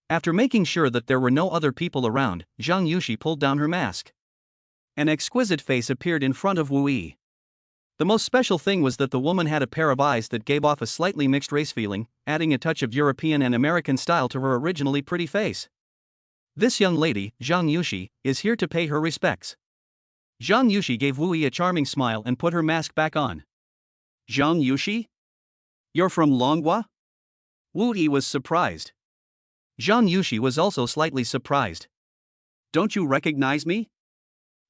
After making sure that there were no other people around, Zhang Yushi pulled down her mask. An exquisite face appeared in front of Wu Yi. The most special thing was that the woman had a pair of eyes that gave off a slightly mixed race feeling, adding a touch of European and American style to her originally pretty face. This young lady, Zhang Yushi, is here to pay her respects. Zhang Yushi gave Wu Yi a charming smile and put her mask back on. Zhang Yushi? You're from Longhua? Wu Yi was surprised. Zhang Yushi was also slightly surprised. Don't you recognize me?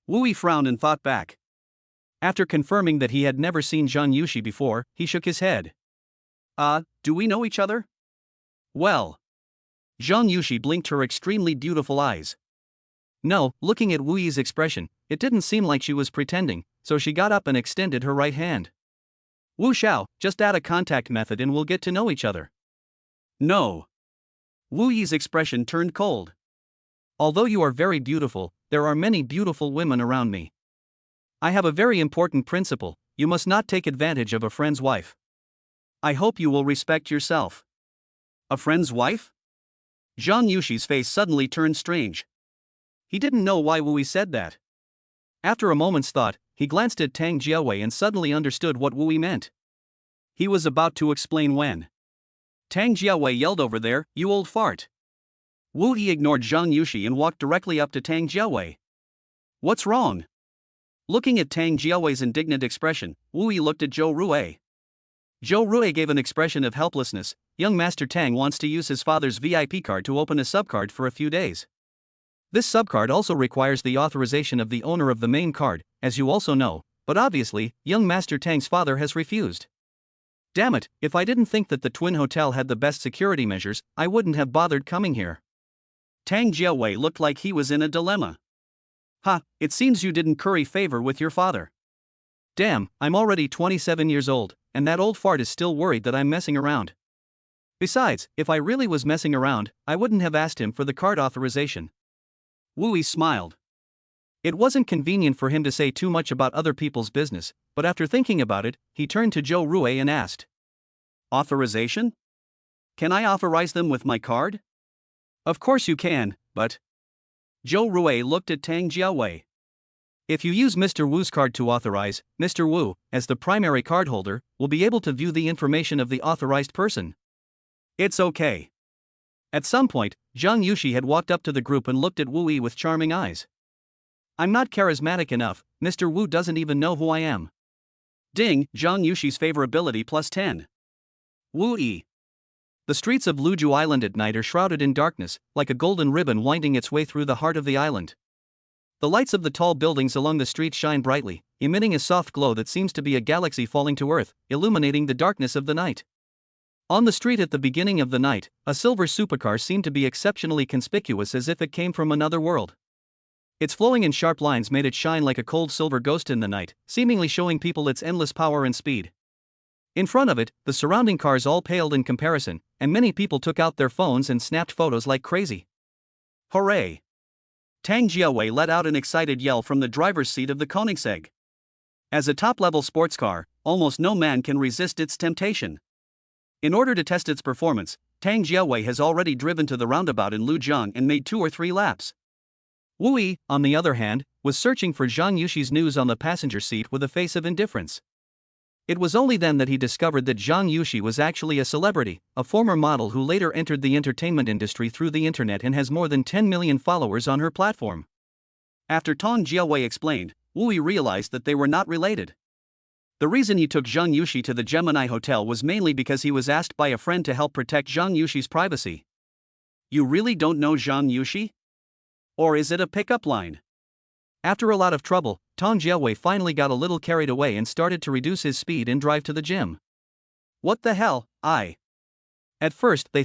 Wu Yi frowned and thought back. After confirming that he had never seen Zhang Yushi before, he shook his head. Do we know each other? Well. Zhang Yushi blinked her extremely beautiful eyes. No, looking at Wu Yi's expression, it didn't seem like she was pretending, so she got up and extended her right hand. Wu Xiao, just add a contact method and we'll get to know each other. No. Wu Yi's expression turned cold. Although you are very beautiful, there are many beautiful women around me. I have a very important principle: you must not take advantage of a friend's wife. I hope you will respect yourself. A friend's wife? Zhang Yushi's face suddenly turned strange. He didn't know why Wu Yi said that. After a moment's thought, he glanced at Tang Jiawei and suddenly understood what Wu Yi meant. He was about to explain when Tang Jiawei yelled, "Over there, you old fart!" Wu Yi ignored Zhang Yushi and walked directly up to Tang Jiawei. What's wrong? Looking at Tang Jiawei's indignant expression, Wu Yi looked at Zhou Rui. Zhou Rui gave an expression of helplessness. Young Master Tang wants to use his father's VIP card to open a subcard for a few days. This subcard also requires the authorization of the owner of the main card, as you also know, but obviously, young Master Tang's father has refused. Damn it, if I didn't think that the Twin Hotel had the best security measures, I wouldn't have bothered coming here. Tang Jiawei looked like he was in a dilemma. It seems you didn't curry favor with your father. Damn, I'm already 27 years old, and that old fart is still worried that I'm messing around. Besides, if I really was messing around, I wouldn't have asked him for the card authorization. Wu Yi smiled. It wasn't convenient for him to say too much about other people's business, but after thinking about it, he turned to Zhou Rui and asked. Authorization? Can I authorize them with my card? Of course you can, but... Zhou Rui looked at Tang Jiawei. If you use Mr. Wu's card to authorize, Mr. Wu, as the primary cardholder, will be able to view the information of the authorized person. It's okay. At some point, Zhang Yushi had walked up to the group and looked at Wu Yi with charming eyes. I'm not charismatic enough, Mr. Wu doesn't even know who I am. Ding, Zhang Yushi's favorability plus 10. Wu Yi. The streets of Luju Island at night are shrouded in darkness, like a golden ribbon winding its way through the heart of the island. The lights of the tall buildings along the street shine brightly, emitting a soft glow that seems to be a galaxy falling to Earth, illuminating the darkness of the night. On the street at the beginning of the night, a silver supercar seemed to be exceptionally conspicuous, as if it came from another world. Its flowing and sharp lines made it shine like a cold silver ghost in the night, seemingly showing people its endless power and speed. In front of it, the surrounding cars all paled in comparison, and many people took out their phones and snapped photos like crazy. Hooray! Tang Jiawei let out an excited yell from the driver's seat of the Koenigsegg. As a top-level sports car, almost no man can resist its temptation. In order to test its performance, Tang Jiawei has already driven to the roundabout in Lujiang and made 2 or 3 laps. Wu Yi, on the other hand, was searching for Zhang Yushi's news on the passenger seat with a face of indifference. It was only then that he discovered that Zhang Yushi was actually a celebrity, a former model who later entered the entertainment industry through the internet and has more than 10 million followers on her platform. After Tang Jiawei explained, Wu Yi realized that they were not related. The reason he took Zhang Yushi to the Gemini Hotel was mainly because he was asked by a friend to help protect Zhang Yushi's privacy. You really don't know Zhang Yushi? Or is it a pickup line? After a lot of trouble, Tang Jiawei finally got a little carried away and started to reduce his speed and drive to the gym. What the hell, At first, they